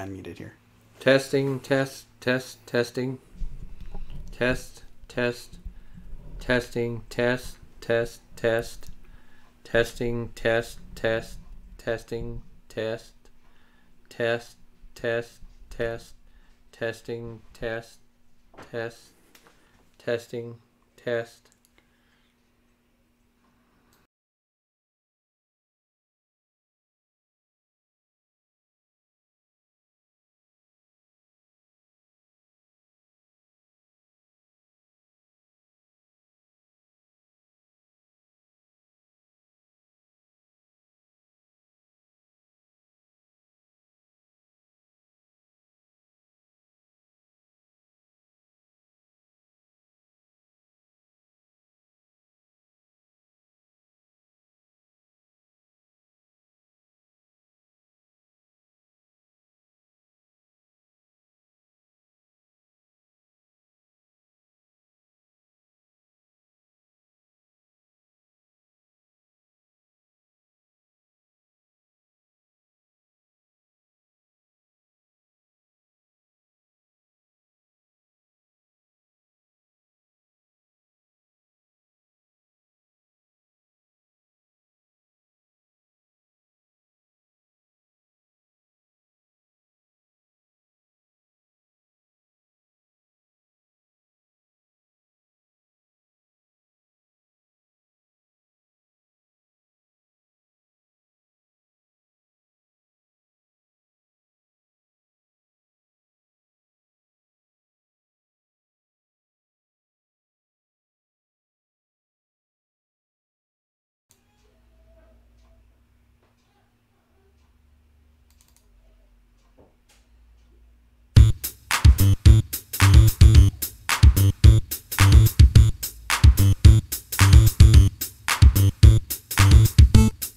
Unmuted here. Testing.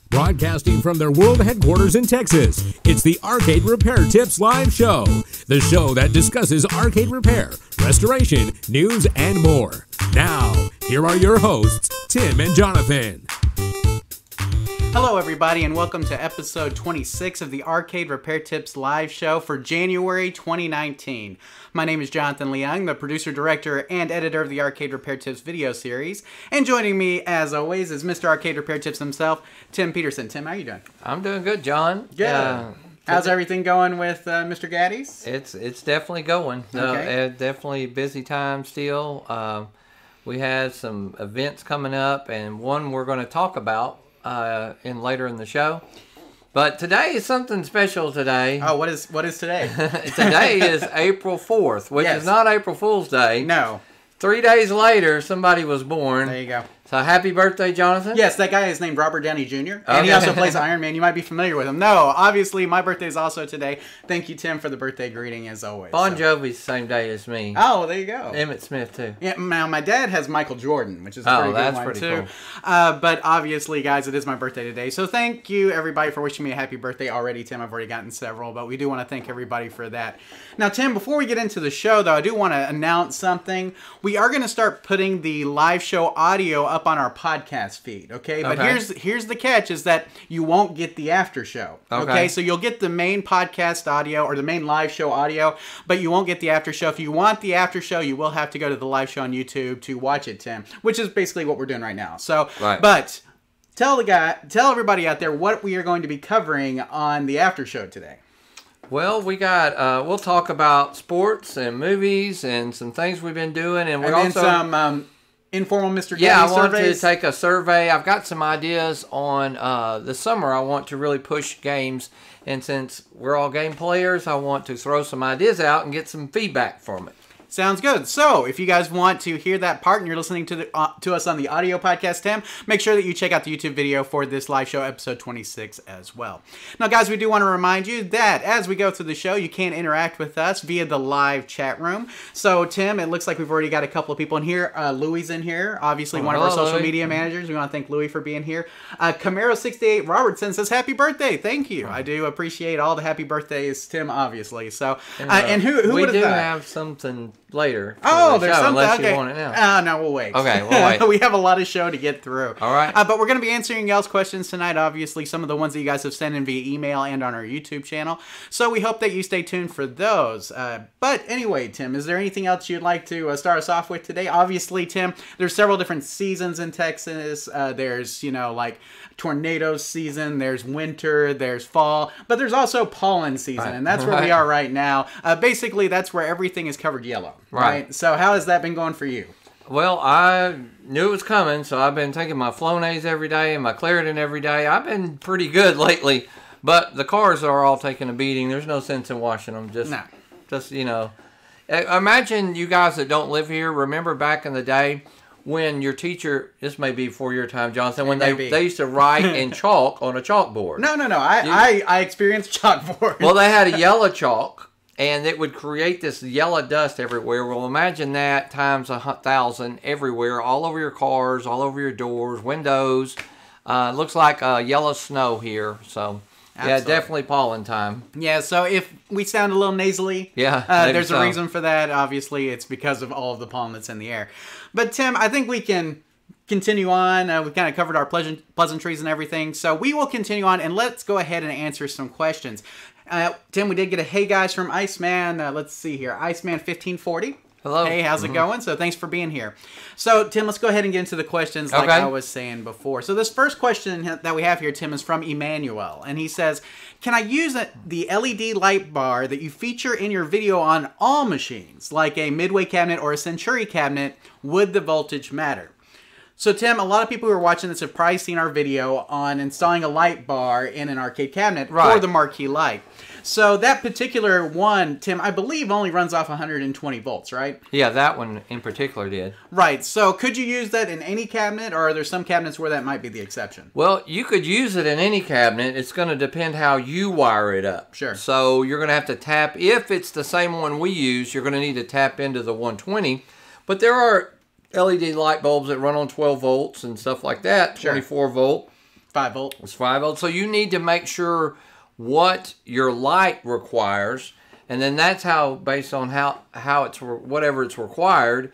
Broadcasting from their world headquarters in Texas, it's the Arcade Repair Tips Live Show, the show that discusses arcade repair, restoration, news, and more. Now, here are your hosts, Tim and Jonathan. Hello, everybody, and welcome to episode 26 of the Arcade Repair Tips Live Show for January 2019. My name is Jonathan Leung, the producer, director, and editor of the Arcade Repair Tips video series. And joining me, as always, is Mr. Arcade Repair Tips himself, Tim Peterson. Tim, how are you doing? I'm doing good, John. Good. How's everything going with Mr. Gaddy's? It's definitely going. Okay. Definitely busy time still. We have some events coming up, and one we're going to talk about later in the show. But today is something special today. Oh, what is today? Today is April 4th, which is not April Fool's Day. No. 3 days later, somebody was born. There you go. So happy birthday, Jonathan. Yes, that guy is named Robert Downey Jr. And he also plays Iron Man. You might be familiar with him. No, obviously, my birthday is also today. Thank you, Tim, for the birthday greeting, as always. Bon Jovi's the same day as me. Oh, well, there you go. Emmett Smith, too. Yeah, now, my dad has Michael Jordan, which is a pretty good one, too. Cool. But obviously, guys, it is my birthday today. So thank you, everybody, for wishing me a happy birthday already, Tim. I've already gotten several, but we do want to thank everybody for that. Now, Tim, before we get into the show, though, I do want to announce something. We are going to start putting the live show audio up on our podcast feed, okay? But here's the catch, is that you won't get the after show, okay? So you'll get the main podcast audio, or the main live show audio, but you won't get the after show. If you want the after show, you will have to go to the live show on YouTube to watch it, Tim, which is basically what we're doing right now. So, but tell everybody out there what we are going to be covering on the after show today. Well, we got, we'll talk about sports and movies and some things we've been doing. And we're also some informal Mr. Gaddy I want surveys. to take a survey. I've got some ideas on the summer. I want to really push games. And since we're all game players, I want to throw some ideas out and get some feedback from it. Sounds good. So, if you guys want to hear that part and you're listening to us on the audio podcast, Tim, make sure that you check out the YouTube video for this live show, episode 26, as well. Now, guys, we do want to remind you that as we go through the show, you can interact with us via the live chat room. So, Tim, it looks like we've already got a couple of people in here. Louie's in here, obviously one of our social media managers. We want to thank Louie for being here. Camaro68 Robertson says, happy birthday. Thank you. I do appreciate all the happy birthdays, Tim, obviously. So, and who would have thought? We do have something later. Oh, there's something. Unless okay. you want it now. No, we'll wait. Okay, we'll wait. We have a lot of show to get through. All right. But we're going to be answering y'all's questions tonight, obviously, some of the ones that you guys have sent in via email and on our YouTube channel. So we hope that you stay tuned for those. But anyway, Tim, is there anything else you'd like to start us off with today? Obviously, Tim, there's several different seasons in Texas. There's, like tornado season, there's winter, there's fall, but there's also pollen season, and that's where we are right now. Basically, that's where everything is covered yellow, right? So how has that been going for you? Well, I knew it was coming, so I've been taking my Flonase every day and my Claritin every day. I've been pretty good lately, but the cars are all taking a beating. There's no sense in washing them. Just imagine you guys that don't live here, remember back in the day when your teacher, this may be before your time, Jonathan, when they used to write in chalk on a chalkboard. No. I experienced chalkboard. Well, they had a yellow chalk, and it would create this yellow dust everywhere. Well, imagine that times 1,000 everywhere, all over your cars, all over your doors, windows. Looks like yellow snow here, so... Absolutely. Yeah, definitely pollen time. Yeah, so if we sound a little nasally, there's a reason for that. Obviously, it's because of all of the pollen that's in the air. But Tim, I think we can continue on. We've kind of covered our pleasantries and everything. So we will continue on, and let's go ahead and answer some questions. Tim, we did get a hey guys from Iceman. Let's see here. Iceman 1540. Hello. Hey, how's it going? So thanks for being here. So, Tim, let's go ahead and get into the questions like I was saying before. So this first question that we have here, Tim, is from Emmanuel. And he says, can I use the LED light bar that you feature in your video on all machines, like a Midway cabinet or a Century cabinet? Would the voltage matter? So, Tim, a lot of people who are watching this have probably seen our video on installing a light bar in an arcade cabinet for the marquee light. So that particular one, Tim, I believe only runs off 120 volts, right? Yeah, that one in particular did. Right. So could you use that in any cabinet, or are there some cabinets where that might be the exception? Well, you could use it in any cabinet. It's going to depend how you wire it up. Sure. So you're going to have to tap, if it's the same one we use, you're going to need to tap into the 120. But there are LED light bulbs that run on 12 volts and stuff like that, 24 volt. 5 volt. It's 5 volts. So you need to make sure what your light requires, and then that's how, based on how it's, whatever it's required,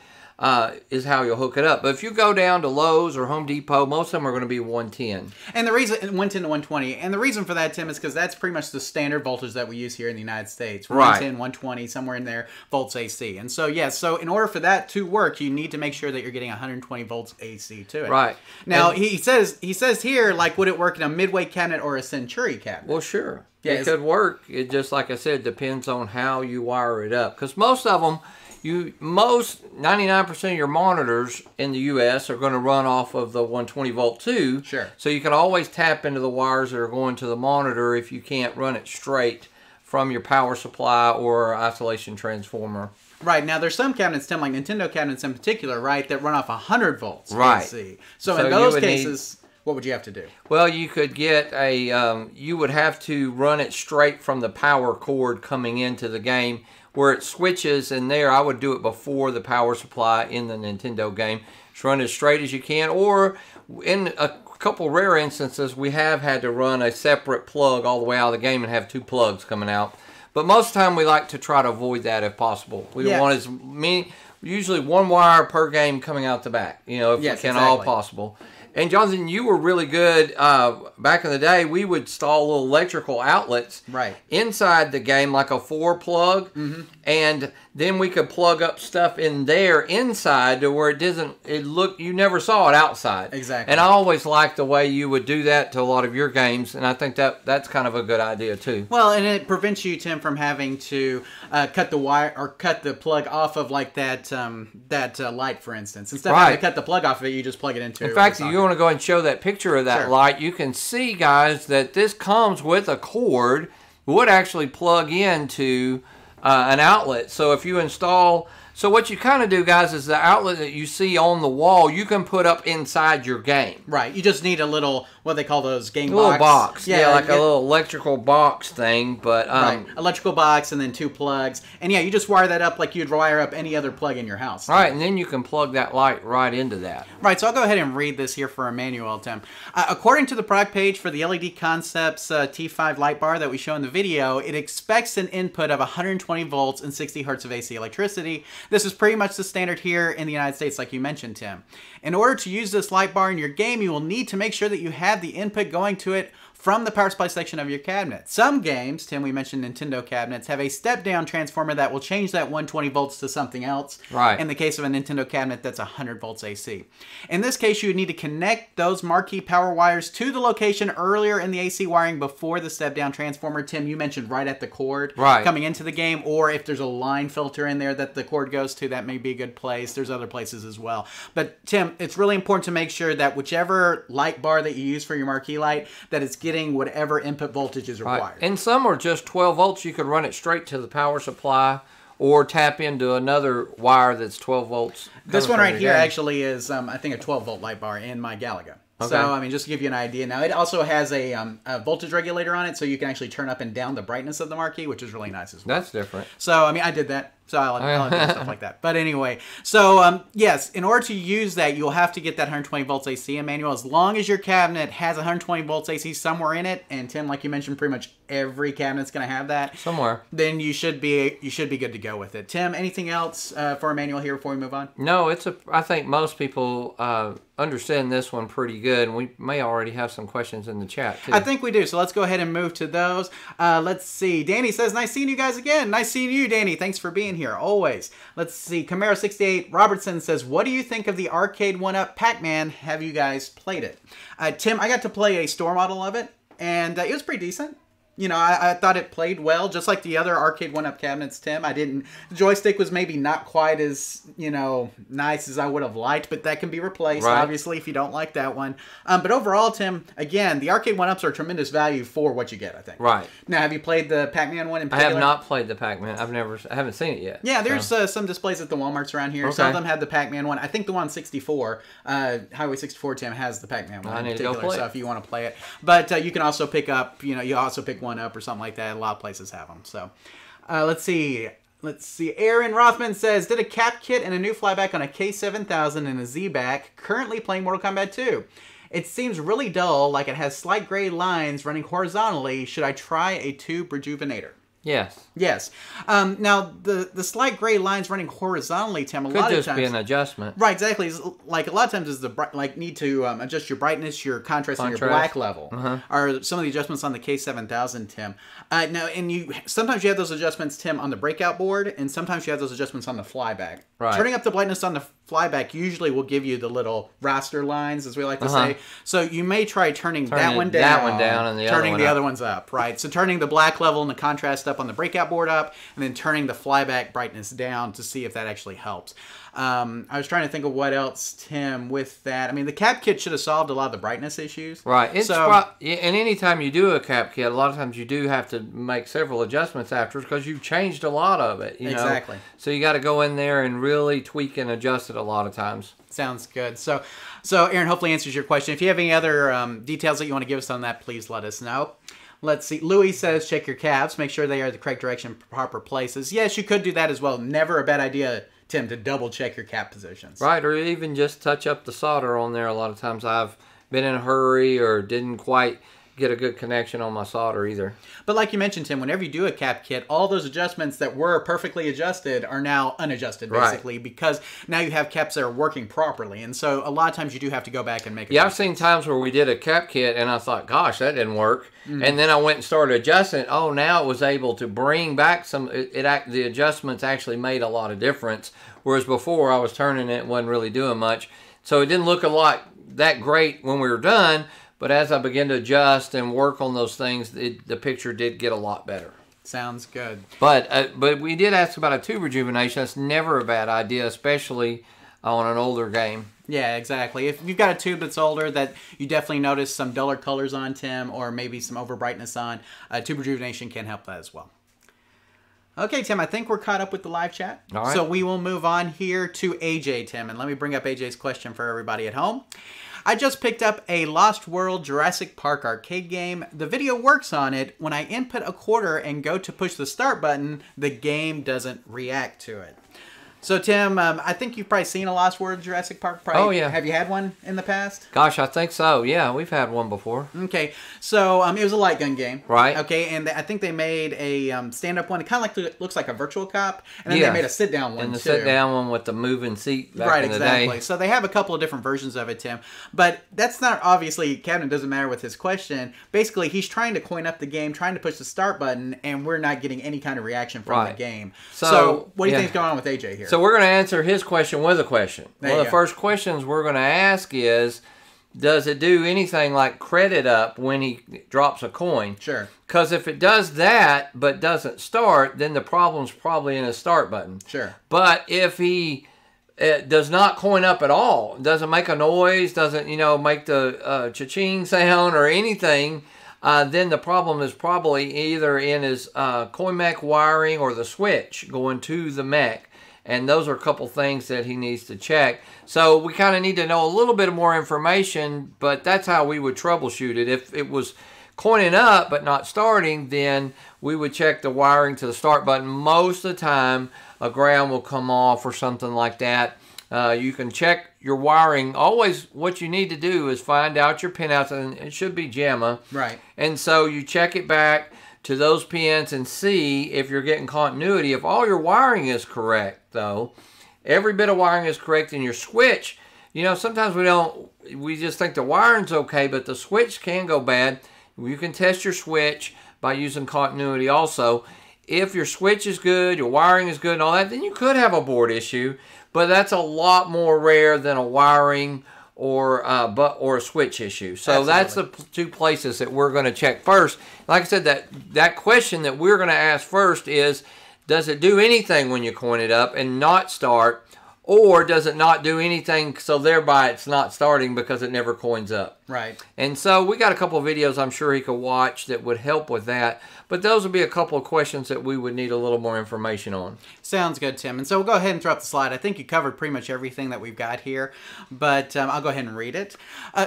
is how you'll hook it up. But if you go down to Lowe's or Home Depot, most of them are going to be 110. And the reason, 110 to 120, and the reason for that, Tim, is because that's pretty much the standard voltage that we use here in the United States. 110, 120, somewhere in there, volts AC. And so, so in order for that to work, you need to make sure that you're getting 120 volts AC to it. Right. Now, he says here, like, would it work in a Midway cabinet or a Century cabinet? Well, sure. Yeah, it could work. It just, like I said, depends on how you wire it up. Because most of them, 99% of your monitors in the U.S. are going to run off of the 120 volt too. Sure. So you can always tap into the wires that are going to the monitor if you can't run it straight from your power supply or isolation transformer. Right. Now, there's some cabinets, Tim, like Nintendo cabinets in particular, right, that run off 100 volts AC. So in those cases... what would you have to do? Well, you could get you would have to run it straight from the power cord coming into the game, where it switches in there. I would do it before the power supply in the Nintendo game. Just run as straight as you can, or in a couple rare instances, we have had to run a separate plug all the way out of the game and have two plugs coming out. But most of the time, we like to try to avoid that if possible. We don't want as many, usually one wire per game coming out the back, if we can, all possible. And Jonathan, you were really good back in the day. We would install little electrical outlets inside the game, like a 4-plug, and then we could plug up stuff in there inside to where you never saw it outside. Exactly. And I always liked the way you would do that to a lot of your games, and I think that's kind of a good idea too. Well, and it prevents you, Tim, from having to cut the wire or cut the plug off of like that light, for instance. Instead of having to cut the plug off of it, you just plug it into. In fact, if you want to go and show that picture of that light, you can see, guys, that this comes with a cord. Would actually plug into an outlet. So if you install, so what you kind of do, guys, is the outlet that you see on the wall, you can put up inside your game. Right. You just need a little, what they call those game box. A little box. Yeah, like a little electrical box thing. But right. Electrical box and then 2 plugs. And you just wire that up like you'd wire up any other plug in your house. Right, and then you can plug that light right into that. Right, so I'll go ahead and read this here for Emmanuel, Tim. According to the product page for the LED Concepts T5 light bar that we show in the video, it expects an input of 120 volts and 60 hertz of AC electricity. This is pretty much the standard here in the United States, like you mentioned, Tim. In order to use this light bar in your game, you will need to make sure that you have the input going to it from the power supply section of your cabinet. Some games, Tim, we mentioned Nintendo cabinets, have a step-down transformer that will change that 120 volts to something else. Right. In the case of a Nintendo cabinet, that's 100 volts AC. In this case, you would need to connect those marquee power wires to the location earlier in the AC wiring before the step-down transformer. Tim, you mentioned right at the cord coming into the game, or if there's a line filter in there that the cord goes to, that may be a good place. There's other places as well. But Tim, it's really important to make sure that whichever light bar that you use for your marquee light, that it's getting whatever input voltage is required. Right. And some are just 12 volts. You could run it straight to the power supply or tap into another wire that's 12 volts. This one right here actually is, I think, a 12-volt light bar in my Galaga. Okay. So, I mean, just to give you an idea. Now, it also has a voltage regulator on it, so you can actually turn up and down the brightness of the marquee, which is really nice as well. That's different. So, I mean, I did that. So I'll do stuff like that. But anyway, so yes, in order to use that, you'll have to get that 120 volts AC in manual. As long as your cabinet has 120 volts AC somewhere in it, and Tim, like you mentioned, pretty much every cabinet's going to have that somewhere. Then you should be good to go with it. Tim, anything else for a manual here before we move on? No, I think most people understand this one pretty good, and we may already have some questions in the chat too. I think we do. So let's go ahead and move to those. Let's see. Danny says, "Nice seeing you guys again." Nice seeing you, Danny. Thanks for being here. Always. Let's see. Camaro68 Robertson says, "What do you think of the arcade 1-up Pac-Man? Have you guys played it?" Tim, I got to play a store model of it, and it was pretty decent. You know, I thought it played well, just like the other arcade 1-up cabinets, Tim. The joystick was maybe not quite as, nice as I would have liked, but that can be replaced, obviously, if you don't like that one. But overall, Tim, again, the arcade 1-ups are tremendous value for what you get, I think. Right. Now, have you played the Pac-Man one in particular? I have not played the Pac-Man. I haven't seen it yet. Yeah, there's some displays at the Walmarts around here. Okay. Some of them have the Pac-Man one. I think the one on 64, Highway 64, Tim, has the Pac-Man one. I need to go play it. So if you want to play it. But you can also pick up, you also pick one up or something like that. A lot of places have them. So let's see. Aaron Rothman says, "Did a cap kit and a new flyback on a K7000 and a Z-back. Currently playing Mortal Kombat 2. It seems really dull, like it has slight gray lines running horizontally. Should I try a tube rejuvenator?" Yes. Yes. Now, the slight gray lines running horizontally, Tim, a lot of times... Could just be an adjustment. Right, exactly. It's like, a lot of times is need to adjust your brightness, your contrast, and your black level. Are some of the adjustments on the K7000, Tim. Now, and sometimes you have those adjustments, Tim, on the breakout board, and sometimes you have those adjustments on the flyback. Right. Turning up the brightness on the flyback usually will give you the little raster lines, as we like to say. So you may try turning that one down, and turning the other ones up, right? So turning the black level and the contrast up on the breakout board up, and then turning the flyback brightness down to see if that actually helps. I was trying to think of what else, Tim, with that. I mean, the cap kit should have solved a lot of the brightness issues. Right. And anytime you do a cap kit, a lot of times you do have to make several adjustments after because you've changed a lot of it. Exactly. So you got to go in there and really tweak and adjust it a lot of times. Sounds good. So Aaron, hopefully answers your question. If you have any other details that you want to give us on that, please let us know. Let's see. Louis says, "Check your caps. Make sure they are the correct direction, proper places." Yes, you could do that as well. Never a bad idea, Tim, to double check your cap positions. Right, or even just touch up the solder on there. A lot of times I've been in a hurry or didn't quite get a good connection on my solder either. But like you mentioned, Tim, whenever you do a cap kit, all those adjustments that were perfectly adjusted are now unadjusted, basically, because now you have caps that are working properly. And so a lot of times you do have to go back and make adjustments. Yeah, I've seen times where we did a cap kit and I thought, gosh, that didn't work. And then I went and started adjusting. Oh, now it was able to bring back some, the adjustments actually made a lot of difference. Whereas before I was turning it, wasn't really doing much. So it didn't look a lot that great when we were done. But as I began to adjust and work on those things, the picture did get a lot better. Sounds good. But we did ask about a tube rejuvenation. That's never a bad idea, especially on an older game. Yeah, exactly. If you've got a tube that's older that you definitely notice some duller colors on, Tim, or maybe some over brightness on, tube rejuvenation can help that as well. Okay, Tim, I think we're caught up with the live chat. All right. So we will move on here to AJ, Tim, and let me bring up AJ's question for everybody at home. "I just picked up a Lost World Jurassic Park arcade game. The video works on it. When I input a quarter and go to push the start button, the game doesn't react to it." So, Tim, I think you've probably seen a Lost World Jurassic Park. Probably. Oh, yeah. Have you had one in the past? Gosh, I think so. Yeah, we've had one before. Okay. So, it was a light gun game. Right. Okay, and I think they made a stand-up one. It kind of looks like a virtual cop. And then they made a sit-down one, and the sit-down one with the moving seat back in the exactly. day. So, they have a couple of different versions of it, Tim. But that's not, obviously, Kevin, doesn't matter with his question. Basically, he's trying to coin up the game, trying to push the start button, and we're not getting any kind of reaction from the game. So what do you think is going on with AJ here? So we're going to answer his question with a question. One of the first questions we're going to ask is, does it do anything like credit up when he drops a coin? Sure. Because if it does that but doesn't start, then the problem's probably in his start button. Sure. But if he does not coin up at all, doesn't make a noise, doesn't make the cha-ching sound or anything, then the problem is probably either in his coin mech wiring or the switch going to the mech. And those are a couple things that he needs to check. So we kind of need to know a little bit more information, but that's how we would troubleshoot it. If it was coining up but not starting, then we would check the wiring to the start button. Most of the time, a ground will come off or something like that. You can check your wiring. Always what you need to do is find out your pinouts, and it should be JAMA. Right. And so you check it back to those pins and see if you're getting continuity. If all your wiring is correct, though, every bit of wiring is correct in your switch. Sometimes we just think the wiring's okay, but the switch can go bad. You can test your switch by using continuity also. If your switch is good, your wiring is good and all that, then you could have a board issue, but that's a lot more rare than a wiring or a switch issue. So that's the two places that we're going to check first. Like I said, that question that we're going to ask first is, does it do anything when you coin it up and not start, or does it not do anything, so thereby it's not starting because it never coins up? Right. And so we got a couple of videos I'm sure he could watch that would help with that. But those would be a couple of questions that we would need a little more information on. Sounds good, Tim. And so we'll go ahead and throw up the slide. I think you covered pretty much everything that we've got here, but I'll go ahead and read it.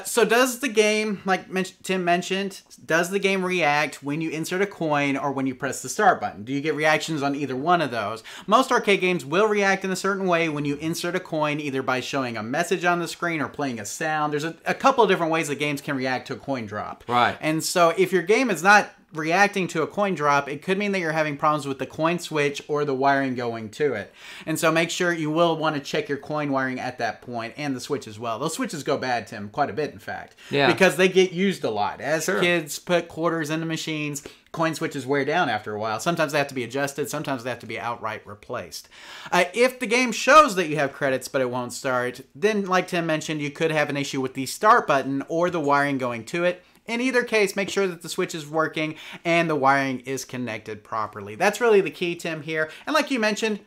So does the game, like Tim mentioned, does the game react when you insert a coin or when you press the start button? Do you get reactions on either one of those? Most arcade games will react in a certain way when you insert a coin, either by showing a message on the screen or playing a sound. There's a couple of different ways that games can react to a coin drop. Right. And so if your game is not reacting to a coin drop, it could mean that you're having problems with the coin switch or the wiring going to it. And so make sure you will want to check your coin wiring at that point, and the switch as well. Those switches go bad, Tim, quite a bit, in fact. Yeah. Because they get used a lot. As kids put quarters into machines, coin switches wear down after a while. Sometimes they have to be adjusted. Sometimes they have to be outright replaced. If the game shows that you have credits but it won't start, then like Tim mentioned, you could have an issue with the start button or the wiring going to it. In either case, make sure that the switch is working and the wiring is connected properly. That's really the key, Tim, here. And like you mentioned,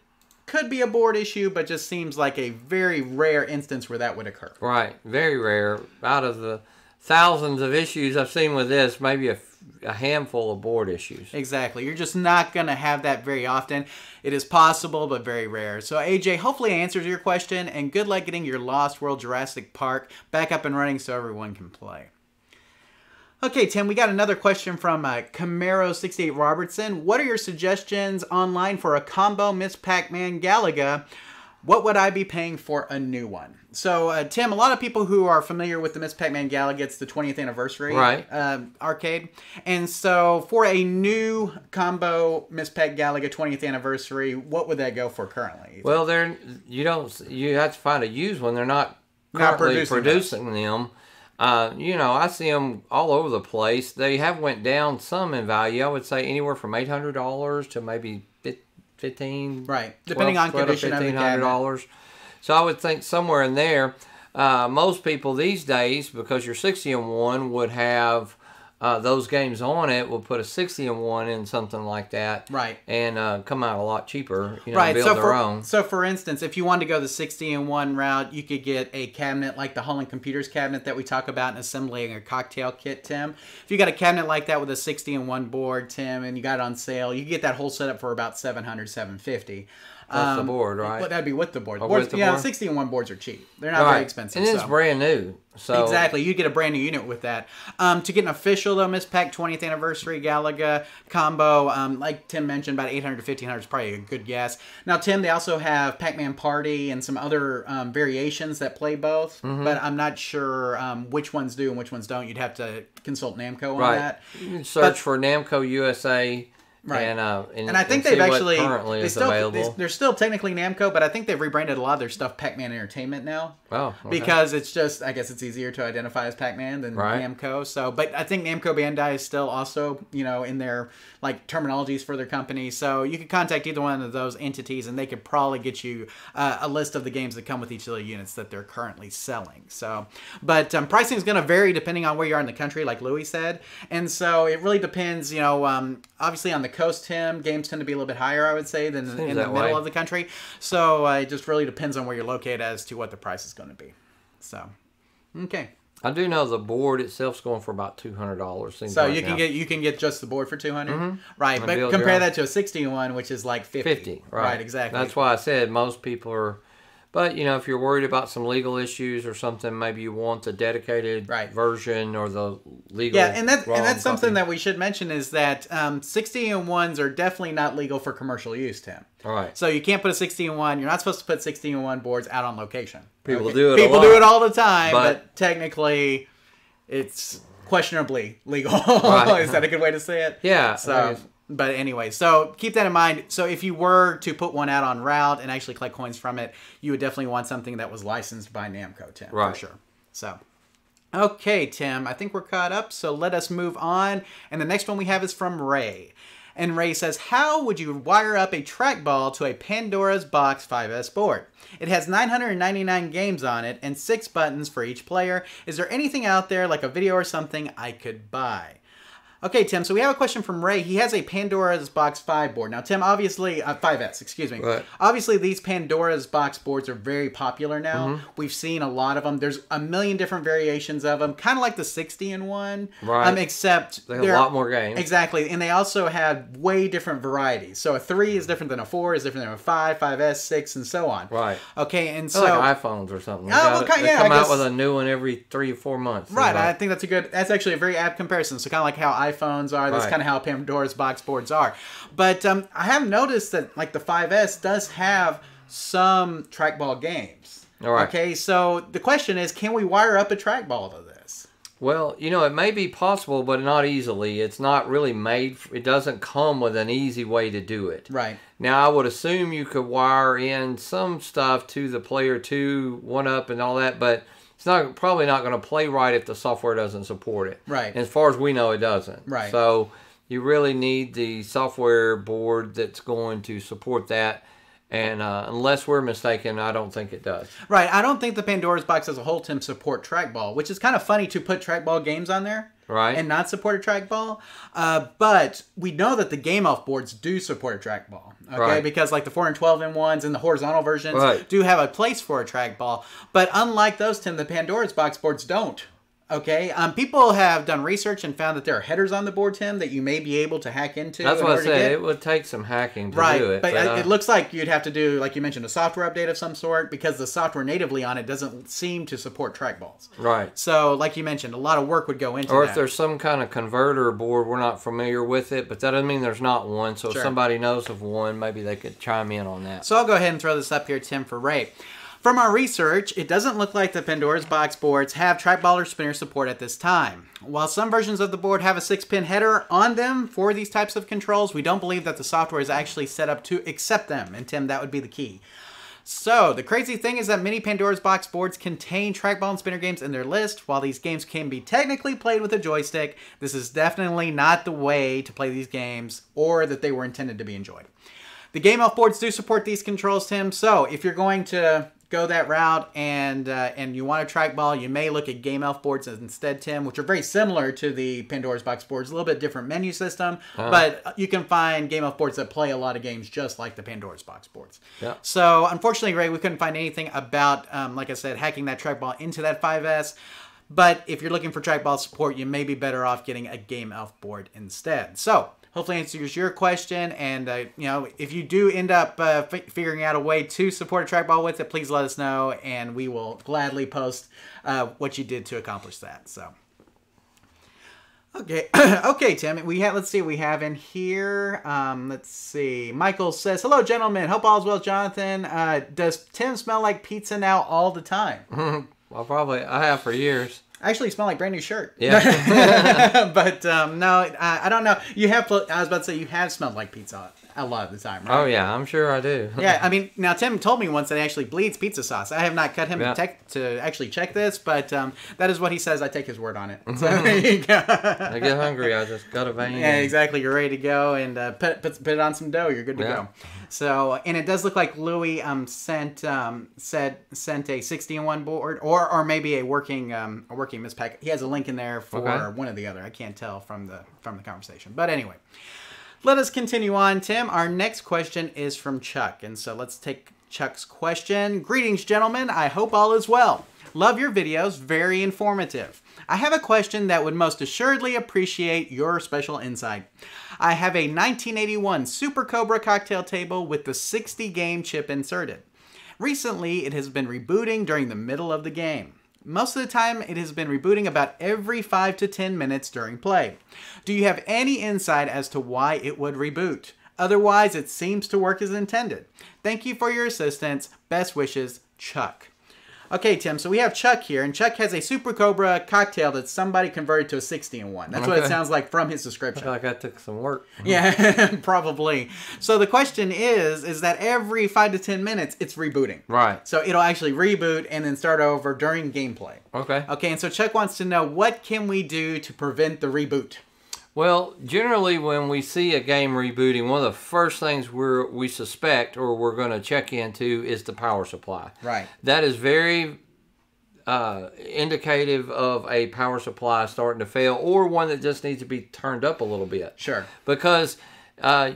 could be a board issue, but just seems like a very rare instance where that would occur. Right, very rare. Out of the thousands of issues I've seen with this, maybe a handful of board issues. Exactly. You're just not going to have that very often. It is possible, but very rare. So AJ, hopefully I answered your question, and good luck getting your Lost World Jurassic Park back up and running so everyone can play. Okay, Tim, we got another question from Camaro68 Robertson. What are your suggestions online for a combo Miss Pac-Man Galaga? What would I be paying for a new one? So, Tim, a lot of people who are familiar with the Miss Pac-Man Galaga, it's the 20th anniversary arcade. And so, for a new combo Miss Pac Galaga 20th anniversary, what would that go for currently? Well, you have to find a used one. They're not currently producing them. I see them all over the place. They have went down some in value. I would say anywhere from $800 to maybe $1,500. Right, depending on condition of the cabinet. So I would think somewhere in there. Most people these days, because your 60-in-1 would have those games on it, will put a 60-in-1 in something like that, right, and come out a lot cheaper. Right, build their own. So for instance, if you wanted to go the 60-in-1 route, you could get a cabinet like the Holland Computers cabinet that we talk about in assembling a cocktail kit, Tim. If you got a cabinet like that with a 60-in-1 board, Tim, and you got it on sale, you get that whole setup for about $700, $750. That's the board, right? Well, that'd be with the board. Or with the board? 60-in-1 boards are cheap. They're not very expensive. And it's brand new. So exactly, you get a brand new unit with that. To get an official though, Miss Pac 20th anniversary Galaga combo, like Tim mentioned, about $800 to $1,500 is probably a good guess. Now, Tim, they also have Pac-Man Party and some other variations that play both, but I'm not sure which ones do and which ones don't. You'd have to consult Namco on that. You can search for Namco USA. Right. And I think they've actually available. They're still technically Namco, but I think they've rebranded a lot of their stuff Pac-Man Entertainment now. Oh, okay. Because it's just, I guess it's easier to identify as Pac-Man than Namco. So, but I think Namco Bandai is still also, in their like terminologies for their company. So you could contact either one of those entities, and they could probably get you a list of the games that come with each of the units that they're currently selling. So, but pricing is going to vary depending on where you are in the country, like Louis said, and so it really depends. Obviously on the coast, Tim, games tend to be a little bit higher, I would say, than in the middle of the country. So it just really depends on where you're located as to what the price is going to be. So, okay. I do know the board itself's going for about $200. So you can get just the board for $200, right? But compare that to a 60-in-1, which is like $50. Right, exactly. That's why I said most people are. But if you're worried about some legal issues or something, maybe you want the dedicated version or the legal. Yeah, and that's something that we should mention is that 60-in-1s are definitely not legal for commercial use, Tim. All right. So you can't put a 60-in-1. You're not supposed to put 60-in-1 boards out on location. People do it. People do it all the time, but technically, it's questionably legal. Is that a good way to say it? Yeah. So. But anyway, so keep that in mind. So if you were to put one out on route and actually collect coins from it, you would definitely want something that was licensed by Namco, Tim, for sure. So, okay, Tim, I think we're caught up. So let us move on. And the next one we have is from Ray. And Ray says, how would you wire up a trackball to a Pandora's Box 5S board? It has 999 games on it and 6 buttons for each player. Is there anything out there, like a video or something, I could buy? Okay, Tim, so we have a question from Ray. He has a Pandora's Box 5 board. Now, Tim, obviously, 5S, excuse me. Right. Obviously, these Pandora's Box boards are very popular now. We've seen a lot of them. There's a million different variations of them, kind of like the 60-in-1. Right. Except they have a lot more games. Exactly, and they also have way different varieties. So a 3 is different than a 4, is different than a 5, 5S, 6, and so on. Right. Okay, and so... like iPhones or something. They come out with a new one every 3 or 4 months. Right, I think that's actually a very apt comparison. So kind of like how iPhones are, that's kind of how Pandora's Box boards are. But I have noticed that like the 5S does have some trackball games. All right. Okay, so the question is, can we wire up a trackball to this? Well, it may be possible, but not easily. It's not really made. It doesn't come with an easy way to do it. Right. Now, I would assume you could wire in some stuff to the player 2, 1-up, and all that, but it's probably not going to play right if the software doesn't support it. Right. And as far as we know, it doesn't. Right. So you really need the software board that's going to support that. And unless we're mistaken, I don't think it does. Right. I don't think the Pandora's Box as a whole, Tim, support trackball, which is kind of funny to put trackball games on there. Right. And not support a trackball. But we know that the Game Off boards do support a trackball. Okay. Right. Because like the 4 and 12-in-1s and the horizontal versions do have a place for a trackball. But unlike those, Tim, the Pandora's Box boards don't. Okay, people have done research and found that there are headers on the board, Tim, that you may be able to hack into. That's what I said. It would take some hacking to do it. But it looks like you'd have to do, like you mentioned, a software update of some sort because the software natively on it doesn't seem to support trackballs. Right. So, like you mentioned, a lot of work would go into that. Or if there's some kind of converter board, we're not familiar with it, but that doesn't mean there's not one. So if somebody knows of one, maybe they could chime in on that. So I'll go ahead and throw this up here, Tim, for Ray. From our research, it doesn't look like the Pandora's Box boards have trackball or spinner support at this time. While some versions of the board have a 6-pin header on them for these types of controls, we don't believe that the software is actually set up to accept them. And Tim, that would be the key. So, the crazy thing is that many Pandora's Box boards contain trackball and spinner games in their list. While these games can be technically played with a joystick, this is definitely not the way to play these games or that they were intended to be enjoyed. The Game Off boards do support these controls, Tim, so if you're going to go that route and you want a trackball, you may look at Game Elf boards instead, Tim, which are very similar to the Pandora's Box boards. A little bit different menu system, but you can find Game Elf boards that play a lot of games just like the Pandora's Box boards. Yeah. So, unfortunately, Ray, we couldn't find anything about, like I said, hacking that trackball into that 5S. But if you're looking for trackball support, you may be better off getting a Game Elf board instead. So hopefully answers your question. And, if you do end up figuring out a way to support a trackball with it, please let us know. And we will gladly post what you did to accomplish that. So. Okay, okay, Tim. Let's see what we have in here. Let's see. Michael says, "Hello, gentlemen. Hope all is well, Jonathan. Does Tim smell like pizza now all the time?" Well, I have for years. Actually, smell like brand new shirt. Yeah. But no, I don't know. I was about to say you have smelled like pizza a lot of the time, right? Oh yeah, I'm sure I do. Yeah, I mean, now Tim told me once that it actually bleeds pizza sauce. I have not cut him to actually check this, but that is what he says. I take his word on it. So there you go. I get hungry. I just got a vein. Yeah, exactly. You're ready to go, and put it on some dough. You're good to go. So, and it does look like Louis sent a 60-in-1 board, or maybe a working mispack. He has a link in there for one or the other. I can't tell from the conversation, but anyway. Let us continue on, Tim. Our next question is from Chuck. And so let's take Chuck's question. Greetings, gentlemen. I hope all is well. Love your videos. Very informative. I have a question that would most assuredly appreciate your special insight. I have a 1981 Super Cobra cocktail table with the 60-game chip inserted. Recently, it has been rebooting during the middle of the game. Most of the time, it has been rebooting about every 5 to 10 minutes during play. Do you have any insight as to why it would reboot? Otherwise, it seems to work as intended. Thank you for your assistance. Best wishes, Chuck. Okay, Tim, so we have Chuck here, and Chuck has a Super Cobra cocktail that somebody converted to a 60-in-1. That's what it sounds like from his description. I feel like that took some work. Yeah, probably. So the question is that every 5 to 10 minutes, it's rebooting. Right. So it'll actually reboot and then start over during gameplay. Okay. Okay, and so Chuck wants to know, what can we do to prevent the reboot? Well, generally when we see a game rebooting, one of the first things we suspect or we're going to check into is the power supply. Right. That is very indicative of a power supply starting to fail, or one that just needs to be turned up a little bit. Sure. Because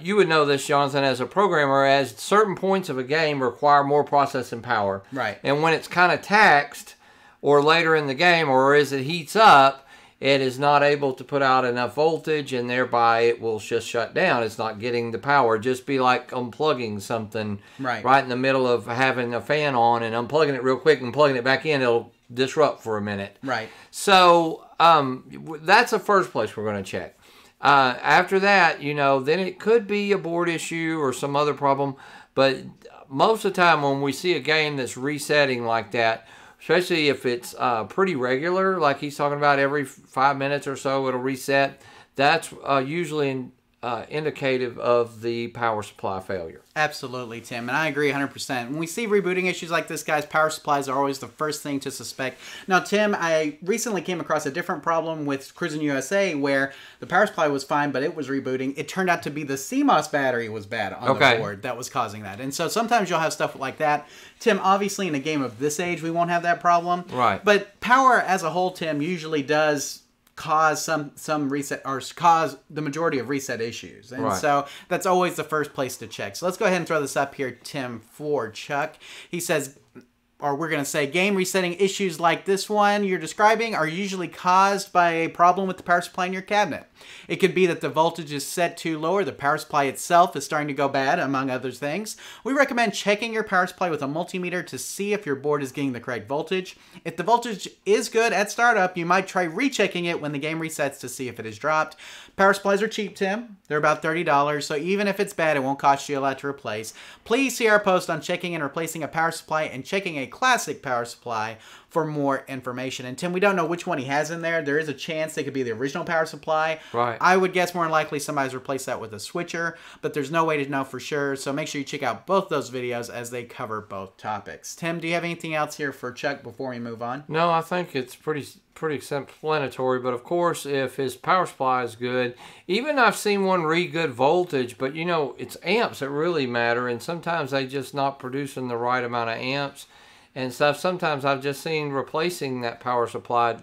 you would know this, Jonathan, as a programmer, as certain points of a game require more processing power. Right. And when it's kind of taxed, or later in the game, or as it heats up, it is not able to put out enough voltage, and thereby it will just shut down. It's not getting the power. Just be like unplugging something right in the middle of having a fan on and unplugging it real quick and plugging it back in. It'll disrupt for a minute. Right. So that's the first place we're going to check. After that, then it could be a board issue or some other problem. But most of the time when we see a game that's resetting like that, especially if it's pretty regular, like he's talking about every 5 minutes or so it'll reset, that's usually indicative of the power supply failure. Absolutely, Tim, and I agree 100%. When we see rebooting issues like this, guys, power supplies are always the first thing to suspect. Now, Tim, I recently came across a different problem with Cruisin' USA where the power supply was fine, but it was rebooting. It turned out to be the CMOS battery was bad on the board that was causing that. And so sometimes you'll have stuff like that. Tim, obviously in a game of this age, we won't have that problem. Right. But power as a whole, Tim, usually does cause some reset, or cause the majority of reset issues. And so that's always the first place to check. So let's go ahead and throw this up here, Tim, for Chuck. He says, or we're going to say, game resetting issues like this one you're describing are usually caused by a problem with the power supply in your cabinet. It could be that the voltage is set too low, or the power supply itself is starting to go bad, among other things. We recommend checking your power supply with a multimeter to see if your board is getting the correct voltage. If the voltage is good at startup, you might try rechecking it when the game resets to see if it has dropped. Power supplies are cheap, Tim. They're about $30, so even if it's bad, it won't cost you a lot to replace. Please see our post on checking and replacing a power supply and checking a classic power supply for more information. And Tim, we don't know which one he has in there. There is a chance they could be the original power supply. Right. I would guess more than likely somebody's replaced that with a switcher, but there's no way to know for sure. So make sure you check out both those videos as they cover both topics. Tim, do you have anything else here for Chuck before we move on? No, I think it's pretty self-explanatory, but of course, if his power supply is good, even I've seen one read good voltage, but it's amps that really matter, and sometimes they just not producing the right amount of amps and stuff. Sometimes I've just seen replacing that power supply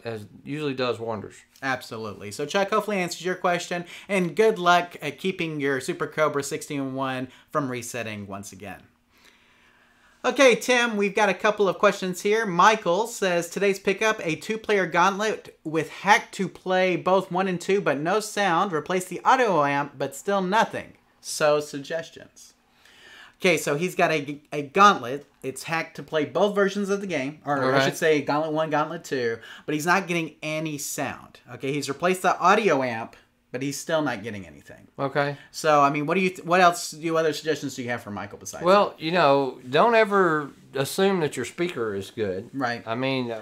usually does wonders. Absolutely. So Chuck, hopefully answers your question, and good luck at keeping your Super Cobra 60-in-1 from resetting once again. Okay, Tim, we've got a couple of questions here. Michael says, today's pickup, a 2-player gauntlet with hack to play both 1 and 2, but no sound. Replace the audio amp, but still nothing. So, suggestions. Okay, so he's got a gauntlet. It's hacked to play both versions of the game. Or I should say Gauntlet 1, Gauntlet 2. But he's not getting any sound. Okay, he's replaced the audio amp, but he's still not getting anything. Okay. So, I mean, what else other suggestions do you have for Michael besides Well, you know, don't ever assume that your speaker is good. Right. I mean,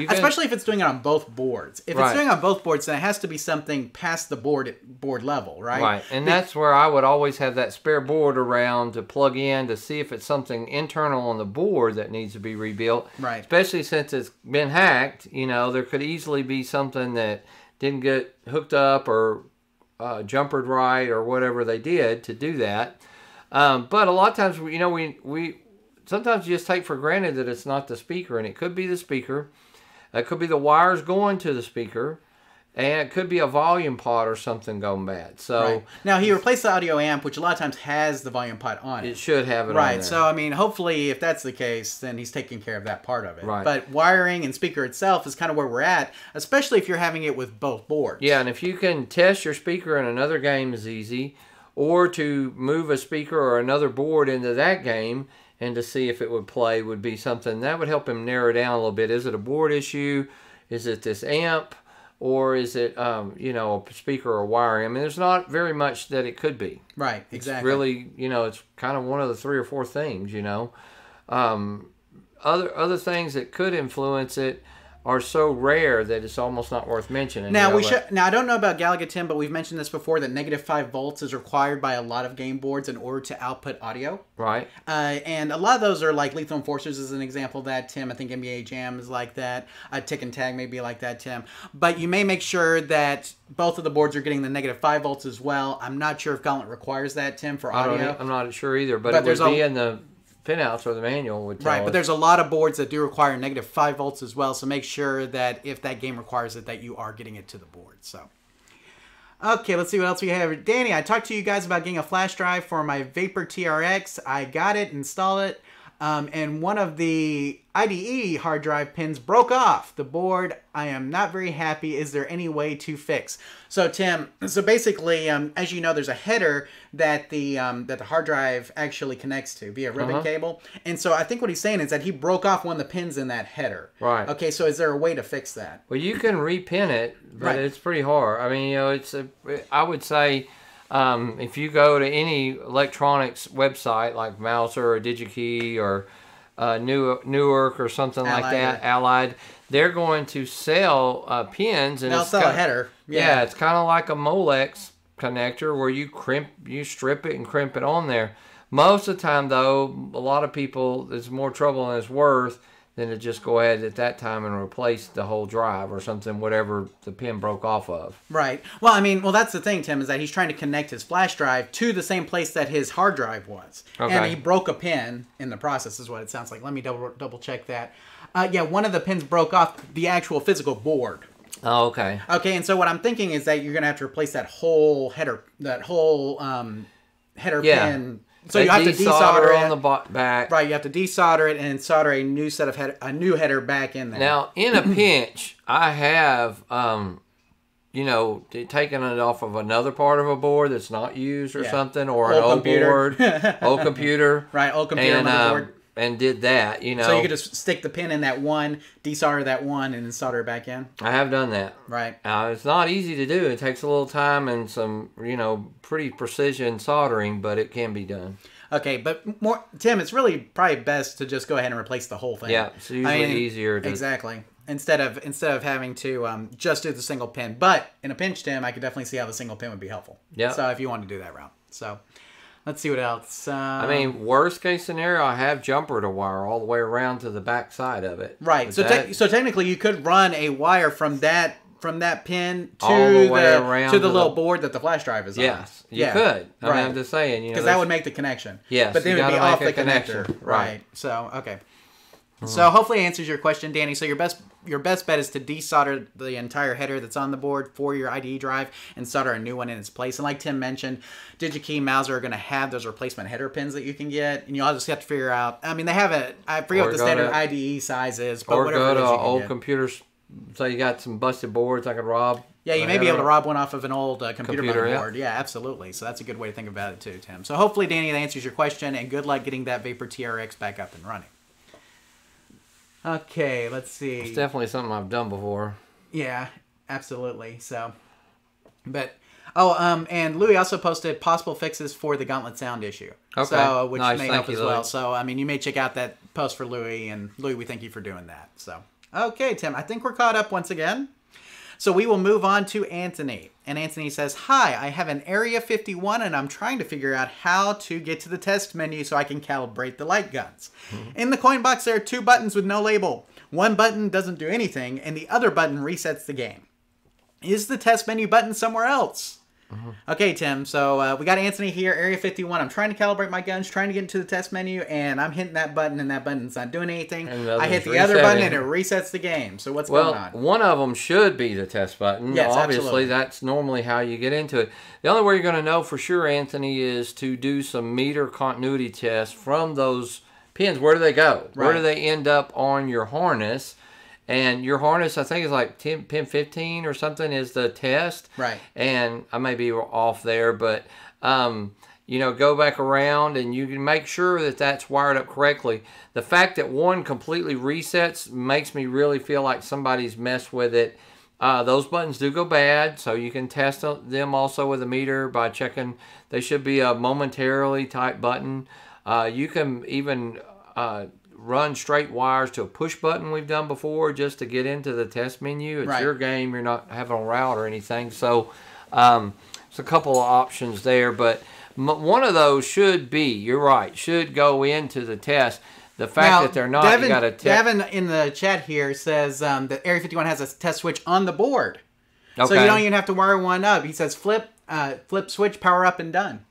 especially if it's doing it on both boards. If it's doing it on both boards, then it has to be something past the board level, right? Right. And that's where I would always have that spare board around to plug in to see if it's something internal on the board that needs to be rebuilt. Right. Especially since it's been hacked, you know, there could easily be something that didn't get hooked up or jumpered right or whatever they did to do that. But a lot of times, you know, we sometimes you just take for granted that it's not the speaker, and it could be the speaker. It could be the wires going to the speaker, and it could be a volume pot or something going bad. So now he replaced the audio amp, which a lot of times has the volume pot on it. It should have it on there. So, I mean, hopefully, if that's the case, then he's taking care of that part of it. Right. But wiring and speaker itself is kind of where we're at, especially if you're having it with both boards. Yeah, and if you can test your speaker in another game is easy, or to move a speaker or another board into that game and to see if it would play would be something that would help him narrow down a little bit. Is it a board issue? Is it this amp? Or is it, you know, a speaker or wiring? I mean, there's not very much that it could be. Right, exactly. It's really, you know, it's kind of one of the 3 or 4 things, you know. Other things that could influence it are so rare that it's almost not worth mentioning. Now Now I don't know about Galaga Tim, but we've mentioned this before that -5 volts is required by a lot of game boards in order to output audio. Right. And a lot of those are like Lethal Enforcers is an example of that, Tim. I think NBA Jam is like that. Tick and Tag may be like that, Tim. But you may make sure that both of the boards are getting the -5 volts as well. I'm not sure if Gauntlet requires that, Tim, for audio. I'm not sure either, but it would be in the pinouts or the manual would tell us. But there's a lot of boards that do require -5 volts as well, so make sure that if that game requires it, that you are getting it to the board. So, okay, let's see what else we have. Danny, I talked to you guys about getting a flash drive for my Vapor TRX. I got it, installed it, and one of the IDE hard drive pins broke off the board. I am not very happy. Is there any way to fix? So Tim, basically, as you know, there's a header that the hard drive actually connects to via ribbon cable. And so I think what he's saying is that he broke off one of the pins in that header. Right. Okay, so is there a way to fix that? Well, you can repin it, but it's pretty hard. I mean, you know, I would say if you go to any electronics website like Mouser or DigiKey or Newark or something like that, Allied, they're going to sell pins, and they'll sell a header. Yeah, it's kind of like a Molex connector where you strip it and crimp it on there. Most of the time, though, a lot of people, there's more trouble than it's worth than to just go ahead at that time and replace the whole drive or something, whatever the pin broke off of. Right. Well, I mean, that's the thing, Tim, is that he's trying to connect his flash drive to the same place that his hard drive was. Okay. And he broke a pin in the process, is what it sounds like. Let me double check that. Yeah, one of the pins broke off the actual physical board. Oh, okay. Okay, and so what I'm thinking is that you're going to have to replace that whole header pin. So you have to desolder it on the back. Right, you have to desolder it and solder a new set of a new header back in there. Now, in a pinch, I have, you know, taken it off of another part of a board that's not used or something, or an old board, old computer. Right, old computer motherboard. And did that, you know. So you could just stick the pin in that one, desolder that one, and then solder it back in? I have done that. Right. It's not easy to do. It takes a little time and some, you know, pretty precision soldering, but it can be done. Okay, but Tim, it's really probably best to just go ahead and replace the whole thing. Yeah, it's usually easier to... Exactly. Instead of having to just do the single pin. But in a pinch, Tim, I could definitely see how the single pin would be helpful. Yeah. So if you want to do that route. So... Let's see what else. I mean, worst case scenario, I have jumper to wire all the way around to the back side of it. Right. So technically, you could run a wire from that pin to the little board that the flash drive is on. Yes, you could. I mean, I'm just saying, you know, because that would make the connection. Yes, but then it would be off the connector. Right. So okay. So hopefully it answers your question, Danny. So your best your best bet is to desolder the entire header that's on the board for your IDE drive and solder a new one in its place. And like Tim mentioned, DigiKey and Mauser are going to have those replacement header pins that you can get, and you'll just have to figure out. I mean, they have I forget what the standard IDE size is, but whatever. Or go to old computers. So you got some busted boards I could rob. Yeah, you may be able to rob one off of an old computer motherboard. Yeah, absolutely. So that's a good way to think about it too, Tim. So hopefully, Danny, that answers your question, and good luck getting that Vapor TRX back up and running. Okay, let's see. It's definitely something I've done before. Yeah, absolutely. So, but and Louis also posted possible fixes for the Gauntlet sound issue. Okay, so which nice. may help as well. So I mean, you may check out that post for Louis, and Louis, we thank you for doing that. So okay, Tim, I think we're caught up once again. So we will move on to Anthony. And Anthony says, hi, I have an Area 51 and I'm trying to figure out how to get to the test menu so I can calibrate the light guns. In the coin box, there are 2 buttons with no label. One button doesn't do anything and the other button resets the game. Is the test menu button somewhere else? Okay, Tim, so we got Anthony here, Area 51. I'm trying to calibrate my guns, trying to get into the test menu, and I'm hitting that button, and that button's not doing anything. I hit the other button, and it resets the game. So what's going on? One of them should be the test button. Yes, obviously, absolutely. That's normally how you get into it. The only way you're going to know for sure, Anthony, is to do some meter continuity tests from those pins. Where do they go? Right. Where do they end up on your harness? And your harness, I think, is like pin 15 or something is the test. Right. And I may be off there, but, you know, go back around and you can make sure that that's wired up correctly. The fact that one completely resets makes me really feel like somebody's messed with it. Those buttons do go bad, so you can test them also with a meter by checking. They should be a momentarily type button. You can even run straight wires to a push button we've done before just to get into the test menu. It's your game. You're not having a route or anything. So it's a couple of options there. But one of those should be, you're right, should go into the test. The fact that they're not, Devin, you got to test. Devin in the chat here says that Area 51 has a test switch on the board. Okay. So you don't even have to wire one up. He says flip switch, power up, and done.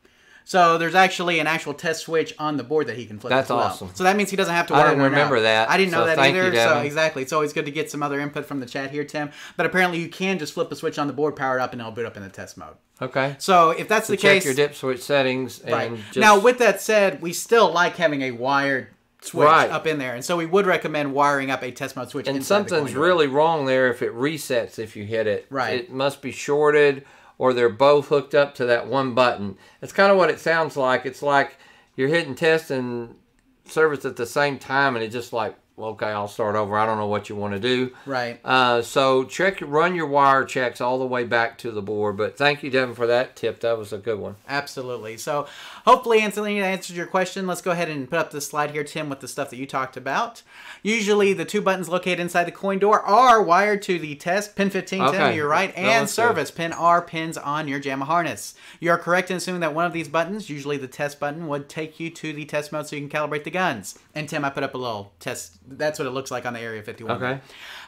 So there's actually an actual test switch on the board that he can flip. That's as well. awesome. So that means he doesn't have to wire one up. I didn't remember that. I didn't know that thank either. You, Devin. So exactly. It's always good to get some other input from the chat here, Tim. But apparently you can just flip a switch on the board, power it up, and it'll boot up in the test mode. Okay. So if that's the case, check your dip switch settings. And just... Now with that said, we still like having a wired switch up in there, and so we would recommend wiring up a test mode switch. And something's really wrong there if it resets if you hit it. Right. It must be shorted, or they're both hooked up to that one button. It's kind of what it sounds like. It's like you're hitting test and service at the same time, and it's just like, well, okay, I'll start over. I don't know what you want to do. Right. So run your wire checks all the way back to the board. But thank you, Devin, for that tip. That was a good one. Absolutely. So hopefully, Anthony, that answered your question. Let's go ahead and put up this slide here, Tim, with the stuff that you talked about. Usually, the 2 buttons located inside the coin door are wired to the test, pin 15, Tim, you're right, and service, pin R pins on your JAMA harness. You are correct in assuming that one of these buttons, usually the test button, would take you to the test mode so you can calibrate the guns. And Tim, I put up a little test. That's what it looks like on the Area 51. Okay.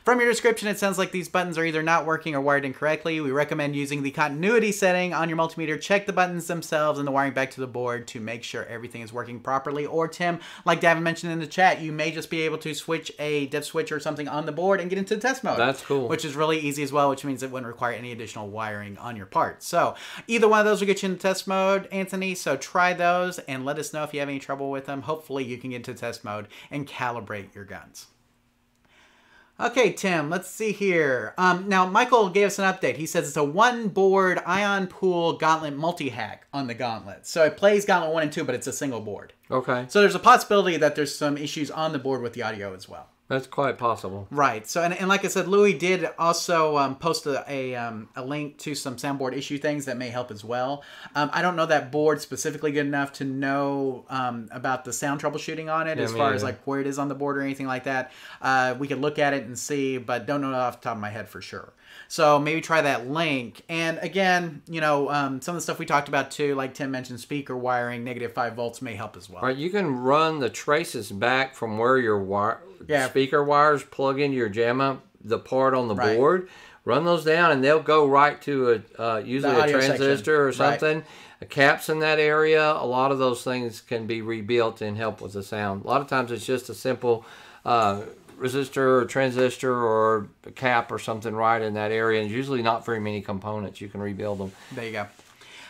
From your description, it sounds like these buttons are either not working or wired incorrectly. We recommend using the continuity setting on your multimeter. Check the buttons themselves and the wiring back to the board to make sure everything is working properly. Or Tim, like Davin mentioned in the chat, you may just be able to switch a dip switch or something on the board and get into the test mode. That's cool. Which is really easy as well, which means it wouldn't require any additional wiring on your part. So either one of those will get you into test mode, Anthony. So try those and let us know if you have any trouble with them. Hopefully you can get into test mode and calibrate your guns. Okay, Tim, let's see here. Now, Michael gave us an update. He says it's a one-board Ion Pool Gauntlet multi-hack on the Gauntlet. So it plays Gauntlet 1 and 2, but it's a single board. Okay. So there's a possibility that there's some issues on the board with the audio as well. That's quite possible. Right. So, and like I said, Louis did also post a link to some soundboard issue things that may help as well. I don't know that board specifically good enough to know about the sound troubleshooting on it as far as like where it is on the board or anything like that. We could look at it and see, but don't know off the top of my head for sure. So maybe try that link. And again, you know, some of the stuff we talked about too, like Tim mentioned, speaker wiring, -5 volts may help as well. Right. You can run the traces back from where your speaker wires plug into your JAMA, the part on the board. Run those down, and they'll go right to usually a transistor section or something. A caps in that area. A lot of those things can be rebuilt and help with the sound. A lot of times it's just a simple resistor or transistor or a cap or something right in that area, and usually not very many components. You can rebuild them. There you go.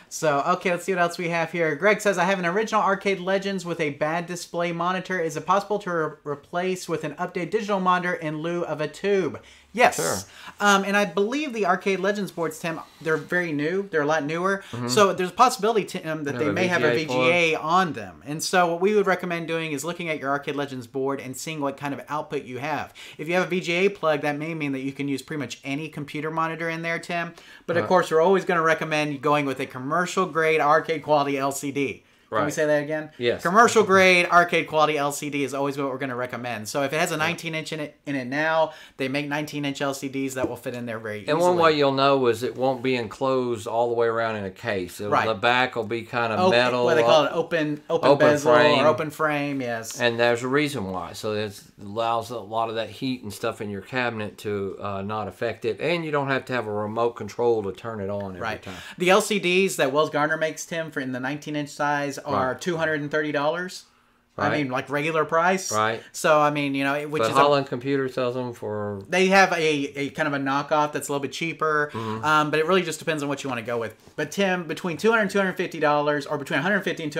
So, okay, let's see what else we have here. Greg says, I have an original Arcade Legends with a bad display monitor. Is it possible to replace with an updated digital monitor in lieu of a tube? Yes. Sure. And I believe the Arcade Legends boards, Tim, they're very new. They're a lot newer. So there's a possibility, Tim, that they may have a VGA on them. And so what we would recommend doing is looking at your Arcade Legends board and seeing what kind of output you have. If you have a VGA plug, that may mean that you can use pretty much any computer monitor in there, Tim. But of course, we're always going to recommend going with a commercial grade arcade quality LCD. Can we say that again? Yes. Commercial grade arcade quality LCD is always what we're going to recommend. So if it has a 19-inch in it now, they make 19-inch LCDs that will fit in there very easily. And one way you'll know is it won't be enclosed all the way around in a case. The back will be kind of metal. What they call it, open bezel frame. Or open frame, yes. And there's a reason why. So it allows a lot of that heat and stuff in your cabinet to not affect it. And you don't have to have a remote control to turn it on every time. The LCDs that Wells Gardner makes, Tim, for in the 19-inch size are $230. Right. I mean, like regular price. Right. So, I mean, you know, which but is Holland Computer sells them for... They have a kind of a knockoff that's a little bit cheaper, but it really just depends on what you want to go with. But, Tim, between $200 and $250, or between $150 and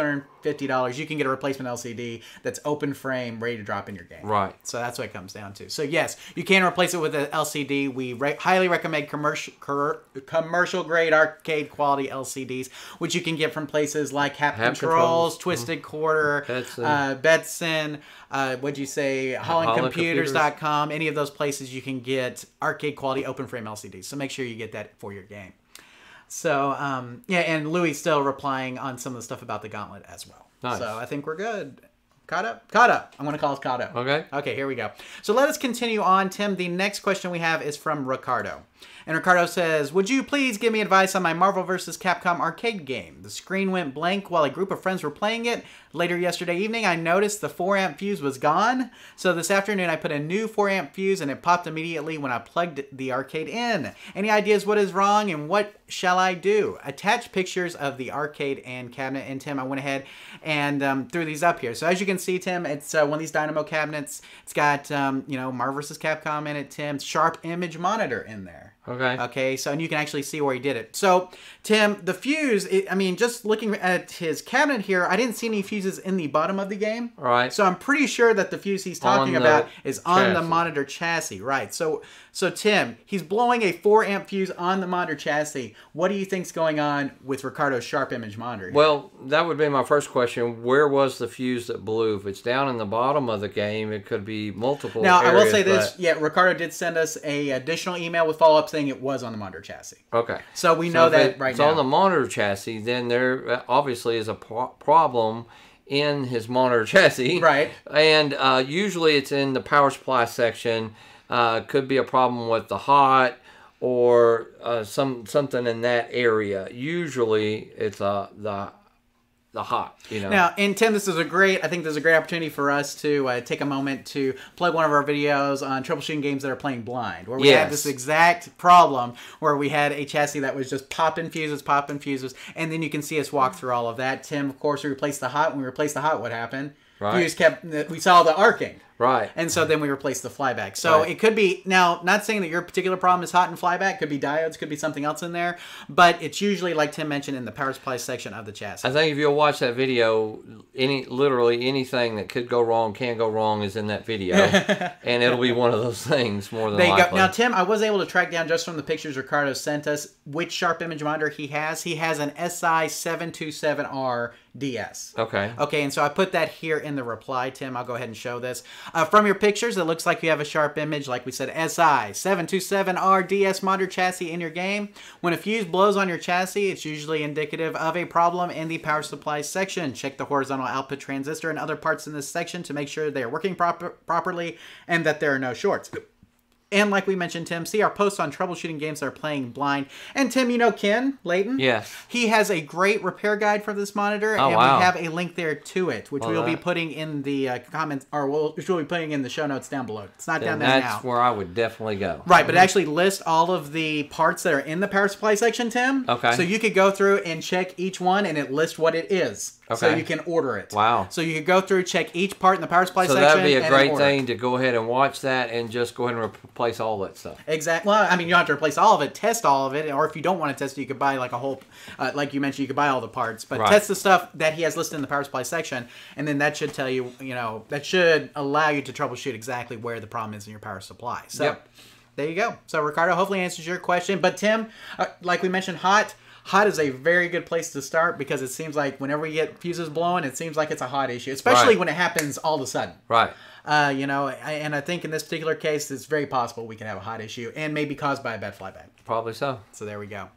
$250, you can get a replacement LCD that's open frame, ready to drop in your game. Right. So that's what it comes down to. So, yes, you can replace it with an LCD. We highly recommend commercial-grade arcade quality LCDs, which you can get from places like Hap Controls, Twisted Quarter, Betson, what'd you say, HollandComputers.com, any of those places you can get arcade quality open frame LCDs. So make sure you get that for your game. So, yeah, and Louis still replying on some of the stuff about the Gauntlet as well. Nice. So I think we're good. Caught up? Caught up. I'm going to call us caught up. Okay. Okay, here we go. So let us continue on, Tim. The next question we have is from Ricardo. And Ricardo says, would you please give me advice on my Marvel vs. Capcom arcade game? The screen went blank while a group of friends were playing it. Later yesterday evening, I noticed the 4-amp fuse was gone. So this afternoon, I put a new 4-amp fuse and it popped immediately when I plugged the arcade in. Any ideas what is wrong and what shall I do? Attach pictures of the arcade and cabinet. And Tim, I went ahead and threw these up here. So as you can see, Tim, it's one of these Dynamo cabinets. It's got, you know, Marvel vs. Capcom in it, Tim. Sharp image monitor in there. Okay. Okay, so and you can actually see where he did it. So, Tim, the fuse, I mean, just looking at his cabinet here, I didn't see any fuses in the bottom of the game. Right. So I'm pretty sure that the fuse he's talking about is on the monitor chassis. Right. So Tim, he's blowing a 4-amp fuse on the monitor chassis. What do you think's going on with Ricardo's sharp image monitor here? Well, that would be my first question. Where was the fuse that blew? If it's down in the bottom of the game, it could be multiple Now, areas, I will say this. Yeah, Ricardo did send us a additional email with follow-up saying it was on the monitor chassis. Okay. So we know that right now. If it's on the monitor chassis, then there obviously is a problem in his monitor chassis. Right. And usually it's in the power supply section. Could be a problem with the hot or something in that area. Usually it's the hot, you know. Now, and Tim, I think this is a great opportunity for us to take a moment to plug one of our videos on troubleshooting games that are playing blind, where we had this exact problem where we had a chassis that was just popping fuses, and then you can see us walk through all of that. Tim, of course, we replaced the hot. When we replaced the hot, what happened? Right. Fuse we saw the arcing. Right. And so then we replaced the flyback. So it could be, now, not saying that your particular problem is hot and flyback. Could be diodes, could be something else in there. But it's usually, like Tim mentioned, in the power supply section of the chassis. I think if you'll watch that video, literally anything that could go wrong, can go wrong is in that video. And it'll be one of those things more than likely. Now, Tim, I was able to track down just from the pictures Ricardo sent us which sharp image monitor he has. He has an SI727R DS. Okay. Okay, and so I put that here in the reply, Tim. I'll go ahead and show this. From your pictures, it looks like you have a sharp image, like we said, SI727R DS monitor chassis in your game. When a fuse blows on your chassis, it's usually indicative of a problem in the power supply section. Check the horizontal output transistor and other parts in this section to make sure they are working properly and that there are no shorts. And like we mentioned, Tim, see our posts on troubleshooting games that are playing blind. And Tim, you know Ken Layton? Yes. He has a great repair guide for this monitor, and we have a link there to it, which we will be putting in the comments, or we'll be putting in the show notes down below. It's not down there now. That's where I would definitely go. Right, but it actually lists all of the parts that are in the power supply section, Tim. Okay. So you could go through and check each one, and it lists what it is. Okay. So you can order it. Wow. So you could go through, check each part in the power supply section. So that would be a great thing to go ahead and watch that and just go ahead and replace all that stuff. Exactly. Well, I mean, you don't have to replace all of it, test all of it, or if you don't want to test it, you could buy like a whole, like you mentioned, you could buy all the parts. But test the stuff that he has listed in the power supply section, and then that should tell you, that should allow you to troubleshoot exactly where the problem is in your power supply. So there you go. So Ricardo, hopefully answers your question. But Tim, like we mentioned, Hot is a very good place to start because it seems like whenever we get fuses blowing, it seems like it's a hot issue, especially when it happens all of a sudden. Right. And I think in this particular case, it's very possible we can have a hot issue and maybe caused by a bad flyback. Probably so. So there we go.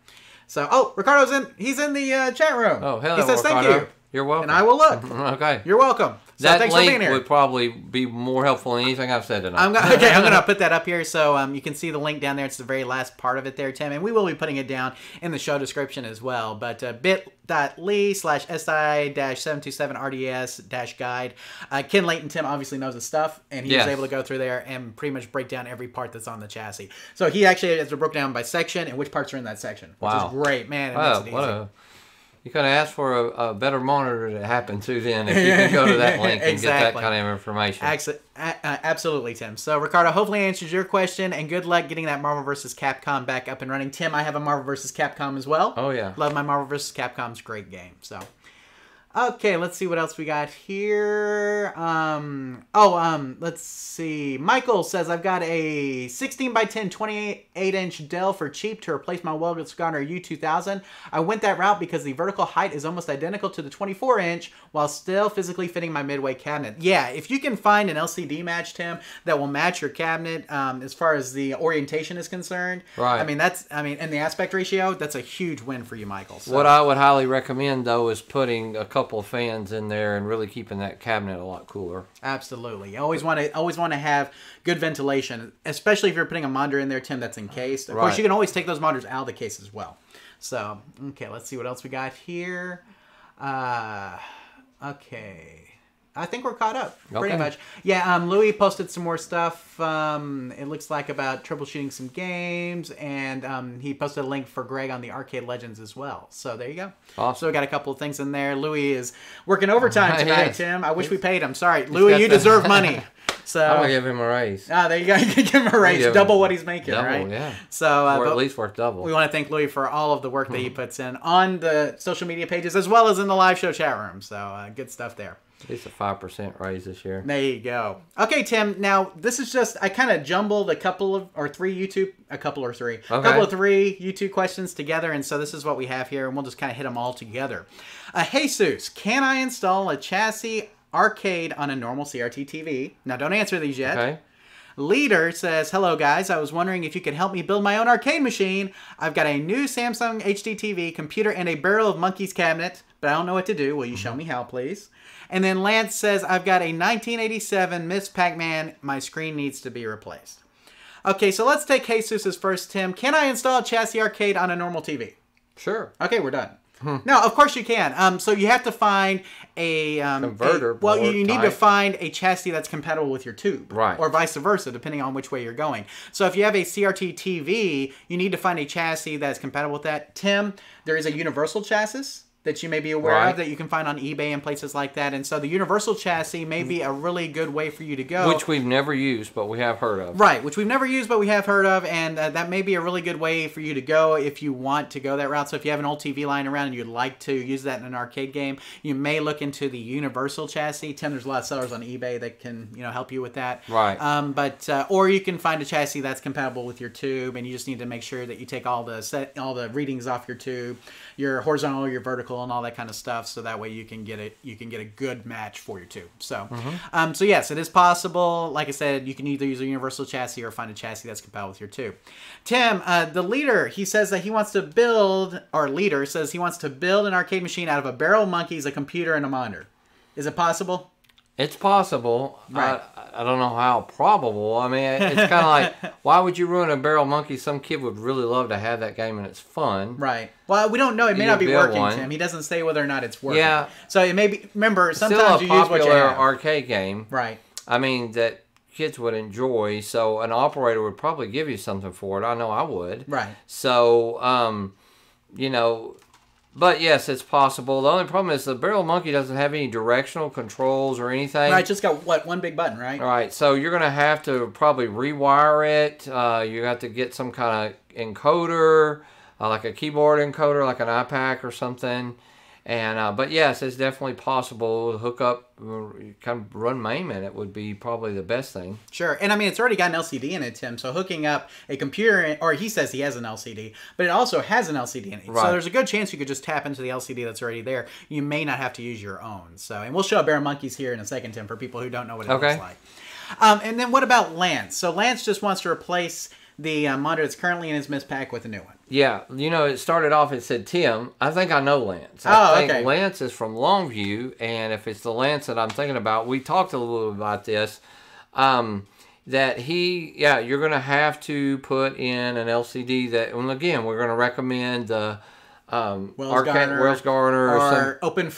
So, Ricardo's he's in the chat room. Oh, hello, He says Ricardo. thank you. You're welcome. And I will look. Okay. You're welcome. So that thanks for being link here. would probably be more helpful than anything I've said tonight. I'm going to put that up here so you can see the link down there. It's the very last part of it there, Tim. And we will be putting it down in the show description as well. But bit.ly/SI-727RDS-guide. Ken Layton, Tim, obviously knows his stuff. And he was able to go through there and pretty much break down every part that's on the chassis. So he actually has it broken down by section and which parts are in that section. Which is great, man. It makes it easy. You could have asked for a better monitor to happen to then if you could go to that link and get that kind of information. Absolutely, Tim. So, Ricardo, hopefully answers your question, and good luck getting that Marvel vs. Capcom back up and running. Tim, I have a Marvel vs. Capcom as well. Oh, yeah. Love my Marvel vs. Capcom. It's a great game. So, okay, let's see what else we got here. Let's see. Michael says, I've got a 16x10 28-inch Dell for cheap to replace my welded Scanner U2000. I went that route because the vertical height is almost identical to the 24-inch while still physically fitting my midway cabinet. Yeah, if you can find an LCD match, Tim, that will match your cabinet as far as the orientation is concerned. Right. And the aspect ratio, that's a huge win for you, Michael. So. What I would highly recommend, though, is putting a couple of fans in there and really keeping that cabinet a lot cooler. Absolutely. You always want to have good ventilation, especially if you're putting a monitor in there, Tim, that's encased. Of course, you can always take those monitors out of the case as well. So, okay, let's see what else we got here. Okay. I think we're caught up, pretty much. Yeah, Louis posted some more stuff, it looks like, about troubleshooting some games, and he posted a link for Greg on the Arcade Legends as well. So there you go. Awesome. So we got a couple of things in there. Louis is working overtime tonight, Tim. I wish we paid him. Sorry. Louis, you deserve money. So I'm going to give him a raise. There you go. You can give him a raise. Double what he's making, right? Yeah. So, or at least worth double. We want to thank Louis for all of the work that he puts in on the social media pages as well as in the live show chat room. So good stuff there. At least a 5% raise this year. There you go. Okay, Tim. Now, this is just, I kind of jumbled a couple of three YouTube questions together. And so this is what we have here. And we'll just kind of hit them all together. Jesus, can I install a chassis arcade on a normal CRT TV? Now, don't answer these yet. Okay. Leader says, hello guys, I was wondering if you could help me build my own arcade machine. I've got a new Samsung HD TV, computer, and a barrel of monkeys cabinet, but I don't know what to do. Will you show me how, please? And then Lance says, I've got a 1987 Miss Pac-Man. My screen needs to be replaced. Okay, so let's take Jesus' first, Tim. Can I install a chassis arcade on a normal TV? Sure. Okay, we're done. No, of course you can. So you have to find a converter. You need to find a chassis that's compatible with your tube, right? Or vice versa, depending on which way you're going. So if you have a CRT TV, you need to find a chassis that's compatible with that. Tim, there is a universal chassis that you may be aware of that you can find on eBay and places like that. And so the universal chassis may be a really good way for you to go. Which we've never used, but we have heard of. Right, which we've never used, but we have heard of. And that may be a really good way for you to go if you want to go that route. So if you have an old TV lying around and you'd like to use that in an arcade game, you may look into the universal chassis. Tim, there's a lot of sellers on eBay that can help you with that. Right. Or you can find a chassis that's compatible with your tube, and you just need to make sure that you take all the readings off your tube, your horizontal, your vertical, and all that kind of stuff, so that way you can get a good match for your tube. So, so yes, it is possible. Like I said, you can either use a universal chassis or find a chassis that's compatible with your tube. Tim, the leader, he says that he wants to build, or leader says he wants to build an arcade machine out of a barrel of monkeys, a computer, and a monitor. Is it possible? It's possible. Right. I don't know how probable. I mean, it's kind of like, why would you ruin a barrel monkey? Some kid would really love to have that game, and it's fun. Right. Well, we don't know. It may not be working, Tim. He doesn't say whether or not it's working. Yeah. So it may be. Remember, sometimes you use what you have. Still a popular arcade game. Right. I mean, that kids would enjoy. So an operator would probably give you something for it. I know I would. Right. So, you know. But yes, it's possible. The only problem is the barrel monkey doesn't have any directional controls or anything. Right, just got one big button, right? All right, so you're going to have to probably rewire it. You have to get some kind of encoder, like a keyboard encoder, like an iPac or something. And but yes, it's definitely possible to hook up, kind of run MAME in it would be probably the best thing. Sure, and I mean it's already got an LCD in it, Tim. So hooking up a computer, or he says he has an LCD, but it also has an LCD in it. Right. So there's a good chance you could just tap into the LCD that's already there. You may not have to use your own. So, and we'll show Barrel Monkeys here in a second, Tim, for people who don't know what it looks like. And then what about Lance? So Lance just wants to replace the monitor that's currently in his MIST pack with a new one. Yeah, you know, it started off, it said Tim. I think I know Lance. I think Lance is from Longview, and if it's the Lance that I'm thinking about, we talked a little bit about this, that you're going to have to put in an LCD that, and again, we're going to recommend the Wells Garner or some open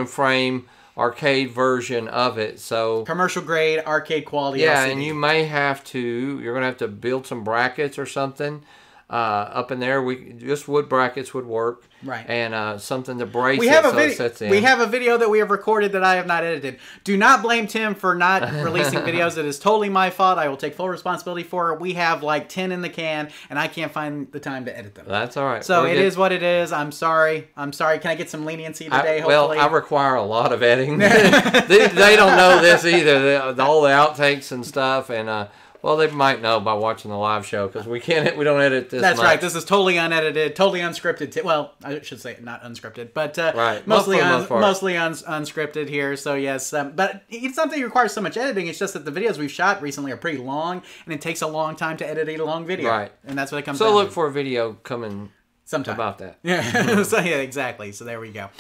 frame arcade version of it. So commercial grade arcade quality LCD. LCD. And you're going to have to build some brackets or something up in there. Just wood brackets would work. Right. And something to brace it sets in. We have a video that we have recorded that I have not edited. Do not blame Tim for not releasing videos. It is totally my fault. I will take full responsibility for it. We have like 10 in the can, and I can't find the time to edit them. That's all right. So it is what it is. I'm sorry. Can I get some leniency today, hopefully? Well, I require a lot of editing. they don't know this either. All the outtakes and stuff, and well, they might know by watching the live show because we don't edit this. That's right. This is totally unedited, totally unscripted. Well, I should say not unscripted, but right. mostly unscripted here. So yes, but it's not that it requires so much editing. It's just that the videos we've shot recently are pretty long, and it takes a long time to edit a long video. Right. And that's what it comes down to. So look for a video coming sometime about that. Yeah. So yeah, exactly. So there we go.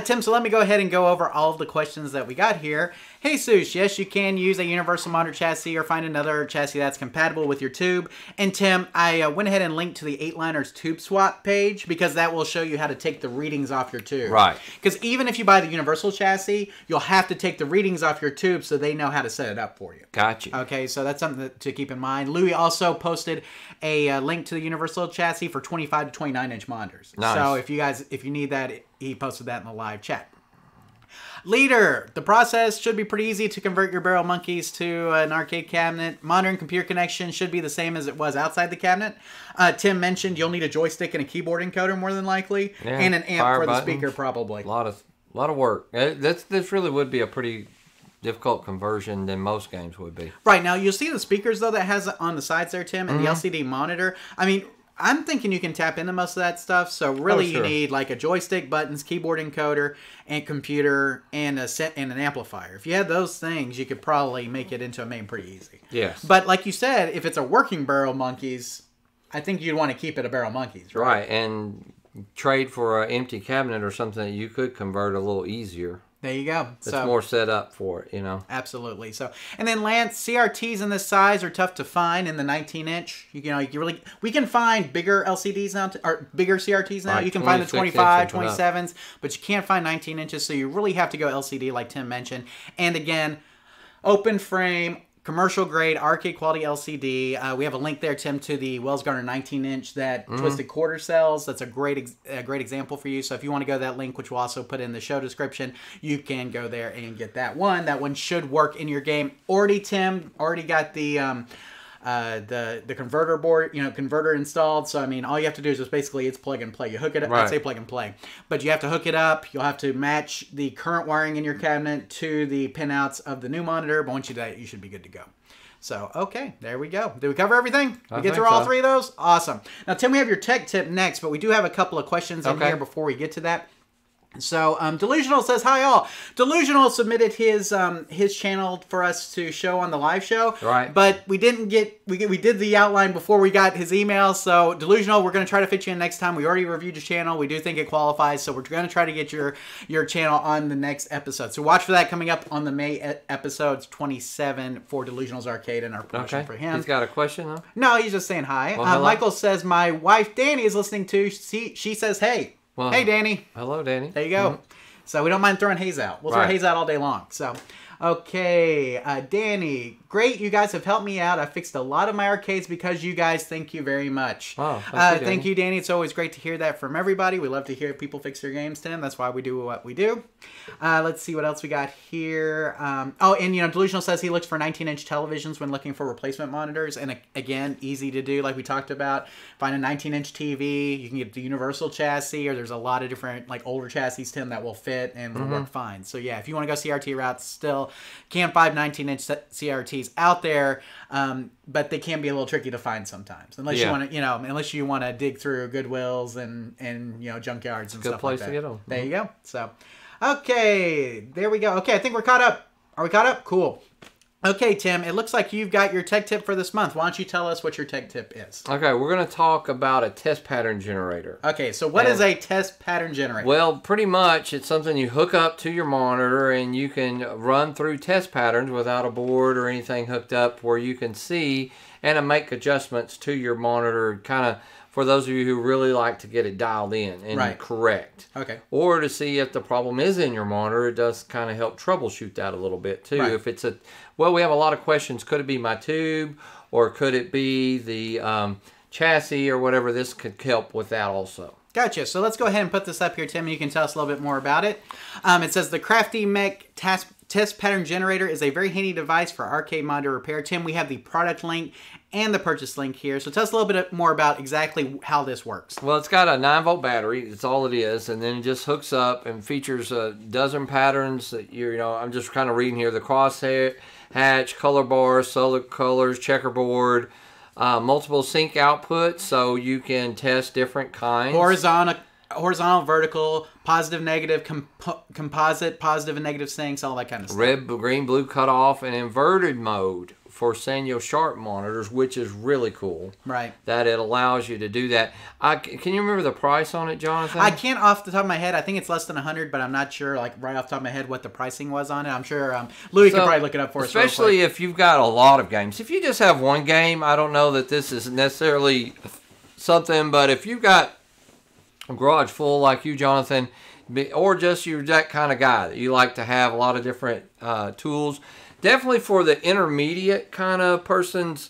Tim, so let me go ahead and go over all of the questions that we got here. Hey, Sush, yes, you can use a universal monitor chassis or find another chassis that's compatible with your tube. And Tim, I went ahead and linked to the 8-liners tube swap page because that will show you how to take the readings off your tube. Right. Because even if you buy the universal chassis, you'll have to take the readings off your tube so they know how to set it up for you. Gotcha. Okay, so that's something to keep in mind. Louis also posted a link to the universal chassis for 25 to 29-inch monitors. Nice. So if you need that, he posted that in the live chat. Leader, the process should be pretty easy to convert your Barrel Monkeys to an arcade cabinet. Monitor and computer connection should be the same as it was outside the cabinet. Tim mentioned you'll need a joystick and a keyboard encoder more than likely, and an amp for the speaker probably. A lot of work. This really would be a pretty difficult conversion than most games would be. Right, now you'll see the speakers though that has on the sides there, Tim, and the LCD monitor. I mean, I'm thinking you can tap into most of that stuff. So really, you need like a joystick, buttons, keyboard encoder, and computer, and an amplifier. If you had those things, you could probably make it into a MAME pretty easy. Yes. But like you said, if it's a working Barrel Monkeys, I think you'd want to keep it a Barrel Monkeys, right? Right, and trade for an empty cabinet or something that you could convert a little easier. There you go. It's more set up for it, you know. Absolutely. So, and then Lance, CRTs in this size are tough to find in the 19-inch. We can find bigger LCDs now, or bigger CRTs now. Right, you can find the 25, 27s, but you can't find 19 inches. So you really have to go LCD, like Tim mentioned. And again, open frame, commercial grade, arcade quality LCD. We have a link there, Tim, to the Wells Garner 19-inch that Twisted Quarter sells. That's a great example for you. So if you want to go to that link, which we'll also put in the show description, you can go there and get that one. That one should work in your game. Tim already got the converter board, converter installed. So I mean, all you have to do is just basically it's plug and play. You hook it up. Right. I'd say plug and play, but you have to hook it up. You'll have to match the current wiring in your cabinet to the pinouts of the new monitor. But once you do that, you should be good to go. So, okay, there we go. Did we cover everything? We get through all three of those? Awesome. Now, Tim, we have your tech tip next, but we do have a couple of questions in here before we get to that. So, Delusional says, hi all. Delusional submitted his channel for us to show on the live show. Right. But we didn't get, we did the outline before we got his email. So, Delusional, we're going to try to fit you in next time. We already reviewed your channel. We do think it qualifies. So, we're going to try to get your channel on the next episode. So, watch for that coming up on the May episodes 27 for Delusional's Arcade and our promotion for him. He's got a question, though? No, he's just saying hi. Well, Michael says, my wife Danny is listening too. She says, hey. Well, hey, Danny. Hello, Danny. There you go. So we don't mind throwing Hayes out. We'll throw Hayes out all day long. So, okay. Danny, great. You guys have helped me out. I fixed a lot of my arcades because you guys. Thank you very much. Oh, thank you, Danny. It's always great to hear that from everybody. We love to hear people fix their games, Tim. That's why we do what we do. Let's see what else we got here. Oh, and, Delusional says he looks for 19-inch televisions when looking for replacement monitors. And, again, easy to do like we talked about. Find a 19-inch TV. You can get the universal chassis, or there's a lot of different, like, older chassis, Tim, that will fit and will work fine. So, yeah, if you want to go CRT routes, still can't find 19-inch CRTs out there, but they can be a little tricky to find sometimes, unless you want to, unless you want to dig through Goodwills and junkyards and stuff like that. Good place to get them. There you go. So, okay, there we go. Okay, I think we're caught up. Are we caught up? Cool. Okay, Tim, it looks like you've got your tech tip for this month. Why don't you tell us what your tech tip is? Okay, we're going to talk about a test pattern generator. Okay, so what is a test pattern generator? Well, pretty much it's something you hook up to your monitor and you can run through test patterns without a board or anything hooked up, where you can see and make adjustments to your monitor, kind of for those of you who really like to get it dialed in and correct. Okay. Or to see if the problem is in your monitor. It does kind of help troubleshoot that a little bit too. Right. If it's we have a lot of questions. Could it be my tube, or could it be the chassis or whatever? This could help with that also. Gotcha. So let's go ahead and put this up here, Tim, and you can tell us a little bit more about it. It says the CraftyMech Test Pattern Generator is a very handy device for arcade monitor repair. Tim, we have the product link and the purchase link here. So tell us a little bit more about exactly how this works. Well, it's got a 9-volt battery. That's all it is. And then it just hooks up and features a dozen patterns that I'm just kind of reading here. The crosshair, hatch, color bars, solid colors, checkerboard, multiple sync outputs, so you can test different kinds. Horizontal, vertical, positive, negative, composite, positive and negative sinks, all that kind of stuff. Red, green, blue cutoff, and inverted mode for Sanyo Sharp monitors, which is really cool. Right. That it allows you to do that. Can you remember the price on it, Jonathan? I can't off the top of my head. I think it's less than 100, but I'm not sure, like right off the top of my head, what the pricing was on it. I'm sure Louis could probably look it up for us. Especially if you've got a lot of games. If you just have one game, I don't know that this is necessarily something, but if you've got a garage full like you, Jonathan, or just you're that kind of guy that you like to have a lot of different tools, definitely for the intermediate kind of person's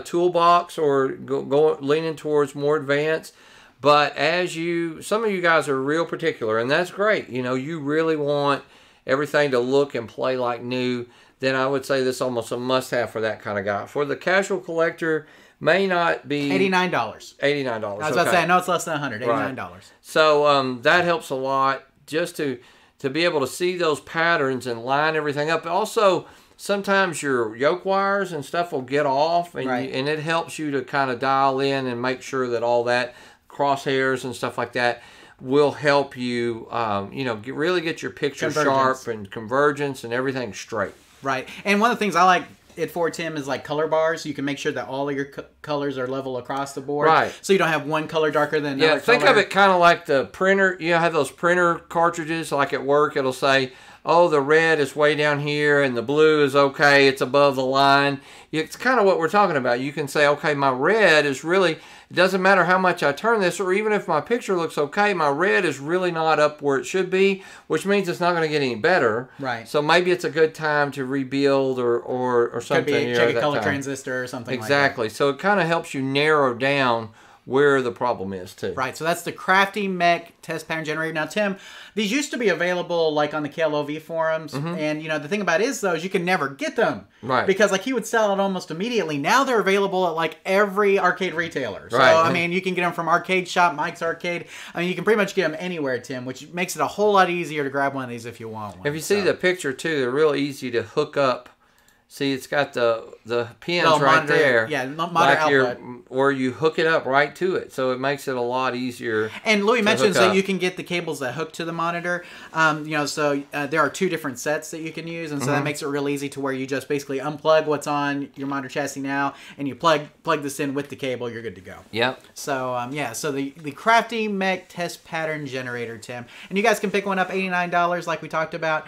toolbox, or go leaning towards more advanced. But some of you guys are real particular, and that's great. You really want everything to look and play like new. Then I would say this is almost a must-have for that kind of guy. For the casual collector, may not be $89. $89. I was about to say, I know it's less than 100. $89. Right. So that helps a lot, just to be able to see those patterns and line everything up. Also, sometimes your yoke wires and stuff will get off, and and it helps you to kind of dial in and make sure that all that crosshairs and stuff like that will help you, really get your picture sharp and convergence and everything straight. Right. And one of the things I like it for, Tim, is like color bars. You can make sure that all of your colors are level across the board. Right. So you don't have one color darker than another think color. of it kind of like the printer. You have those printer cartridges, like at work, it'll say, oh, the red is way down here and the blue is okay, it's above the line. It's kind of what we're talking about. You can say, okay, my red is really, it doesn't matter how much I turn this, or even if my picture looks okay, my red is really not up where it should be, which means it's not going to get any better. Right. So maybe it's a good time to rebuild or something. Could be check a color transistor or something exactly. Like that. So it kind of helps you narrow down where the problem is too. Right, so that's the CraftyMech Test Pattern Generator. Now, Tim, these used to be available like on the KLOV forums, and the thing about it is, though, is you can never get them. Right. Because like he would sell it almost immediately. Now they're available at like every arcade retailer. So, right. I mean, you can get them from Arcade Shop, Mike's Arcade. I mean, you can pretty much get them anywhere, Tim, which makes it a whole lot easier to grab one of these if you want one. If you see the picture too, they're real easy to hook up See, it's got the pins Little right monitor, there. Yeah, monitor output. Where you hook it up right to it. So it makes it a lot easier. And Louis mentions that you can get the cables that hook to the monitor. So there are 2 different sets that you can use. And so that makes it real easy to where you just basically unplug what's on your monitor chassis now. And you plug this in with the cable. You're good to go. Yep. So, so the CraftyMech Test Pattern Generator, Tim. And you guys can pick one up, $89 like we talked about.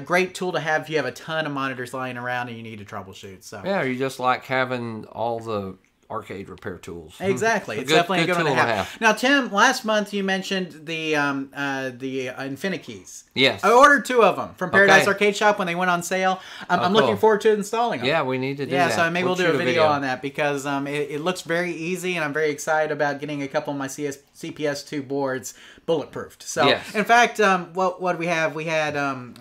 Great tool to have if you have a ton of monitors lying around and you need to troubleshoot. So yeah, you just like having all the arcade repair tools. Exactly. It's definitely a good one to have. Now, Tim, last month you mentioned the InfiniKeys. Yes. I ordered 2 of them from Paradise Arcade Shop when they went on sale. I'm looking forward to installing them. Yeah, we need to do that. Yeah, so maybe we'll do a video on that because it looks very easy, and I'm very excited about getting a couple of my CPS2 boards bulletproofed. So, yes. In fact, what we have, we had,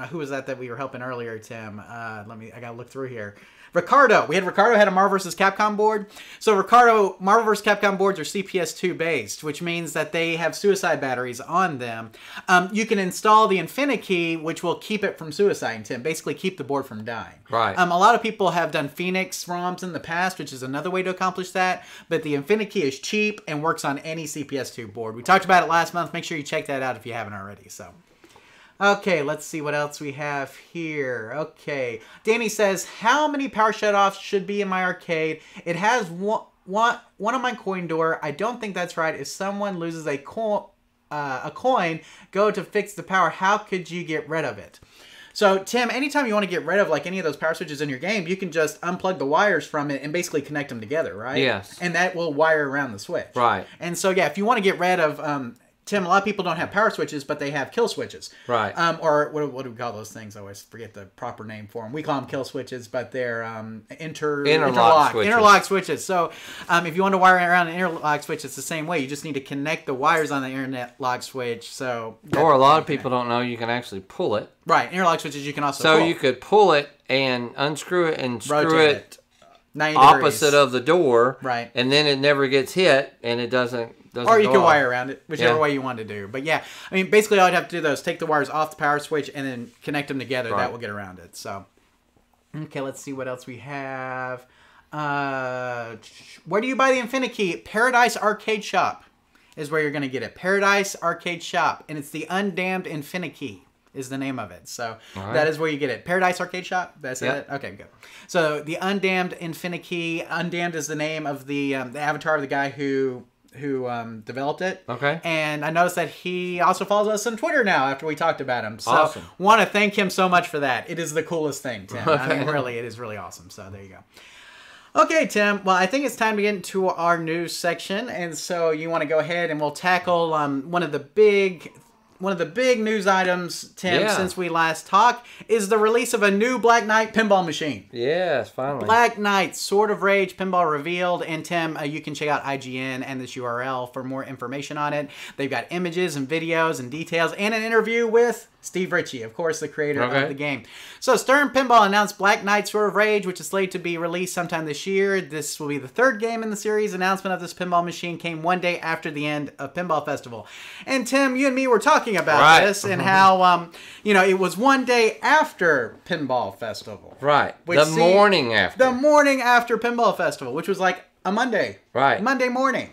who was that we were helping earlier, Tim? I got to look through here. Ricardo. Ricardo had a Marvel vs. Capcom board. So Marvel vs. Capcom boards are CPS2 based, which means that they have suicide batteries on them. You can install the InfiniKey, which will keep it from suiciding, Tim. Basically keep the board from dying. Right. A lot of people have done Phoenix ROMs in the past, which is another way to accomplish that. But the InfiniKey is cheap and works on any CPS2 board. We talked about it last month. Make sure you check that out if you haven't already. So. Okay, let's see what else we have here. Okay, Danny says, how many power shutoffs should be in my arcade? It has one on my coin door. I don't think that's right. If someone loses a coin, go to fix the power. How could you get rid of it? So, Tim, anytime you want to get rid of like any of those power switches in your game, you can just unplug the wires from it and basically connect them together, right? Yes. And that will wire around the switch. Right. And so, yeah, if you want to get rid of... Tim, a lot of people don't have power switches, but they have kill switches. Right. Or what do we call those things? I always forget the proper name for them. We call them kill switches, but they're interlock switches. So if you want to wire around an interlock switch, it's the same way. You just need to connect the wires on the interlock switch. So or a lot of people don't know you can actually pull it. Right. Interlock switches you can also pull. So you could pull it and unscrew it and screw rotate it 90 opposite of the door. Right. And then it never gets hit and it doesn't or you can wire around it, whichever way you want to do. But yeah, I mean, basically all I'd have to do is take the wires off the power switch and then connect them together. Right. That will get around it. So, okay, let's see what else we have. Where do you buy the InfiniKey? Paradise Arcade Shop is where you're going to get it. Paradise Arcade Shop, and it's the Undammed InfiniKey is the name of it. So that is where you get it. Paradise Arcade Shop? That's it? Okay, good. So the Undammed InfiniKey. Undammed is the name of the avatar of the guy who developed it. Okay. And I noticed that he also follows us on Twitter now after we talked about him. So awesome. Want to thank him so much for that. It is the coolest thing, Tim. Okay. I mean, really, it is really awesome. So there you go. Okay, Tim. Well, I think it's time to get into our news section. And so you want to go ahead and we'll tackle one of the big news items, Tim, since we last talked, is the release of a new Black Knight pinball machine. Yes, finally. Black Knight Sword of Rage pinball revealed. And Tim, you can check out IGN and this URL for more information on it. They've got images and videos and details and an interview with Steve Ritchie, of course, the creator of the game. So Stern Pinball announced Black Knight Sword of Rage, which is slated to be released sometime this year. This will be the 3rd game in the series. Announcement of this pinball machine came one day after the end of Pinball Festival. And Tim, you and me were talking about this and how, it was one day after Pinball Festival. Right. The morning after. The morning after Pinball Festival, which was like a Monday. Right. Monday morning.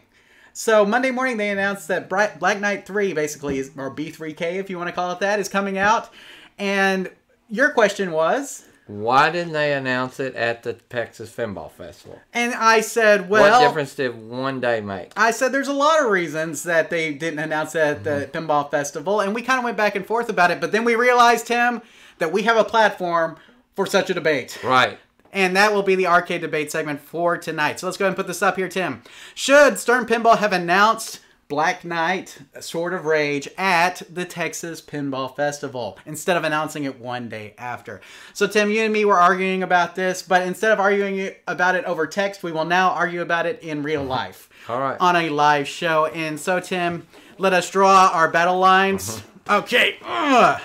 So Monday morning they announced that Black Knight 3 basically is, or B3K if you want to call it that, is coming out. And your question was, why didn't they announce it at the Texas Pinball Festival? And I said, well, what difference did one day make? I said there's a lot of reasons that they didn't announce it at the Pinball Festival, and we kind of went back and forth about it, but then we realized, Tim, that we have a platform for such a debate. Right. And that will be the arcade debate segment for tonight. So let's go ahead and put this up here, Tim. Should Stern Pinball have announced Black Knight Sword of Rage at the Texas Pinball Festival instead of announcing it one day after? So, Tim, you and me were arguing about this, but instead of arguing about it over text, we will now argue about it in real life. All right. On a live show. And so, Tim, let us draw our battle lines. Okay.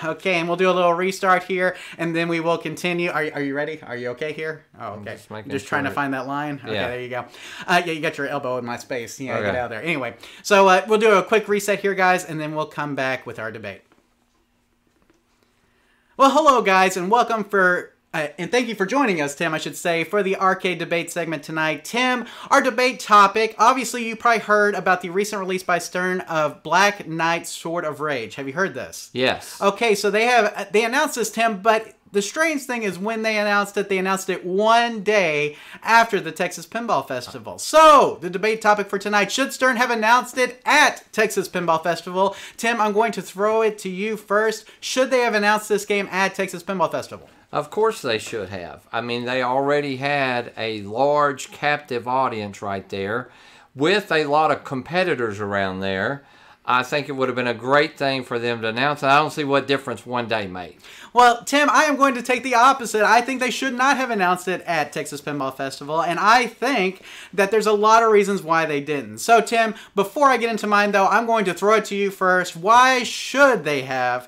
Okay, and we'll do a little restart here, and then we will continue. Are you ready? Are you okay here? Oh, okay. Just trying to find that line. Okay, there you go. Yeah, you got your elbow in my space. Yeah, get out of there. Anyway, so we'll do a quick reset here, guys, and then we'll come back with our debate. Well, hello, guys, and welcome And thank you for joining us, Tim, I should say, for the arcade debate segment tonight. Tim, our debate topic, obviously you probably heard about the recent release by Stern of Black Knight Sword of Rage. Have you heard this? Yes. Okay, so they announced this, Tim, but the strange thing is when they announced it one day after the Texas Pinball Festival. So, the debate topic for tonight, should Stern have announced it at Texas Pinball Festival? Tim, I'm going to throw it to you first. Should they have announced this game at Texas Pinball Festival? Of course they should have. I mean, they already had a large captive audience right there with a lot of competitors around there. I think it would have been a great thing for them to announce. I don't see what difference one day made. Well, Tim, I am going to take the opposite. I think they should not have announced it at Texas Pinball Festival, and I think that there's a lot of reasons why they didn't. So, Tim, before I get into mine, though, I'm going to throw it to you first. Why should they have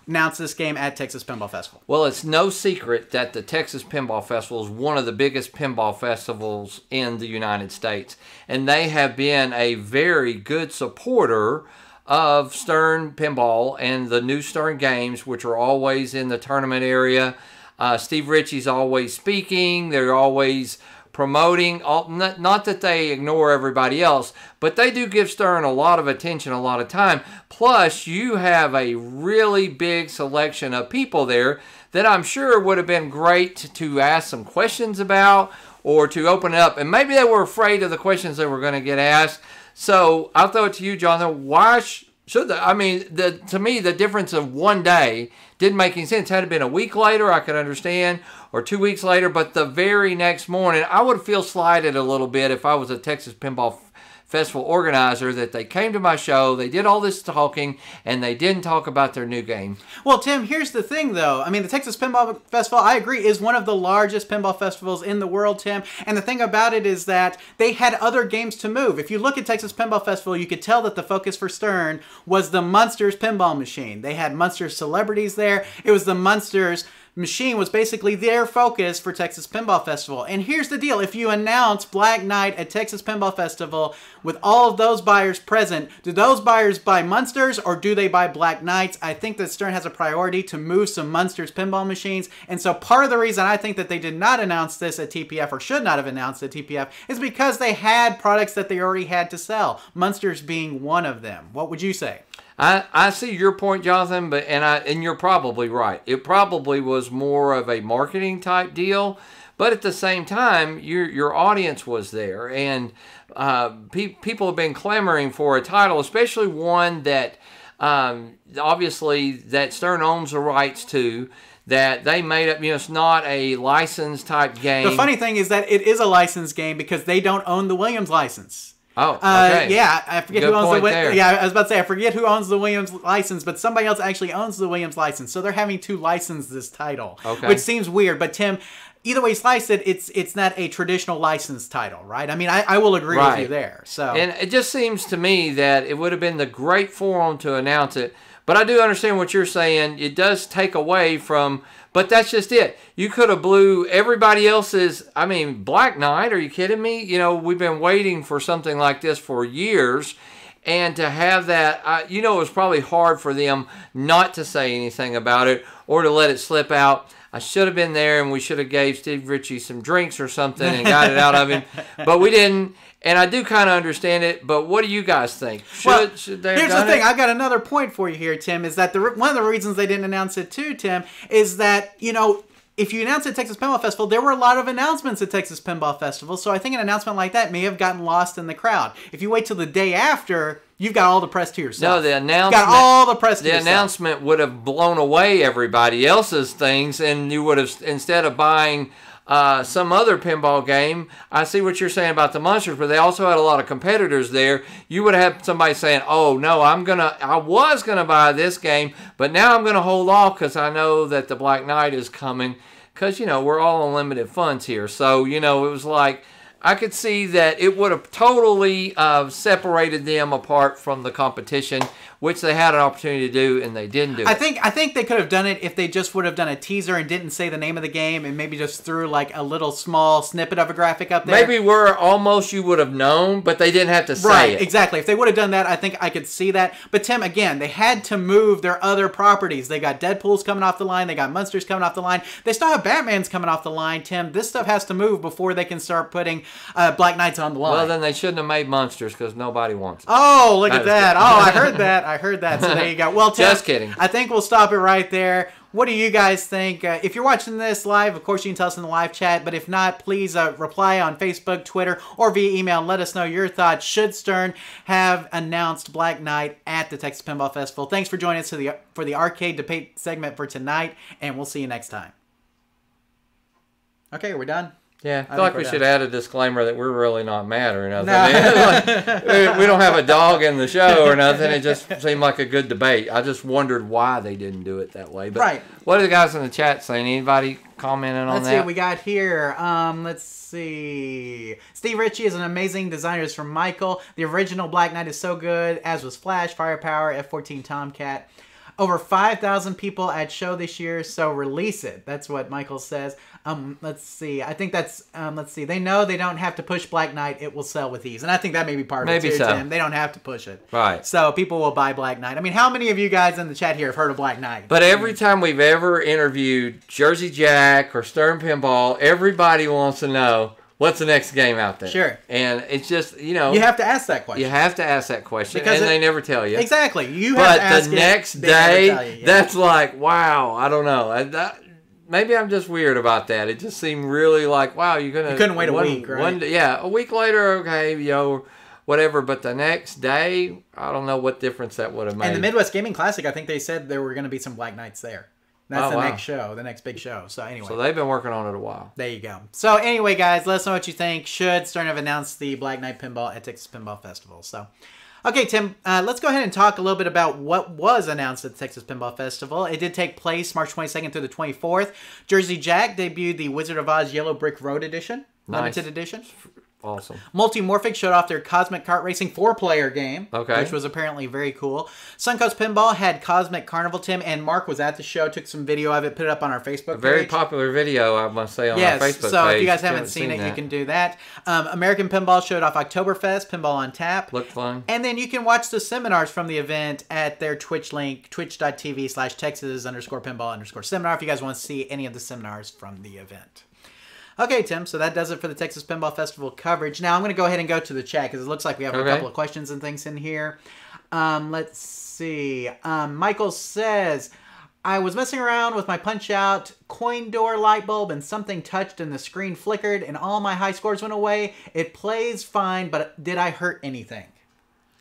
announced this game at Texas Pinball Festival? Well, it's no secret that the Texas Pinball Festival is one of the biggest pinball festivals in the United States, and they have been a very good supporter of Stern Pinball and the new Stern games, which are always in the tournament area. Steve Ritchie's always speaking. They're always promoting. Not that they ignore everybody else, but they do give Stern a lot of attention, a lot of time. Plus, you have a really big selection of people there that I'm sure would have been great to ask some questions about or to open it up. And maybe they were afraid of the questions they were going to get asked. So I'll throw it to you, Jonathan. Why should they? I mean, to me, the difference of one day didn't make any sense. Had it been a week later, I could understand, or 2 weeks later, but the very next morning, I would feel slighted a little bit if I was a Texas Pinball Festival organizer, that they came to my show, they did all this talking, and they didn't talk about their new game. Well, Tim, here's the thing, though. I mean, the Texas Pinball Festival, I agree, is one of the largest pinball festivals in the world, Tim. And the thing about it is that they had other games to move. If you look at Texas Pinball Festival, you could tell that the focus for Stern was the Munsters pinball machine. They had Munsters celebrities there. It was the Munsters machine was basically their focus for Texas Pinball Festival. And here's the deal. If you announce Black Knight at Texas Pinball Festival with all of those buyers present, do those buyers buy Munsters or do they buy Black Knights? I think that Stern has a priority to move some Munsters pinball machines. And so part of the reason I think that they did not announce this at TPF, or should not have announced at TPF, is because they had products that they already had to sell, Munsters being one of them. What would you say? I see your point, Jonathan, and you're probably right. It probably was more of a marketing type deal, but at the same time, your audience was there, and people have been clamoring for a title, especially one that obviously that Stern owns the rights to, that they made up. It's not a licensed type game. The funny thing is that it is a licensed game because they don't own the Williams license. Oh, okay. Yeah, I forget who owns the Williams. Yeah, I was about to say I forget who owns the Williams license, but somebody else actually owns the Williams license, so they're having to license this title, which seems weird. But Tim, either way you slice it, it's not a traditional licensed title, right? I mean, I will agree with you there. So, and it just seems to me that it would have been the great forum to announce it. But I do understand what you're saying. It does take away from, but that's just it. You could have blew everybody else's, I mean, Black Knight, are you kidding me? We've been waiting for something like this for years. And to have that, it was probably hard for them not to say anything about it or to let it slip out. I should have been there and we should have gave Steve Ritchie some drinks or something and got it out of him. But we didn't. And I do kind of understand it, but what do you guys think? Should they have here's done the thing. it? I've got another point for you here, Tim, is that one of the reasons they didn't announce it too, Tim, is that, if you announce at Texas Pinball Festival, there were a lot of announcements at Texas Pinball Festival, so I think an announcement like that may have gotten lost in the crowd. If you wait till the day after, you've got all the press to yourself. No, the announcement. You've got all the press to yourself. The announcement would have blown away everybody else's things, and you would have, instead of buying some other pinball game, I see what you're saying about the Munsters, but they also had a lot of competitors there. You would have somebody saying, "Oh no, I was gonna buy this game, but now I'm gonna hold off because I know that the Black Knight is coming." Because we're all on limited funds here, so it was like I could see that it would have totally separated them apart from the competition, which they had an opportunity to do, and they didn't do it. I think they could have done it if they just would have done a teaser and didn't say the name of the game, and maybe just threw like a little small snippet of a graphic up there. Maybe where almost you would have known, but they didn't have to say right, it. Exactly. If they would have done that, I think I could see that. But Tim, again, they had to move their other properties. They got Deadpool's coming off the line. They got Monsters coming off the line. They still have Batman's coming off the line, Tim. This stuff has to move before they can start putting Black Knights on the line. Well, then they shouldn't have made Monsters because nobody wants it. Oh, look at that. Oh, I heard that. I heard that. So there you go. Well, Tim, just kidding. I think we'll stop it right there. What do you guys think? If you're watching this live, of course, you can tell us in the live chat. But if not, please reply on Facebook, Twitter, or via email and let us know your thoughts. Should Stern have announced Black Knight at the Texas Pinball Festival? Thanks for joining us for the arcade debate segment for tonight, and we'll see you next time. Okay, we're done. Yeah, I feel like we should add a disclaimer that we're really not mad or nothing. No. We don't have a dog in the show or nothing. It just seemed like a good debate. I just wondered why they didn't do it that way. But right. What are the guys in the chat saying? Anybody commenting on that? Let's see what we got here. Let's see. Steve Ritchie is an amazing designer. Is from Michael. The original Black Knight is so good, as was Flash, Firepower, F-14 Tomcat. Over 5,000 people at show this year, so release it. That's what Michael says. Let's see. I think that's, let's see. They know they don't have to push Black Knight. It will sell with ease. And I think that may be part of it too, Tim. They don't have to push it. Right. So people will buy Black Knight. I mean, how many of you guys in the chat here have heard of Black Knight? But every time we've ever interviewed Jersey Jack or Stern Pinball, everybody wants to know, what's the next game out there? Sure. And it's just, you know. You have to ask that question. You have to ask that question. Because and they never tell you. Exactly. You have to ask the next day, that's like, wow, I don't know. Maybe I'm just weird about that. It just seemed really like, wow, you're going to. You couldn't wait a week, right? Yeah, a week later, okay, whatever. But the next day, I don't know what difference that would have made. And the Midwest Gaming Classic, I think they said there were going to be some Black Knights there. That's next show, the next big show. So anyway. So they've been working on it a while. There you go. So anyway, guys, let us know what you think. Should Stern have announced the Black Knight Pinball at Texas Pinball Festival? So, okay, Tim, let's go ahead and talk a little bit about what was announced at the Texas Pinball Festival. It did take place March 22nd through the 24th. Jersey Jack debuted the Wizard of Oz Yellow Brick Road Edition. Nice. Limited edition. Awesome. Multimorphic showed off their Cosmic Kart Racing 4-player game, which was apparently very cool. Suncoast Pinball had Cosmic Carnival, Tim, and Mark was at the show, took some video of it, put it up on our Facebook page. A very popular video, I must say, on our Facebook page. So if you guys haven't seen it, you can do that. American Pinball showed off Oktoberfest, Pinball on Tap. Looked fun. And then you can watch the seminars from the event at their Twitch link, twitch.tv/Texas_pinball_seminar if you guys want to see any of the seminars from the event. Okay, Tim, so that does it for the Texas Pinball Festival coverage. Now, I'm going to go ahead and go to the chat because it looks like we have a couple of questions and things in here. Let's see. Michael says, I was messing around with my punch-out coin door light bulb and something touched and the screen flickered and all my high scores went away. It plays fine, but did I hurt anything?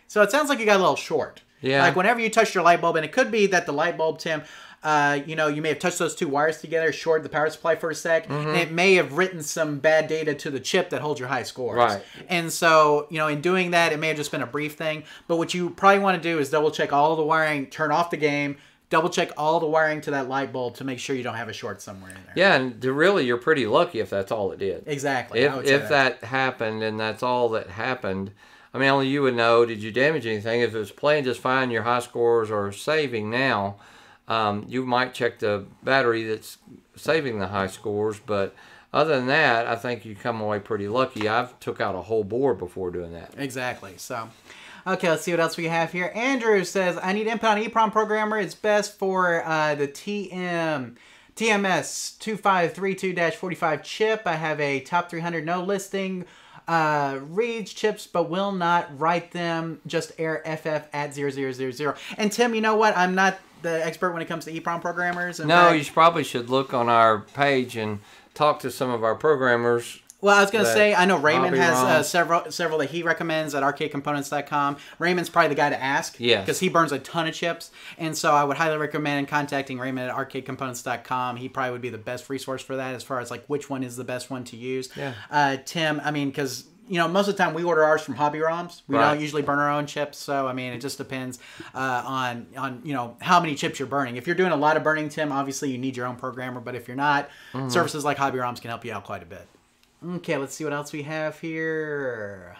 So it sounds like you got a little short. Yeah. Like whenever you touch your light bulb, and it could be that the light bulb, Tim, you may have touched those two wires together, shorted the power supply for a sec, and it may have written some bad data to the chip that holds your high scores. Right. And so, in doing that, it may have just been a brief thing. But what you probably want to do is double check all of the wiring, turn off the game, double check all the wiring to that light bulb to make sure you don't have a short somewhere in there. Yeah, and you're pretty lucky if that's all it did. Exactly. If that happened and that's all that happened, I mean, only you would know, did you damage anything? If it was playing just fine, your high scores are saving now, you might check the battery that's saving the high scores, but other than that, I think you come away pretty lucky. I've took out a whole board before doing that. Exactly. So, okay, let's see what else we have here. Andrew says, I need input on EEPROM programmer. It's best for the TMS 2532-45 chip. I have a top 300 no listing. Reads chips but will not write them, just error FF at 0000. And Tim, you know what, I'm not the expert when it comes to EEPROM programmers. You probably should look on our page and talk to some of our programmers. Well, I was going to say, I know Raymond has several that he recommends at arcadecomponents.com. Raymond's probably the guy to ask. Yes. Because he burns a ton of chips. And so I would highly recommend contacting Raymond at arcadecomponents.com. He probably would be the best resource for that as far as like which one is the best one to use. Yeah. Tim, I mean, because most of the time we order ours from Hobby ROMs. We don't usually burn our own chips. So, I mean, it just depends on how many chips you're burning. If you're doing a lot of burning, Tim, obviously you need your own programmer. But if you're not, services like Hobby ROMs can help you out quite a bit. Okay, let's see what else we have here.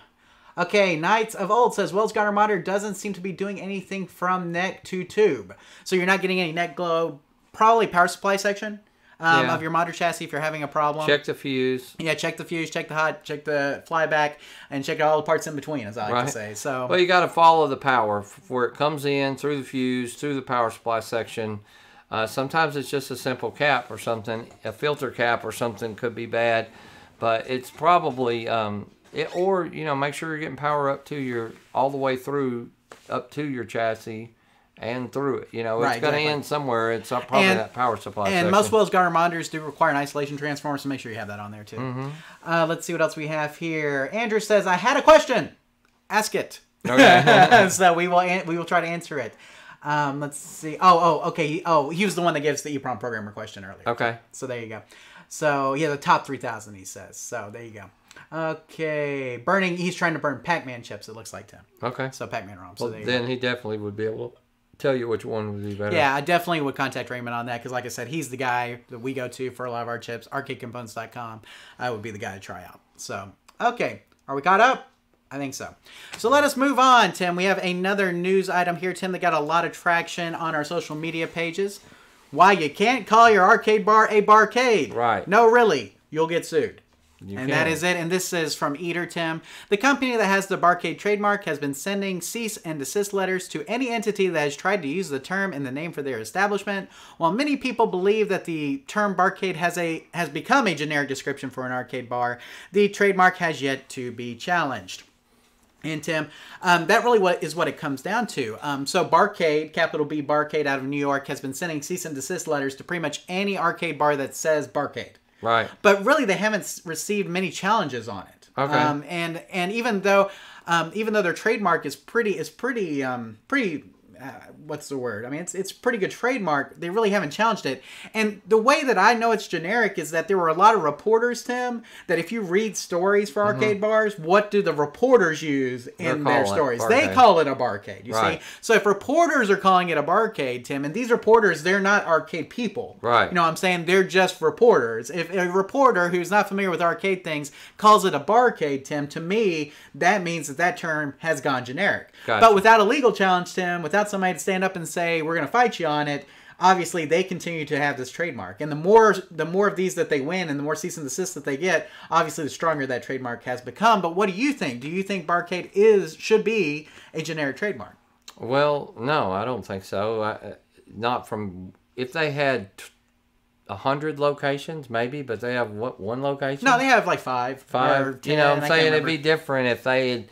Okay, Knights of Old says, Wells Garner monitor doesn't seem to be doing anything from neck to tube. So you're not getting any neck glow. Probably power supply section of your monitor chassis if you're having a problem. Check the fuse. Yeah, check the fuse, check the hot, check the flyback, and check all the parts in between, as I like to say. So, well, you got to follow the power where it comes in, through the fuse, through the power supply section. Sometimes it's just a simple cap or something. A filter cap or something could be bad. But it's probably, or, you know, make sure you're getting power up to all the way through, up to your chassis and through it. You know, it's going to end somewhere. It's probably that power supply section. And most Wells Garner monitors do require an isolation transformer, so make sure you have that on there too. Mm-hmm. Let's see what else we have here. Andrew says, I had a question. Ask it. Okay. So we will try to answer it. Let's see. Okay. He was the one that gives the EEPROM programmer question earlier. Okay. So there you go. So yeah, the top 3,000 he says. So there you go. Okay, he's trying to burn Pac-Man chips, it looks like, Tim. Okay. So Pac-Man ROM. So then he definitely would be able to tell you which one would be better. Yeah, I definitely would contact Raymond on that because, like I said, he's the guy that we go to for a lot of our chips. ArcadeComponents.com would be the guy to try out. So, okay. Are we caught up? I think so. So let us move on, Tim. We have another news item here, Tim, that got a lot of traction on our social media pages. Why you can't call your arcade bar a barcade. Right. No, really. You'll get sued. You and can. that is it. And this is from Eater, Tim. The company that has the barcade trademark has been sending cease and desist letters to any entity that has tried to use the term in the name for their establishment. While many people believe that the term barcade has become a generic description for an arcade bar, the trademark has yet to be challenged. And Tim, that really is what it comes down to. So Barcade, capital B Barcade out of New York, has been sending cease and desist letters to pretty much any arcade bar that says Barcade. Right. But really, they haven't received many challenges on it. Okay. And even though their trademark is pretty what's the word? I mean, it's pretty good trademark. They really haven't challenged it. And the way that I know it's generic is that there were a lot of reporters, Tim, that if you read stories for arcade bars, what do the reporters use in their stories? They call it a barcade, you see? So if reporters are calling it a barcade, Tim, and these reporters, they're not arcade people. Right. You know what I'm saying? They're just reporters. If a reporter who's not familiar with arcade things calls it a barcade, Tim, to me, that means that term has gone generic. Gotcha. But without a legal challenge, Tim, without somebody to stand up and say, we're going to fight you on it, obviously they continue to have this trademark. And the more of these that they win and the more cease and desist that they get, obviously the stronger that trademark has become. But what do you think? Do you think barcade should be a generic trademark? Well, no, I don't think so. Not from, if they had 100 locations, maybe, but they have one location? No, they have like five. Or 10, you know, I'm saying it'd be different if they had,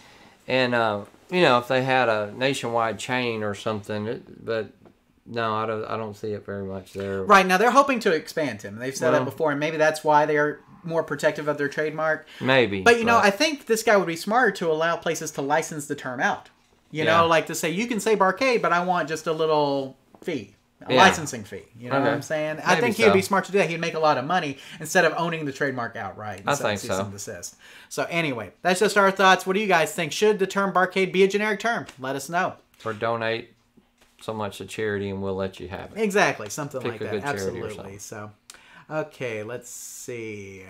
and you know, if they had a nationwide chain or something, but no, I don't see it very much there. Right, now they're hoping to expand, Tim. They've said that before, and maybe that's why they're more protective of their trademark. Maybe. But, you know, I think this guy would be smarter to allow places to license the term out. You know, like to say, you can say barcade, but I want just a little fee. A licensing fee. You know what I'm saying? Maybe I think he'd be smart to do that. He'd make a lot of money instead of owning the trademark outright. I think so. And desist. So anyway, that's just our thoughts. What do you guys think? Should the term barcade be a generic term? Let us know. Or donate so much to charity and we'll let you have it. Exactly. Something like that. Good Absolutely. So, okay, let's see.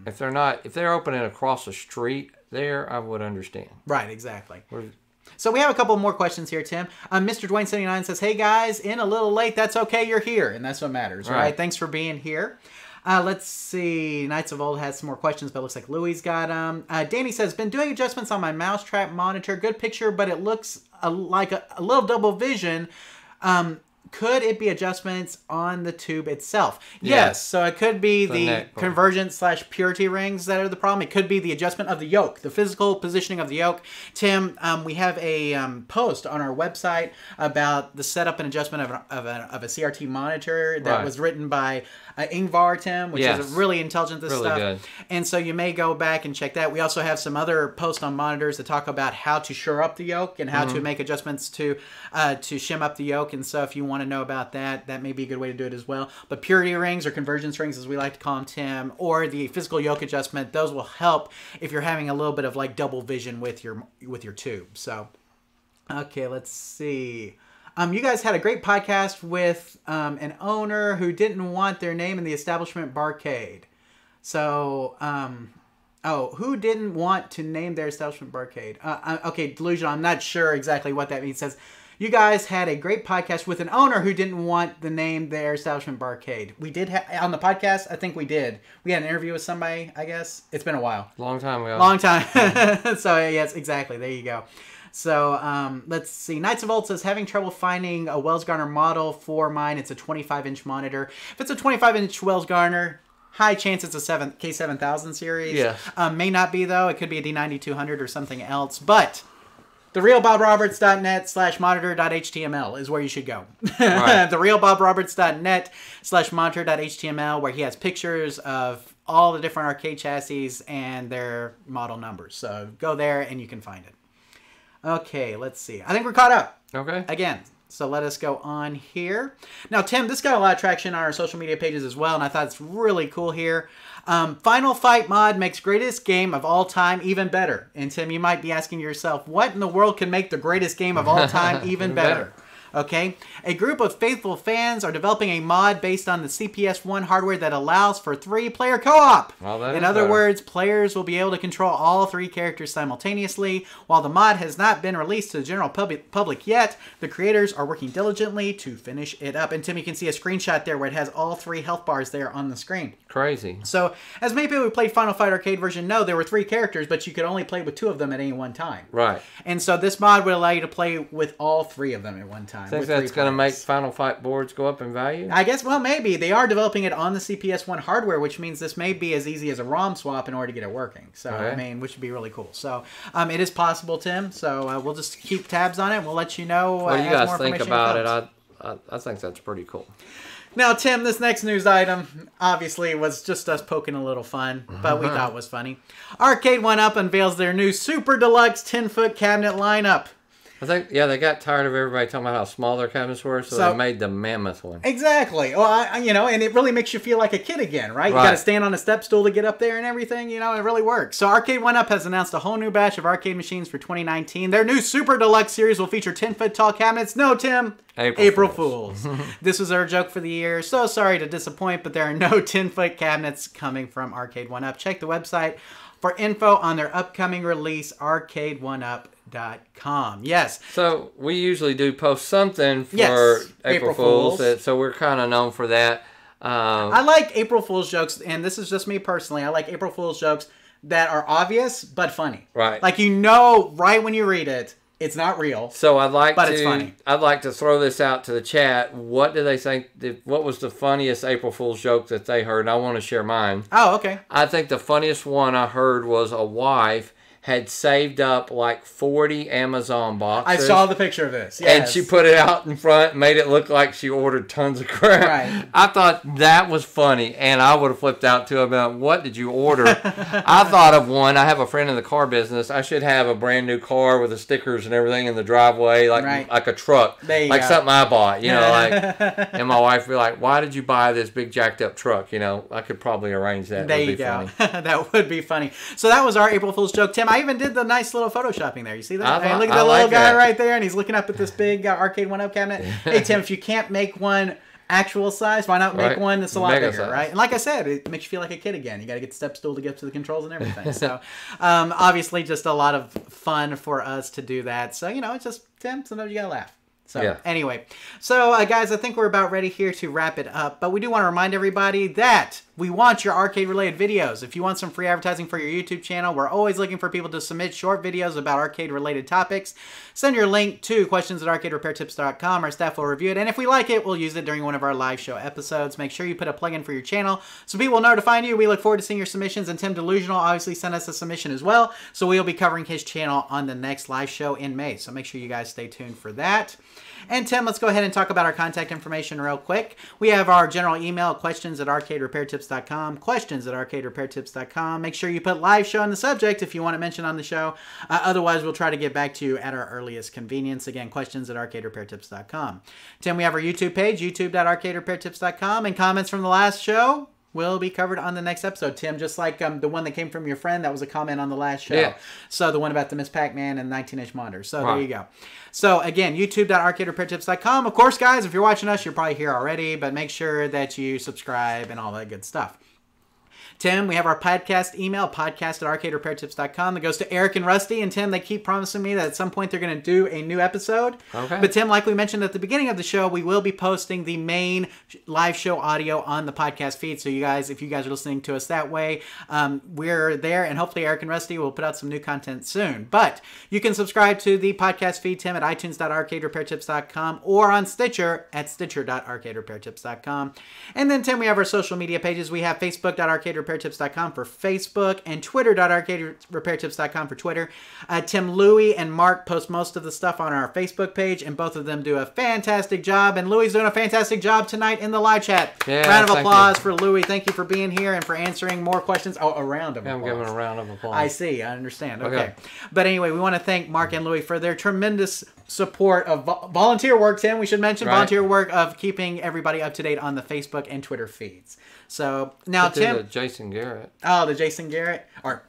If they're opening across the street there, I would understand. Right, exactly. So we have a couple more questions here, Tim. Mr. Dwayne79 says, hey guys, in a little late, that's okay, you're here. And that's what matters, right? Thanks for being here. Let's see. Knights of Old has some more questions, but it looks like Louis got them. Danny says, been doing adjustments on my mousetrap monitor. Good picture, but it looks like a little double vision. Could it be adjustments on the tube itself? Yes. So it could be the convergence/purity rings that are the problem. It could be the adjustment of the yoke, the physical positioning of the yoke. Tim, we have a post on our website about the setup and adjustment of a CRT monitor that was written by Ingvar, Tim, which is really intelligent, this stuff. Good. And so you may go back and check that. We also have some other posts on monitors that talk about how to shore up the yoke and how to make adjustments to shim up the yoke. And so if you want to know about that, that may be a good way to do it as well. But purity rings or convergence rings, as we like to call them, Tim, or the physical yoke adjustment, those will help if you're having a little bit of like double vision with your tube. So, okay, let's see. You guys had a great podcast with an owner who didn't want their name in the establishment barcade. So, Oh, who didn't want to name their establishment Barcade? Okay, Delusional. I'm not sure exactly what that means. It says, you guys had a great podcast with an owner who didn't want the name their establishment Barcade. We did on the podcast. I think we did. We had an interview with somebody. I guess it's been a while. Long time ago. Long time. So yes, exactly. There you go. So let's see. Knights of Old says, having trouble finding a Wells Garner model for mine. It's a 25-inch monitor. If it's a 25-inch Wells Garner, high chance it's a K7000 series. Yeah. May not be, though. It could be a D9200 or something else. But therealbobroberts.net/monitor.html is where you should go. Right. therealbobroberts.net/monitor.html, where he has pictures of all the different arcade chassis and their model numbers. So go there and you can find it. Okay, let's see. I think we're caught up. Okay. Again. So let us go on here. Now, Tim, this got a lot of traction on our social media pages as well, and I thought it's really cool here. Final Fight mod makes greatest game of all time even better. And Tim, you might be asking yourself, what in the world can make the greatest game of all time even better? Okay, a group of faithful fans are developing a mod based on the CPS-1 hardware that allows for 3-player co-op. Well, in other words, players will be able to control all 3 characters simultaneously. While the mod has not been released to the general public yet, the creators are working diligently to finish it up. And Tim, you can see a screenshot there where it has all 3 health bars there on the screen. Crazy. So, as many people who played Final Fight Arcade version know, there were 3 characters, but you could only play with 2 of them at any one time. Right. And so this mod would allow you to play with all 3 of them at one time. Think that's going to make Final Fight boards go up in value? I guess, well, maybe. They are developing it on the CPS-1 hardware, which means this may be as easy as a ROM swap in order to get it working. So, okay. I mean, which would be really cool. So, it is possible, Tim. So, we'll just keep tabs on it. We'll let you know. What do you guys think about it? I think that's pretty cool. Now, Tim, this next news item obviously was just us poking a little fun, but we thought it was funny. Arcade 1UP unveils their new Super Deluxe 10-foot cabinet lineup. I think, yeah, they got tired of everybody talking about how small their cabinets were, so they made the mammoth one. Exactly. Well, and it really makes you feel like a kid again, right? You got to stand on a step stool to get up there and everything. It really works. So Arcade 1UP has announced a whole new batch of arcade machines for 2019. Their new Super Deluxe series will feature 10-foot tall cabinets. No, Tim. April Fools. This was our joke for the year. So sorry to disappoint, but there are no 10-foot cabinets coming from Arcade 1UP. Check the website for info on their upcoming release, arcade1up.com. Yes. So we usually do post something for April Fools. So we're kind of known for that. I like April Fool's jokes, and this is just me personally. I like April Fool's jokes that are obvious but funny. Right. Like right when you read it, it's not real. So it's funny. I'd like to throw this out to the chat. What do they think? What was the funniest April Fool's joke that they heard? And I want to share mine. Oh, okay. I think the funniest one I heard was a wife had saved up like 40 Amazon boxes. I saw the picture of this. Yes. And she put it out in front, made it look like she ordered tons of crap. Right. I thought that was funny, and I would have flipped out too about what did you order? I thought of one. I have a friend in the car business. I should have a brand new car with the stickers and everything in the driveway, like a truck, like something I bought. And my wife would be like, "Why did you buy this big jacked up truck?" I could probably arrange that. There you go. That would be funny. So that was our April Fool's joke, Tim. I even did the nice little photoshopping there. You see that? Look at the little guy right there, and he's looking up at this big Arcade 1UP cabinet. Hey, Tim, if you can't make one actual size, why not make one that's a lot bigger, right? And like I said, it makes you feel like a kid again. You got to get the step stool to get to the controls and everything. So, obviously, just a lot of fun for us to do that. So, it's just, Tim, sometimes you got to laugh. So, anyway. So, guys, I think we're about ready here to wrap it up. But we do want to remind everybody that we want your arcade-related videos. If you want some free advertising for your YouTube channel, we're always looking for people to submit short videos about arcade-related topics. Send your link to questions@arcaderepairtips.com. Our staff will review it. And if we like it, we'll use it during one of our live show episodes. Make sure you put a plug-in for your channel so people will know to find you. We look forward to seeing your submissions. And Tim Delusional obviously sent us a submission as well. So we'll be covering his channel on the next live show in May. So make sure you guys stay tuned for that. And Tim, let's go ahead and talk about our contact information real quick. We have our general email, questions@arcaderepairtips.com, questions@arcaderepairtips.com. Make sure you put live show in the subject if you want to mention on the show. Otherwise, we'll try to get back to you at our earliest convenience. Again, questions@arcaderepairtips.com. Tim, we have our YouTube page, youtube.arcaderepairtips.com, and comments from the last show will be covered on the next episode, Tim, just like the one that came from your friend. That was a comment on the last show. Yeah. So the one about the Miss Pac-Man and 19-inch monitor. So there you go. So again, youtube.arcaderepairtips.com. Of course, guys, if you're watching us, you're probably here already, but make sure that you subscribe and all that good stuff. Tim, we have our podcast email, podcast@arcaderepairtips.com, that goes to Eric and Rusty. And Tim, they keep promising me that at some point they're going to do a new episode. Okay. But Tim, like we mentioned at the beginning of the show, we will be posting the main live show audio on the podcast feed. So you guys, if you guys are listening to us that way, we're there. And hopefully Eric and Rusty will put out some new content soon. But you can subscribe to the podcast feed, Tim, at itunes.arcaderepairtips.com or on Stitcher at stitcher.arcaderepairtips.com. And then, Tim, we have our social media pages. We have facebook.arcaderepairtips.com for Facebook and twitter.arcaderepairtips.com for Twitter. Tim, Louie, and Mark post most of the stuff on our Facebook page, and both of them do a fantastic job. And Louie's doing a fantastic job tonight in the live chat. Yeah, round of applause for Louie. Thank you for being here and for answering more questions. Oh, a round of applause. I'm giving a round of applause. I see. I understand. Okay. But anyway, we want to thank Mark and Louie for their tremendous support of volunteer work, Tim. We should mention volunteer work of keeping everybody up to date on the Facebook and Twitter feeds. So now, Tim. The Jason Garrett. Oh, the Jason Garrett. Or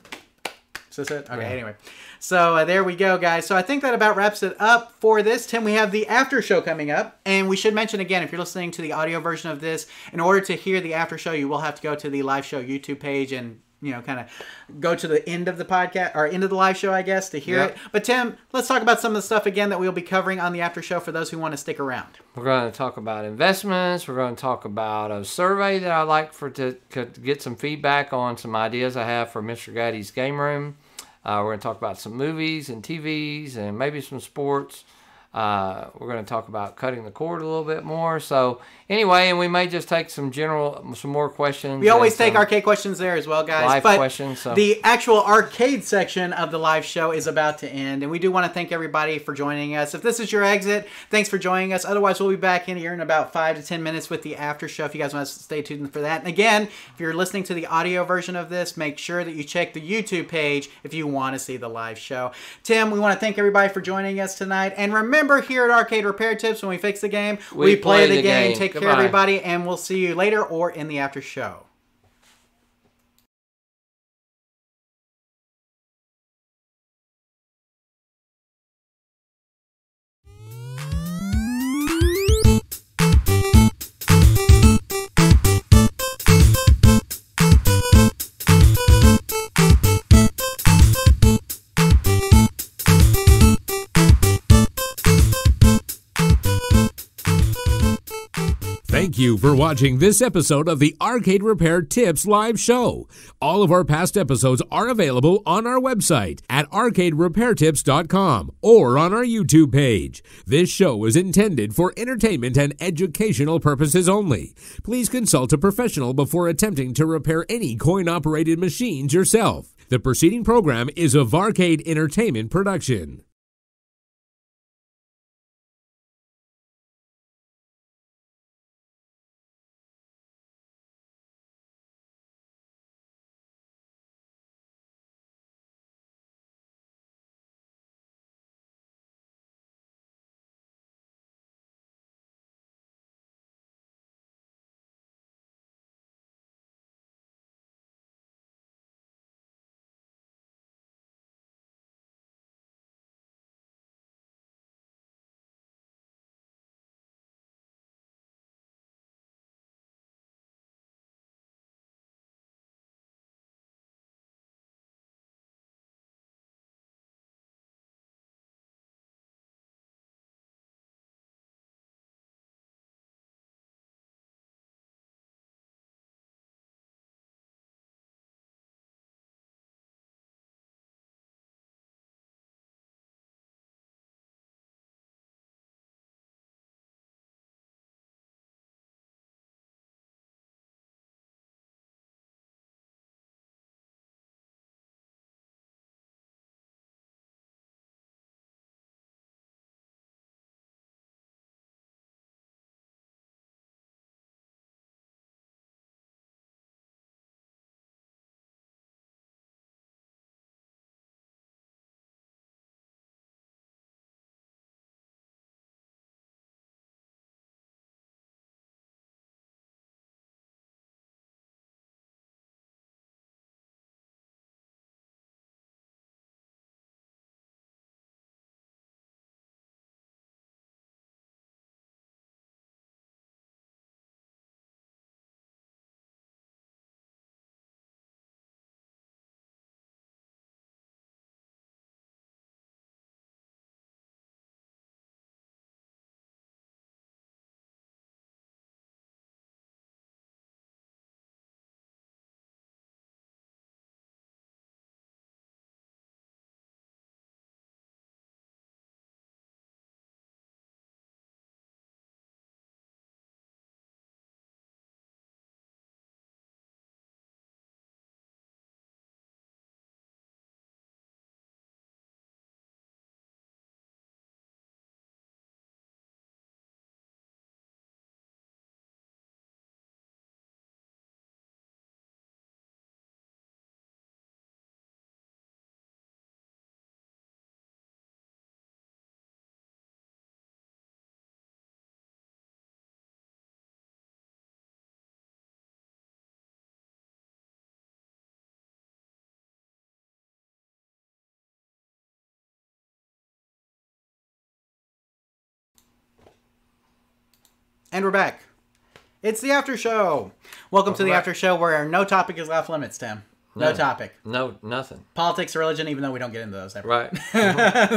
is this it? Okay. Yeah. Anyway, so there we go, guys. So I think that about wraps it up for this. Tim, we have the after show coming up, and we should mention again, if you're listening to the audio version of this, in order to hear the after show, you will have to go to the live show YouTube page and kind of go to the end of the podcast or end of the live show, I guess, to hear it. But Tim, let's talk about some of the stuff again that we'll be covering on the after show for those who want to stick around. We're going to talk about investments. We're going to talk about a survey that I like to get some feedback on some ideas I have for Mr. Gaddy's Game Room. We're going to talk about some movies and TVs and maybe some sports. We're going to talk about cutting the cord a little bit more. So anyway, and we may just take some more questions. We always take arcade questions there as well, guys. Live questions. So. The actual arcade section of the live show is about to end, and we do want to thank everybody for joining us. If this is your exit, thanks for joining us. Otherwise, we'll be back in here in about 5 to 10 minutes with the after show if you guys want to stay tuned for that. And again, if you're listening to the audio version of this, make sure that you check the YouTube page if you want to see the live show. Tim, we want to thank everybody for joining us tonight. And remember, here at Arcade Repair Tips, when we fix the game, we play the game. Take care, everybody, and we'll see you later or in the after show. Thank you for watching this episode of the Arcade Repair Tips live show. All of our past episodes are available on our website at arcaderepairtips.com or on our YouTube page. This show is intended for entertainment and educational purposes only. Please consult a professional before attempting to repair any coin-operated machines yourself. The preceding program is a Varcade Entertainment production. And we're back. It's the after show. Welcome to the after show where no topic is off limits, Tim. No topic. No, nothing. Politics, religion, even though we don't get into those ever. Right.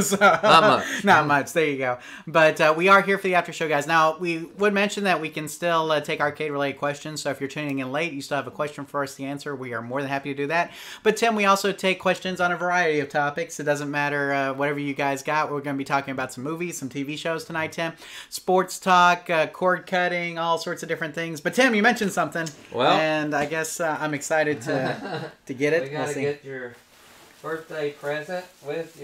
So, not much. Not much. There you go. But we are here for the after show, guys. Now, we would mention that we can still take arcade-related questions. So if you're tuning in late, you still have a question for us to answer. We are more than happy to do that. But, Tim, we also take questions on a variety of topics. It doesn't matter whatever you guys got. We're going to be talking about some movies, some TV shows tonight, Tim. Sports talk, cord cutting, all sorts of different things. But, Tim, you mentioned something. Well. And I guess I'm excited to get it. We gotta get your birthday present with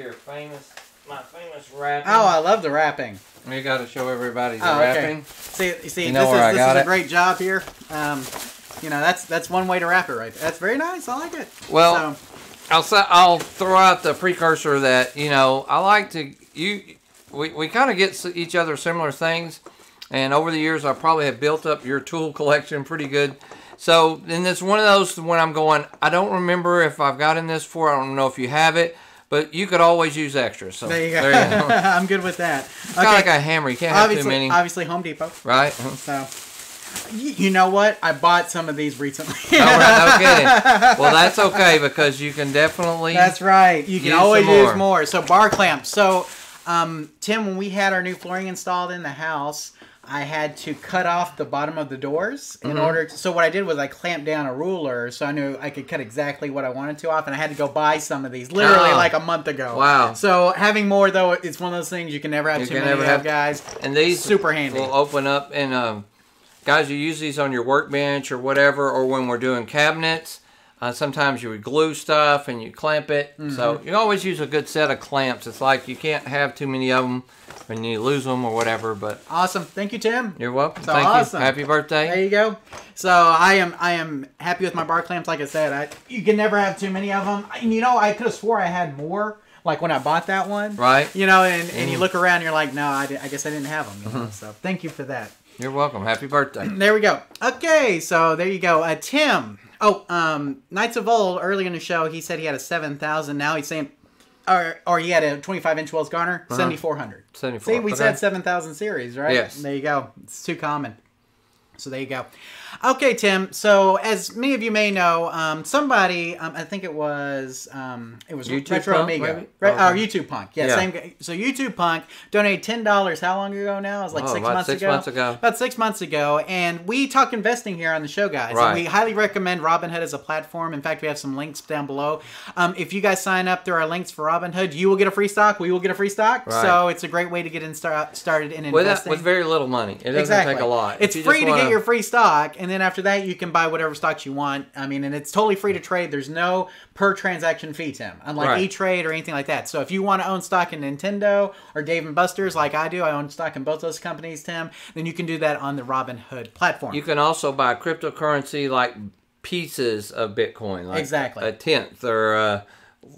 my famous wrapping. Oh, I love the wrapping. We gotta show everybody the wrapping. Okay. See, this is a great job here. That's one way to wrap it right there. That's very nice. I like it. Well, I'll throw out the precursor that I like to we kind of get each other similar things, and over the years I probably have built up your tool collection pretty good. So, and it's one of those when I'm going, I don't remember if I've gotten this before. I don't know if you have it, but you could always use extras. So there you go. I'm good with that. It's kind of like a hammer. You can't have too many. Obviously, Home Depot. Right. So, you know what? I bought some of these recently. No kidding. Well, that's okay because you can definitely. That's right. You can always use more. So, bar clamps. So, Tim, when we had our new flooring installed in the house, I had to cut off the bottom of the doors in order to, so what I did was I clamped down a ruler so I knew I could cut exactly what I wanted to off, and I had to go buy some of these literally like a month ago. Wow. So having more, though, it's one of those things you can never have too many of, guys. And these super handy. Will open up, and guys, you use these on your workbench or whatever, or when we're doing cabinets. Sometimes you would glue stuff and you clamp it. So you always use a good set of clamps. It's like you can't have too many of them when you lose them or whatever. But awesome. Thank you, Tim. You're welcome. So Thank awesome. you. Happy birthday. There you go. So I am happy with my bar clamps. Like I said, you can never have too many of them. And I could have swore I had more. Like when I bought that one. Right. And you look around and you're like, no, I guess I didn't have them. So thank you for that. You're welcome. Happy birthday. There we go. Okay, so there you go. Tim. Knights of Old, earlier in the show, he said he had a 7,000. Now he's saying, or he had a 25-inch Wells Garner, 7,400. 74. See, we said 7,000 series, right? Yes. There you go. It's too common. So there you go. Okay, Tim. So as many of you may know, somebody, I think it was YouTube Retro Punk, Amigo, maybe? YouTube Punk. Yeah, same guy. So YouTube Punk donated $10. How long ago now? It was like 6 months ago. About 6 months ago, and we talk investing here on the show, guys. Right. And we highly recommend Robinhood as a platform. In fact, we have some links down below. If you guys sign up through our links for Robinhood, you will get a free stock. We will get a free stock. Right. So it's a great way to get started in investing with very little money. It doesn't take a lot. It's free to get your free stock, and then after that, you can buy whatever stocks you want. I mean, and it's totally free to trade. There's no per transaction fee, Tim, unlike E-Trade or anything like that. So if you want to own stock in Nintendo or Dave & Buster's like I do, I own stock in both those companies, Tim, then you can do that on the Robinhood platform. You can also buy cryptocurrency like pieces of Bitcoin, like a tenth or a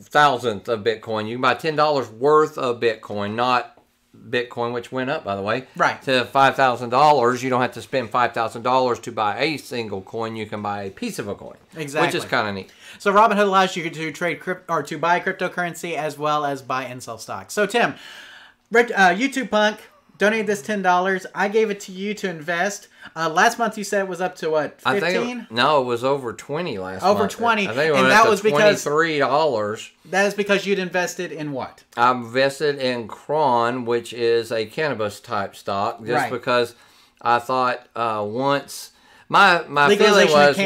thousandth of Bitcoin. You can buy $10 worth of Bitcoin, not Bitcoin, which went up, by the way, to $5,000. You don't have to spend $5,000 to buy a single coin. You can buy a piece of a coin, which is kind of neat. So Robinhood allows you to trade to buy cryptocurrency as well as buy and sell stocks. So Tim, YouTube Punk donated this $10. I gave it to you to invest. Last month you said it was up to what, 15? No, it was over 20 last month. Over 20. I think it went up to $23. That is because you'd invested in what? I invested in Cron, which is a cannabis type stock, just because I thought once my feeling was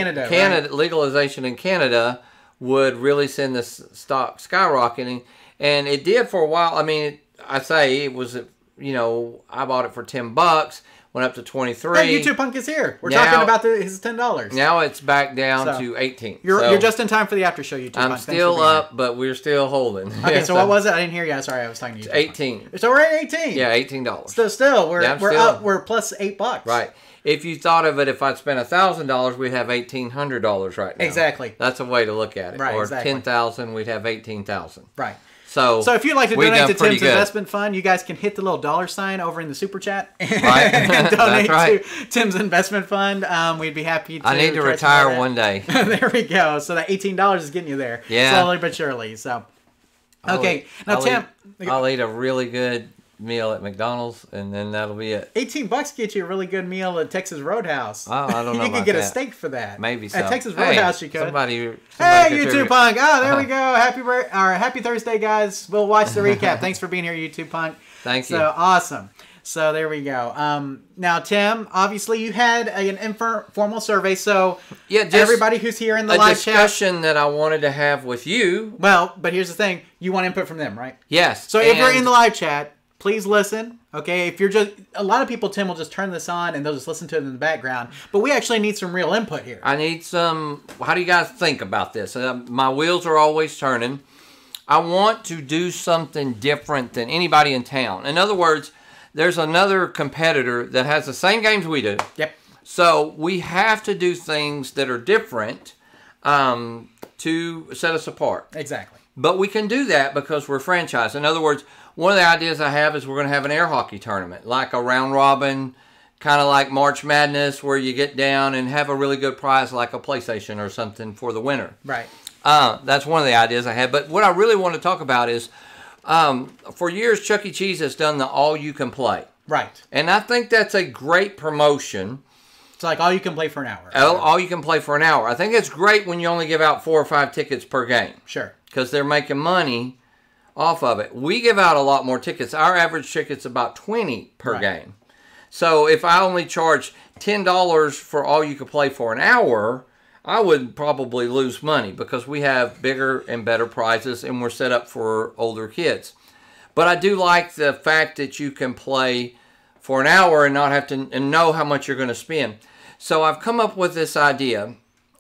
legalization in Canada would really send this stock skyrocketing, and it did for a while. I mean, I say it was, I bought it for $10. Went up to 23. Hey, YouTube Punk is here. We're talking about his $10. Now it's back down to 18. You're just in time for the after show, YouTube Punk. I'm still up, but we're still holding. Okay, so what was it? I didn't hear you. Sorry, I was talking to you. 18. So we're at 18. Yeah, $18. So still, we're up. We're plus $8. Right. If you thought of it, if I'd spent $1,000, we'd have $1,800 right now. Exactly. That's a way to look at it. Right. Or $10,000, we'd have $18,000. Right. So if you'd like to donate to Tim's investment fund, you guys can hit the little $sign over in the super chat and donate to Tim's investment fund. We'd be happy to. I need to retire one day. There we go. So that $18 is getting you there. Yeah. slowly but surely. So, okay. I'll eat a really good meal at McDonald's, and then that'll be it. $18 get you a really good meal at Texas Roadhouse. Oh, I don't know. You could get a steak for that. Maybe so. At Texas Roadhouse, you could. Somebody hey, YouTube Punk! Oh, there we go. Happy Thursday, guys. We'll watch the recap. Thanks for being here, YouTube Punk. Thank you. So awesome. So there we go. Now, Tim, obviously you had an informal survey. So yeah, just everybody who's here in the live chat, discussion that I wanted to have with you. Well, but here's the thing: you want input from them, right? Yes. So if you're in the live chat, please listen. Okay, if you're just a lot of people, Tim will just turn this on and they'll just listen to it in the background. But we actually need some real input here. I need some. How do you guys think about this? My wheels are always turning. I want to do something different than anybody in town. In other words, there's another competitor that has the same games we do. Yep. So we have to do things that are different to set us apart. Exactly. But we can do that because we're franchised. In other words, one of the ideas I have is we're going to have an air hockey tournament, like a round robin, kind of like March Madness, where you get down and have a really good prize like a PlayStation or something for the winner. Right. That's one of the ideas I had. But what I really want to talk about is, for years, Chuck E. Cheese has done the all-you-can-play. Right. And I think that's a great promotion. It's like all you can play for an hour. All you can play for an hour. I think it's great when you only give out 4 or 5 tickets per game. Sure. Because they're making money off of it. We give out a lot more tickets. Our average ticket's about 20 per game. So if I only charge $10 for all you can play for an hour, I would probably lose money because we have bigger and better prizes and we're set up for older kids. But I do like the fact that you can play for an hour and not have to and know how much you're going to spend. So I've come up with this idea,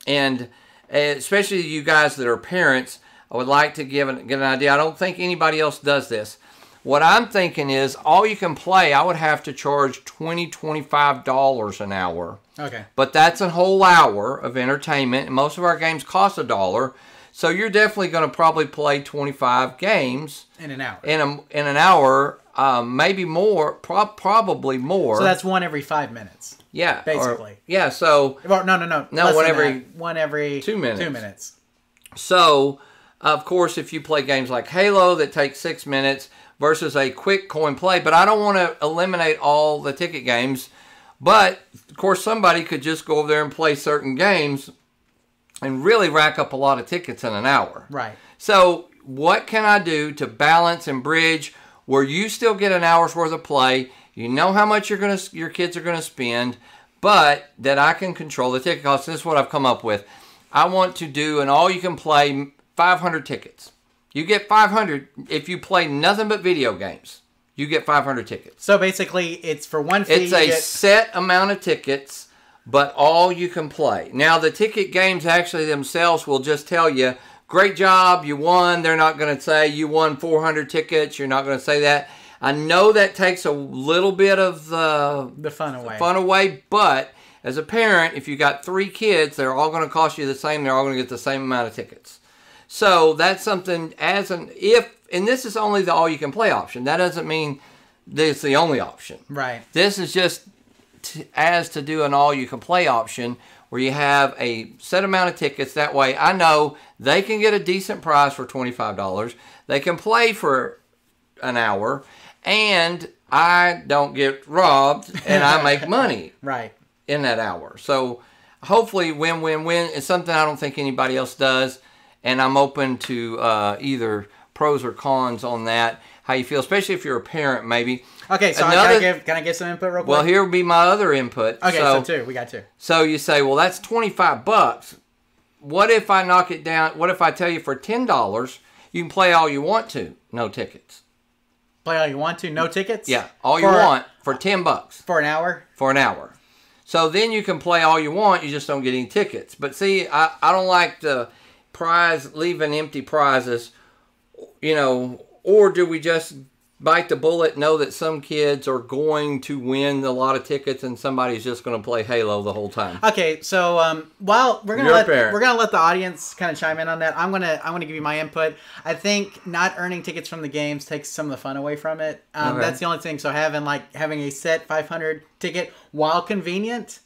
and especially you guys that are parents, I would like to get an idea. I don't think anybody else does this. What I'm thinking is, all you can play, I would have to charge $20, $25 an hour. Okay. But that's a whole hour of entertainment, and most of our games cost $1. So you're definitely going to probably play 25 games in an hour. In an hour, maybe more, probably more. So that's one every 5 minutes. Yeah, basically. So no, one every 2 minutes. 2 minutes. So, of course, if you play games like Halo that take 6 minutes versus a quick coin play, but I don't want to eliminate all the ticket games. But of course, somebody could just go over there and play certain games and really rack up a lot of tickets in an hour. Right. So, what can I do to balance and bridge where you still get an hour's worth of play? You know how much your kids are going to spend, but that I can control the ticket cost. This is what I've come up with. I want to do an all-you-can-play 500 tickets. You get 500 if you play nothing but video games. You get 500 tickets. So basically, it's for one fee. It's a set amount of tickets, but all you can play. Now, the ticket games actually themselves will just tell you, great job, you won. They're not going to say you won 400 tickets. You're not going to say that. I know that takes a little bit of the fun away, but as a parent, if you got 3 kids, they're all going to cost you the same. They're all going to get the same amount of tickets. So that's something and this is only the all-you-can-play option. That doesn't mean that it's the only option. Right. This is just to do an all-you-can-play option where you have a set amount of tickets. That way I know they can get a decent price for $25. They can play for an hour, and I don't get robbed, and I make money in that hour. So hopefully win-win-win is something I don't think anybody else does, and I'm open to either pros or cons on that, how you feel, especially if you're a parent maybe. Okay, so can I give some input real quick? Well, here will be my other input. Okay, so 2. We got 2. So you say, well, that's $25. What if I knock it down? What if I tell you for $10, you can play all you want to, no tickets? Play all you want to, no tickets? Yeah, all you want for $10. For an hour? For an hour. So then you can play all you want, you just don't get any tickets. But see, I don't like the leaving empty prizes, or do we just bite the bullet, know that some kids are going to win a lot of tickets and somebody's just going to play Halo the whole time? Okay, so while we're gonna let the audience kind of chime in on that, I'm gonna give you my input. I think not earning tickets from the games takes some of the fun away from it. That's the only thing. So having a set 500 ticket, while convenient,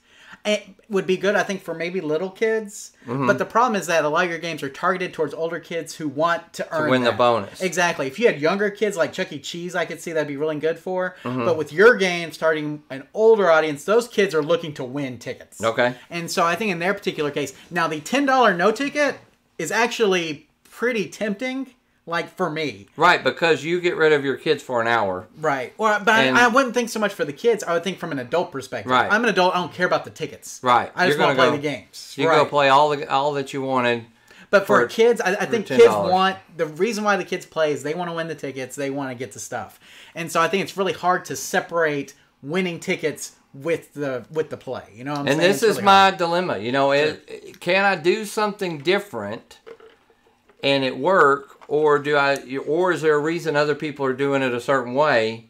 It would be good, I think, for maybe little kids. But the problem is that a lot of your games are targeted towards older kids who want to earn win the bonus. Exactly. If you had younger kids like Chuck E. Cheese, I could see that'd be really good for. But with your game starting an older audience, those kids are looking to win tickets. Okay. And so I think in their particular case, now the $10 no ticket is actually pretty tempting. Like, for me. Right, because you get rid of your kids for an hour. Right. But I wouldn't think so much for the kids. I would think from an adult perspective. Right. I'm an adult. I don't care about the tickets. Right. I just want to play the games. You go play all that you wanted. But for kids, I think kids want... The reason why the kids play is they want to win the tickets. They want to get the stuff. And so I think it's really hard to separate winning tickets with the play. You know what I'm saying? And this is my dilemma. You know, can I do something different and it work? Or is there a reason other people are doing it a certain way,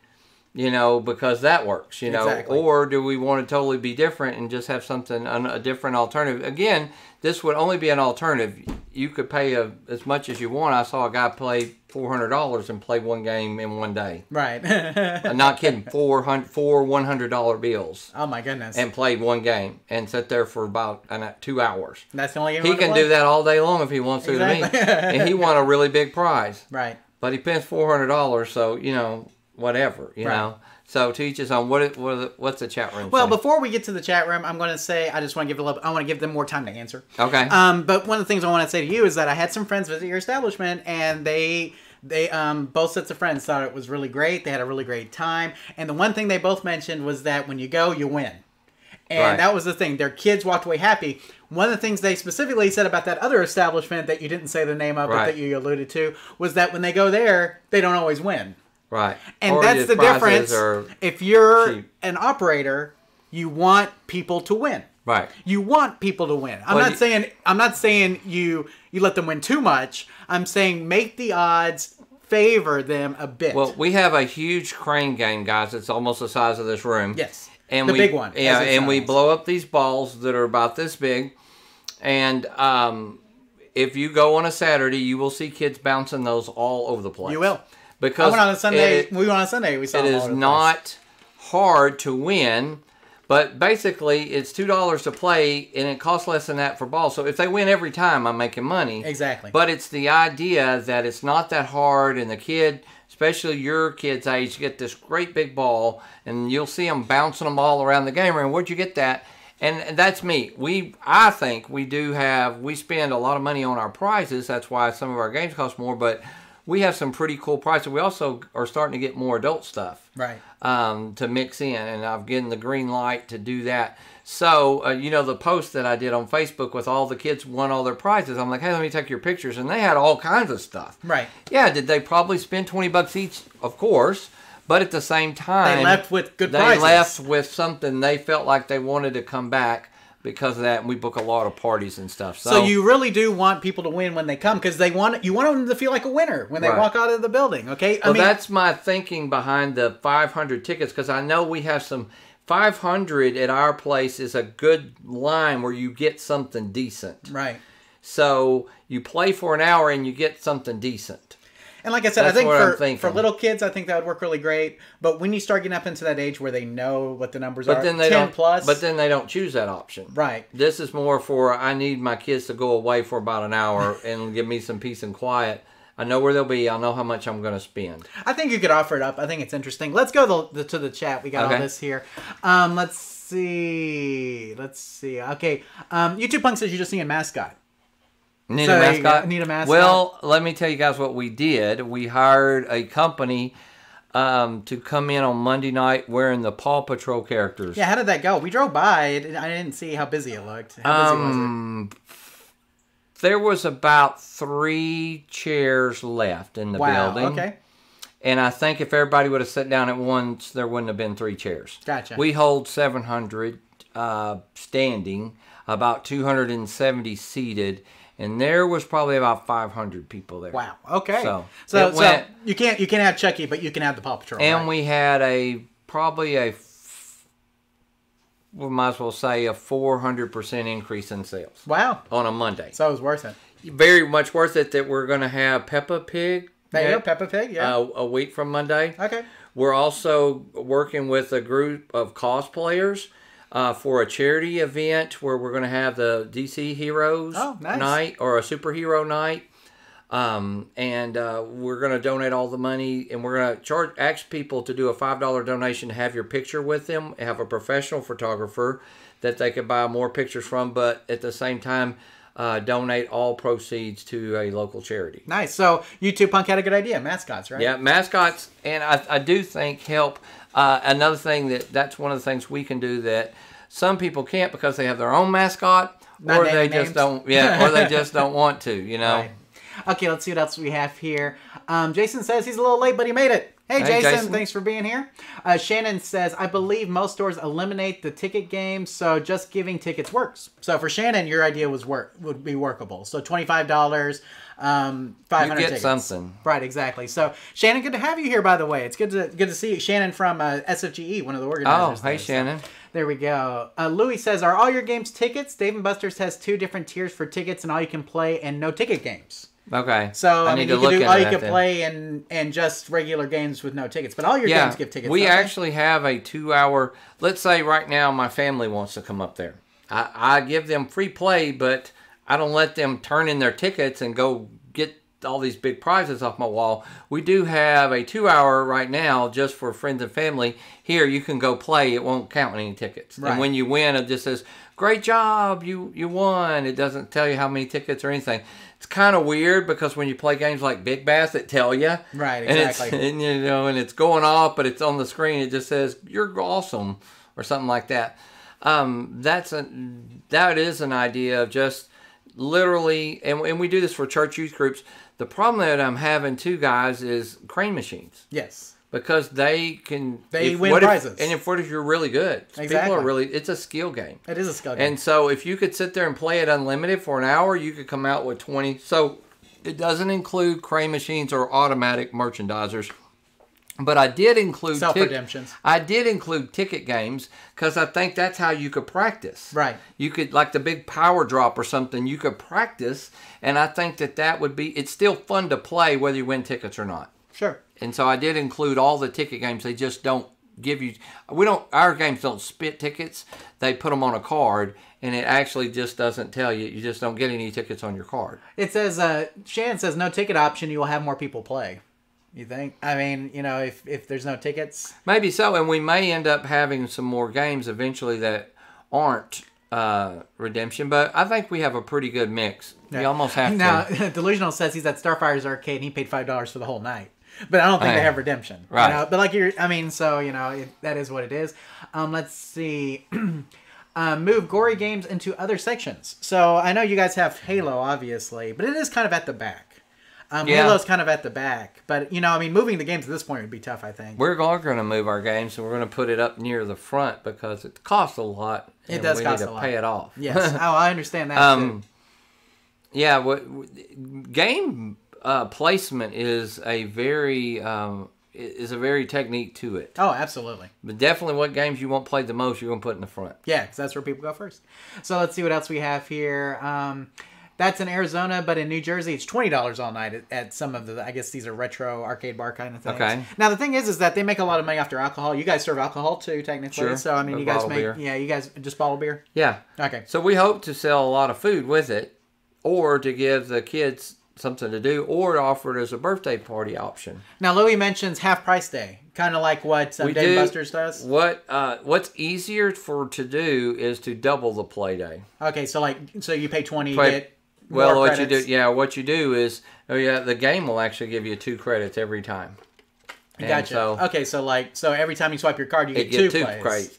you know, because that works, you know? Exactly. Or do we want to totally be different and just have something, a different alternative? Again, this would only be an alternative. You could pay as much as you want. I saw a guy play $400 and play one game in one day. Right. I'm not kidding. Four $100 bills. Oh, my goodness. And played one game and sat there for about 2 hours. That's the only game he can do that all day long if he wants to me. And he won a really big prize. Right. But he spent $400, so, you know, whatever, you know. So to each his own. What's the chat room? Well, before we get to the chat room, I'm going to say I just want to give them more time to answer. Okay. But one of the things I want to say to you is that I had some friends visit your establishment, and they both sets of friends thought it was really great. They had a really great time, and the one thing they both mentioned was that when you go, you win. And that was the thing. Their kids walked away happy. One of the things they specifically said about that other establishment that you didn't say the name of, but that you alluded to, was that when they go there, they don't always win. Right. And that's the difference. If you're an operator, you want people to win. Right. You want people to win. I'm not saying you let them win too much. I'm saying make the odds favor them a bit. Well, we have a huge crane game, guys. It's almost the size of this room. Yes. And the big one. Yeah, and we blow up these balls that are about this big. And if you go on a Saturday, you will see kids bouncing those all over the place. You will. Because I went on a Sunday. We went on a Sunday. We saw it is not hard to win, but basically it's $2 to play, and it costs less than that for balls. So if they win every time, I'm making money. Exactly. But it's the idea that it's not that hard, and the kid, especially your kid's age, get this great big ball, and you'll see them bouncing them all around the game room. Where'd you get that? And that's me. I think we spend a lot of money on our prizes. That's why some of our games cost more, but we have some pretty cool prizes. We also are starting to get more adult stuff, right? To mix in, and I've given the green light to do that. So, you know, the post that I did on Facebook with all the kids won all their prizes, I'm like, hey, let me take your pictures, and they had all kinds of stuff. Right. Yeah, did they probably spend $20 each? Of course, but at the same time, they left with good prizes. They left with something they felt like they wanted to come back. Because of that, and we book a lot of parties and stuff. So you really do want people to win when they come, because you want them to feel like a winner when they walk out of the building, okay? Well, that's my thinking behind the 500 tickets, because I know we have some 500 at our place is a good line where you get something decent. Right. So you play for an hour and you get something decent. And like I said, I think for little kids, I think that would work really great. But when you start getting up into that age where they know what the numbers are, 10 plus. But then they don't choose that option. Right. This is more for, I need my kids to go away for about an hour and give me some peace and quiet. I know where they'll be. I'll know how much I'm going to spend. I think you could offer it up. I think it's interesting. Let's go to the chat. We got all this here. Let's see. Okay. YouTube Punk says you just need a mascot. Need a mascot? Need a mascot? Well, let me tell you guys what we did. We hired a company to come in on Monday night wearing the Paw Patrol characters. Yeah, how did that go? We drove by. I didn't see how busy it looked. How busy was it? There was about 3 chairs left in the building. Okay. And I think if everybody would have sat down at once, there wouldn't have been 3 chairs. Gotcha. We hold 700 standing, about 270 seated. And there was probably about 500 people there. Wow. Okay. So you can't have Chucky, but you can have the Paw Patrol. And we had we might as well say a 400% increase in sales. Wow. On a Monday. So it was worth it. Very much worth it that we're going to have Peppa Pig. There you go, Peppa Pig, yeah. A week from Monday. Okay. We're also working with a group of cosplayers. for a charity event where we're going to have the DC Heroes night or a superhero night. And we're going to donate all the money, and we're going to ask people to do a $5 donation to have your picture with them, have a professional photographer that they can buy more pictures from, but at the same time, donate all proceeds to a local charity. Nice. So YouTube Punk had a good idea. Mascots, right? Yeah, mascots, and I do think help. Another thing that's one of the things we can do that some people can't because they have their own mascot, or they just don't. Yeah, or they just don't want to. You know. Right. Okay, let's see what else we have here. Jason says he's a little late, but he made it. Hey, Jason, thanks for being here. Shannon says, I believe most stores eliminate the ticket game, so just giving tickets works. So for Shannon, your idea would be workable. So $25, 500 tickets. Something. Right, exactly. So Shannon, good to have you here, by the way. It's good to see you. Shannon from SFGE, one of the organizers. Oh, hey, Shannon. So, there we go. Louis says, are all your games tickets? Dave & Buster's has 2 different tiers for tickets and all you can play and no ticket games. Okay. So I mean, you can do all you can play and just regular games with no tickets, but all your games give tickets. We actually have a 2-hour. Let's say right now my family wants to come up there. I give them free play, but I don't let them turn in their tickets and go get all these big prizes off my wall. We do have a 2-hour right now just for friends and family. Here you can go play. It won't count any tickets. Right. And when you win, it just says, "Great job, you won." It doesn't tell you how many tickets or anything. It's kind of weird because when you play games like Big Bass, it tell you. Right, exactly. And it's going off, but it's on the screen. It just says, "You're awesome," or something like that. That is an idea of just literally, and we do this for church youth groups. The problem that I'm having too, guys, is crane machines. Yes. Because they win prizes. What if you're really good? Exactly. People are really, it's a skill game. It is a skill game. And so if you could sit there and play it unlimited for an hour, you could come out with 20. So it doesn't include crane machines or automatic merchandisers. But I did include self-redemptions. I did include ticket games because I think that's how you could practice. Right. You could, like the big power drop or something, you could practice. And I think that would be, it's still fun to play whether you win tickets or not. Sure. And so I did include all the ticket games. They just don't give you, our games don't spit tickets. They put them on a card, and it actually just doesn't tell you. You just don't get any tickets on your card. It says, Shannon says, no ticket option, you will have more people play. You think? I mean, if there's no tickets. Maybe so, and we may end up having some more games eventually that aren't redemption, but I think we have a pretty good mix. Yeah. We almost have to. Now, Delusional says he's at Starfire's Arcade, and he paid $5 for the whole night. But I don't think they have redemption. Right. But that is what it is. Let's see. Move gory games into other sections. So I know you guys have Halo, obviously, but it is kind of at the back. Halo's kind of at the back. But, moving the games at this point would be tough, I think. We're going to move our games, and we're going to put it up near the front because it costs a lot. It does cost a lot. We need to pay it off. Yes. I understand that, too. Yeah, game placement is a very technique to it. Oh, absolutely. But definitely what games you won't play the most, you're going to put in the front. Yeah, because that's where people go first. So let's see what else we have here. That's in Arizona, but in New Jersey, it's $20 all night at some of the, I guess these are retro arcade bar kind of things. Okay. Now, the thing is that they make a lot of money off their alcohol. You guys serve alcohol too, technically. Sure. So, you guys make, beer. Yeah, you guys just bottle beer? Yeah. Okay. So we hope to sell a lot of food with it, or to give the kids something to do, or to offer it as a birthday party option. Now, Louis mentions half price day, kind of like what Dave & Buster's does. What's easier to do is to double the play day. Okay, so you pay $20, you get Well, more what credits. what you do is, the game will actually give you 2 credits every time. And gotcha. Okay, so every time you swipe your card, you get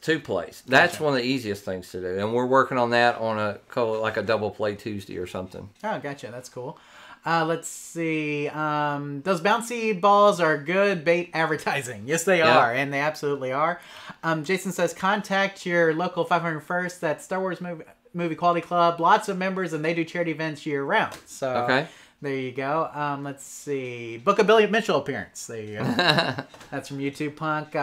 2 plays. That's one of the easiest things to do, and we're working on that on a double play Tuesday or something. Oh, gotcha. That's cool. Let's see. Those bouncy balls are good bait advertising. Yes, they are, and they absolutely are. Jason says, contact your local 501st. That's Star Wars Movie Quality Club. Lots of members, and they do charity events year round. So okay. There you go. Let's see. Book a Billy Mitchell appearance. There you go. That's from YouTube Punk.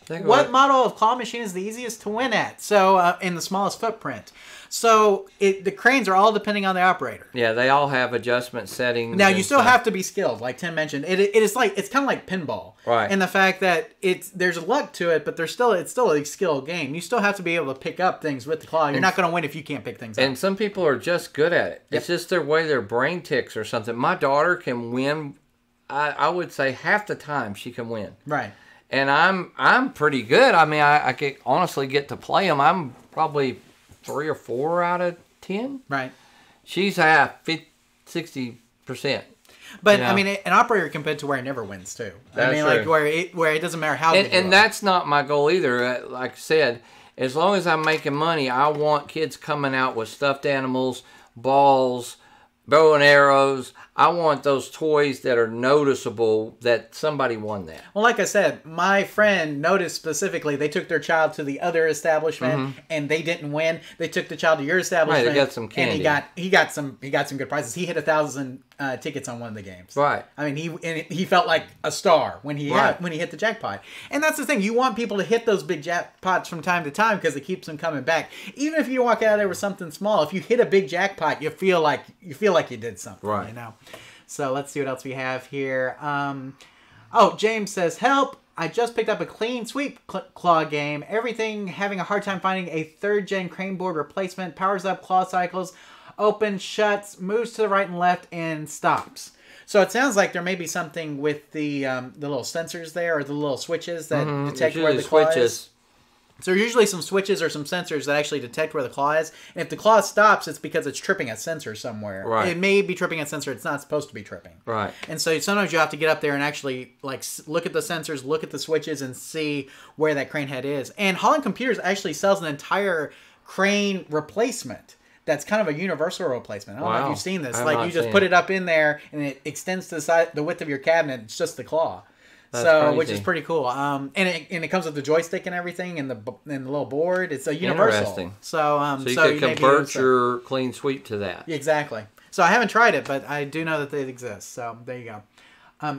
What model of claw machine is the easiest to win at? So, in the smallest footprint. So, the cranes are all depending on the operator. Yeah, they all have adjustment settings. Now, you still have to be skilled, like Tim mentioned. It's kind of like pinball. Right. And the fact that there's luck to it, but it's still a skill game. You still have to be able to pick up things with the claw. You're not going to win if you can't pick things up. And some people are just good at it. Yep. It's just their way their brain ticks or something. My daughter can win, I would say half the time she can win. Right. And I'm pretty good. I mean, I could honestly get to play them. I'm probably 3 or 4 out of 10. Right. She's half, 60%. But I mean, an operator can put to where it never wins too. That's I mean, true. like where it doesn't matter how. And that's not my goal either. Like I said, as long as I'm making money, I want kids coming out with stuffed animals, balls, bow and arrows. I want those toys that are noticeable that somebody won that. Well, like I said, my friend noticed specifically they took their child to the other establishment and they didn't win. They took the child to your establishment. Right, they got some candy. And he got some good prizes. He hit 1,000 tickets on one of the games. Right. I mean, he felt like a star when he hit the jackpot. And that's the thing. You want people to hit those big jackpots from time to time because it keeps them coming back. Even if you walk out of there with something small, if you hit a big jackpot, you feel like you did something. Right. You know. So let's see what else we have here. James says, help. I just picked up a clean sweep claw game. Everything having a hard time finding a 3rd gen crane board replacement. Powers up claw cycles. Opens, shuts, moves to the right and left, and stops. So it sounds like there may be something with the little sensors there, or the little switches that detect where the claw is. So there's usually some switches or some sensors that actually detect where the claw is. And if the claw stops, it's because it's tripping a sensor somewhere. Right. It may be tripping a sensor it's not supposed to be tripping. Right. And so sometimes you have to get up there and actually look at the sensors, look at the switches, and see where that crane head is. And Holland Computers actually sells an entire crane replacement. That's kind of a universal replacement. I don't know if you've seen this. Like, you just put it up in there, and it extends to the width of your cabinet. It's just the claw. That's crazy. Which is pretty cool. And it comes with the joystick and everything, and the little board. It's a universal. Interesting. So you could convert your clean sweep to that. Exactly. So I haven't tried it, but I do know that they exist. So there you go.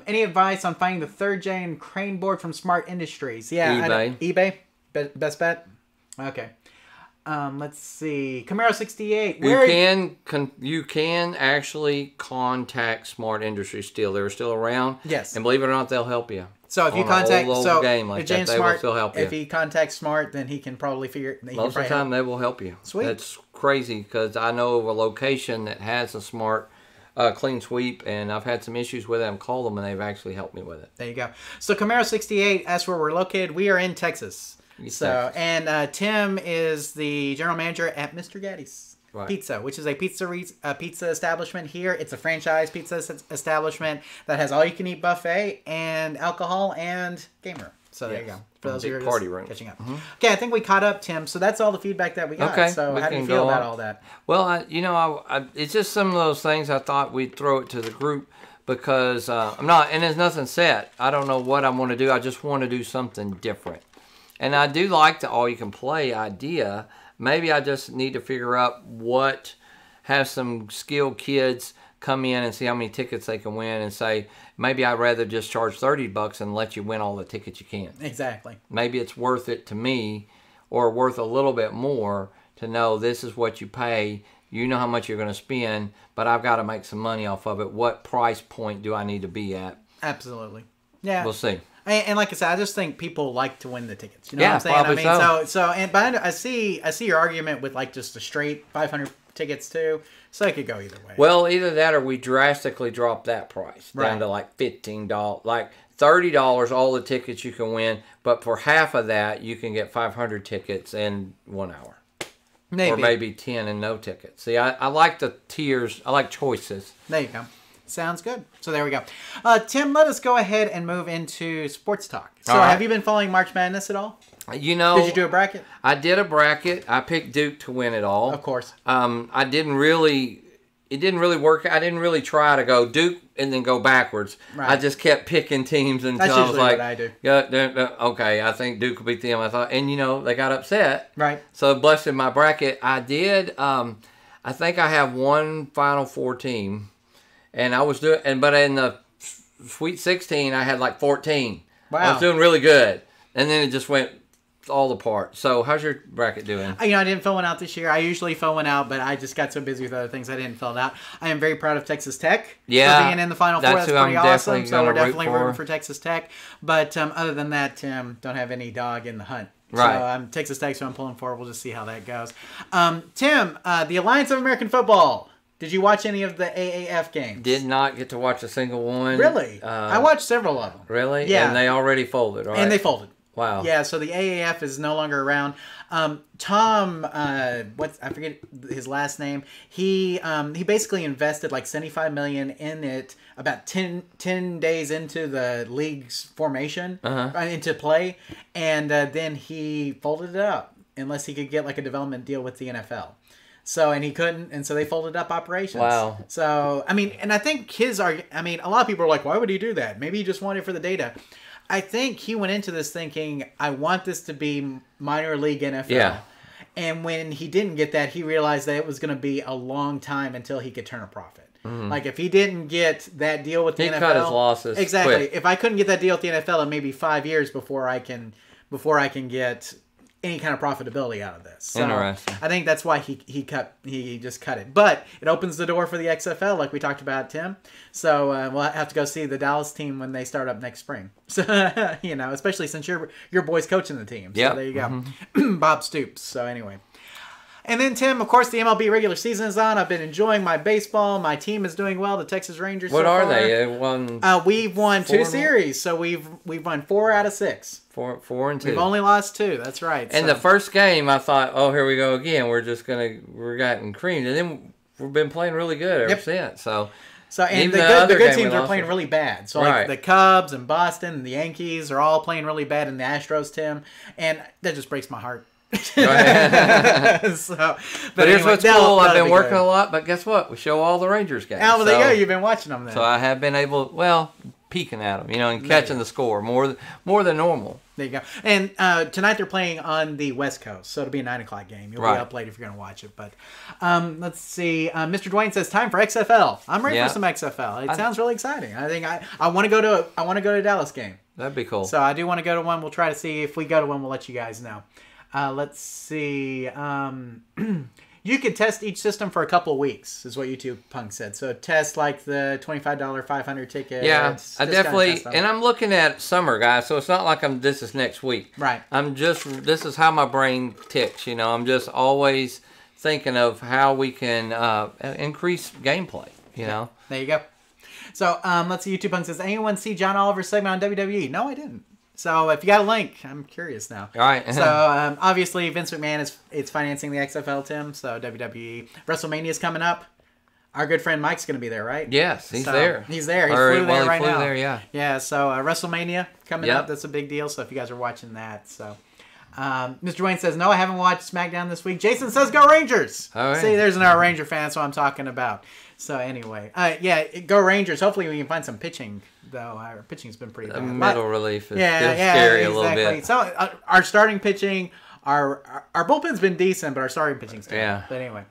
Any advice on finding the 3rd gen crane board from Smart Industries? Yeah, eBay. Best bet. Okay. Let's see. Camaro 68. You can actually contact Smart Industries still. They're still around. Yes. And believe it or not, they'll help you. So if you contact game like that, they will still help you. If he contacts Smart, then he can probably figure. Most of the time, they will help you. Sweet. That's crazy because I know of a location that has a Smart clean sweep, and I've had some issues with it. I've called them, and they've actually helped me with it. There you go. So Camaro 68. That's where we're located. We are in Texas. And Tim is the general manager at Mr. Gaddy's Pizza, which is a pizza establishment here. It's a franchise pizza establishment that has all-you-can-eat buffet and alcohol and game room. So there you go. For those who are just catching up. Okay, I think we caught up, Tim. So that's all the feedback that we got. Okay, so how do you feel about all that? Well, it's just some of those things I thought we'd throw it to the group because I'm not, and there's nothing set. I don't know what I want to do. I just want to do something different. And I do like the all-you-can-play idea. Maybe I just need to figure out have some skilled kids come in and see how many tickets they can win and say, maybe I'd rather just charge $30 and let you win all the tickets you can. Exactly. Maybe it's worth it to me or worth a little bit more to know this is what you pay. You know how much you're going to spend, but I've got to make some money off of it. What price point do I need to be at? Absolutely. Yeah. We'll see. And like I said, I just think people like to win the tickets. You know what I'm saying? Probably but I see your argument with like just a straight 500 tickets too. So it could go either way. Well, either that or we drastically drop that price down to like $15, like $30 all the tickets you can win, but for half of that you can get 500 tickets in 1 hour. Or maybe 10 and no tickets. See, I like the tiers. I like choices. There you go. Sounds good. So there we go. Tim, let us go ahead and move into sports talk. So have you been following March Madness at all? Did you do a bracket? I did a bracket. I picked Duke to win it all. Of course. It didn't really work. I didn't really try to go Duke and then go backwards. Right. I just kept picking teams until I was like, what I do. Okay, I think Duke will beat them. I thought, and they got upset. Right. So blessed in my bracket, I did. I think I have one Final Four team. And I was but in the Sweet 16, I had like 14. Wow. I was doing really good. And then it just went all apart. So how's your bracket doing? I didn't fill one out this year. I usually fill one out, but I just got so busy with other things I didn't fill it out. I am very proud of Texas Tech for being in the Final Four. That's pretty awesome. So we're definitely rooting for Texas Tech. But other than that, Tim, don't have any dog in the hunt. Right. So I'm Texas Tech, so I'm pulling for. We'll just see how that goes. Tim, the Alliance of American Football. Did you watch any of the AAF games? Did not get to watch a single one. Really? I watched several of them. Really? Yeah. And they already folded, right? And they folded. Wow. Yeah, so the AAF is no longer around. Tom, I forget his last name. He basically invested like $75 million in it about 10 days into the league's formation, into play, and then he folded it up unless he could get like a development deal with the NFL. So, and he couldn't, and so they folded up operations. Wow. So, and I think a lot of people are like, why would he do that? Maybe he just wanted it for the data. I think he went into this thinking, I want this to be minor league NFL. Yeah. And when he didn't get that, he realized that it was going to be a long time until he could turn a profit. Mm-hmm. Like, if he didn't get that deal with the NFL... He cut his losses. Exactly. Quick. If I couldn't get that deal with the NFL, it may be 5 years before I can get any kind of profitability out of this. So interesting. I think that's why he just cut it. But it opens the door for the XFL, like we talked about, Tim. So we'll have to go see the Dallas team when they start up next spring. So especially since your boy's coaching the team. So there you go. Mm-hmm. Bob Stoops. So anyway. And then, Tim, of course, the MLB regular season is on. I've been enjoying my baseball. My team is doing well. The Texas Rangers. What so are far. they? We've won 2 series, so we've won 4 out of 6. 4 and 2. We've only lost 2. That's right. And the first game, I thought, oh, here we go again. We're getting creamed, and then we've been playing really good ever since. So and the good teams are playing really bad. So like the Cubs and Boston and the Yankees are all playing really bad, and the Astros, Tim, and that just breaks my heart. Go ahead. But here's what's cool. I've been working a lot, but guess what? We show all the Rangers games. Oh, well, there you go. You've been watching them then. So I have been able, peeking at them, and catching the score more than normal. There you go. And tonight they're playing on the West Coast, so it'll be a 9 o'clock game. You'll be up late if you're going to watch it. But let's see. Mr. Dwayne says time for XFL. I'm ready for some XFL. It sounds really exciting. I think I want to go to a Dallas game. That'd be cool. So I do want to go to one. We'll try to see if we go to one. We'll let you guys know. Let's see. You could test each system for a couple of weeks, is what YouTube Punk said. So test like the $25 500 ticket. Yeah, I definitely. And I'm looking at summer, guys. So it's not like this is next week. Right. This is how my brain ticks. I'm just always thinking of how we can increase gameplay. There you go. So let's see. YouTube Punk says, anyone see John Oliver's segment on WWE? No, I didn't. So if you got a link, I'm curious now. All right. So obviously Vince McMahon is financing the XFL, Tim. So WWE WrestleMania is coming up. Our good friend Mike's going to be there, right? Yes, he's there. He's there. He flew there right now. Yeah. Yeah. So WrestleMania coming up. That's a big deal. So if you guys are watching that, so. Mr. Wayne says, no, I haven't watched SmackDown this week. Jason says, go Rangers. All right. See, there's another Ranger fan. That's what I'm talking about. So anyway, go Rangers. Hopefully we can find some pitching, though. Our pitching's been pretty bad. Middle relief is scary a little bit. So our starting pitching, our bullpen's been decent, but our starting pitching's terrible. Yeah. But anyway,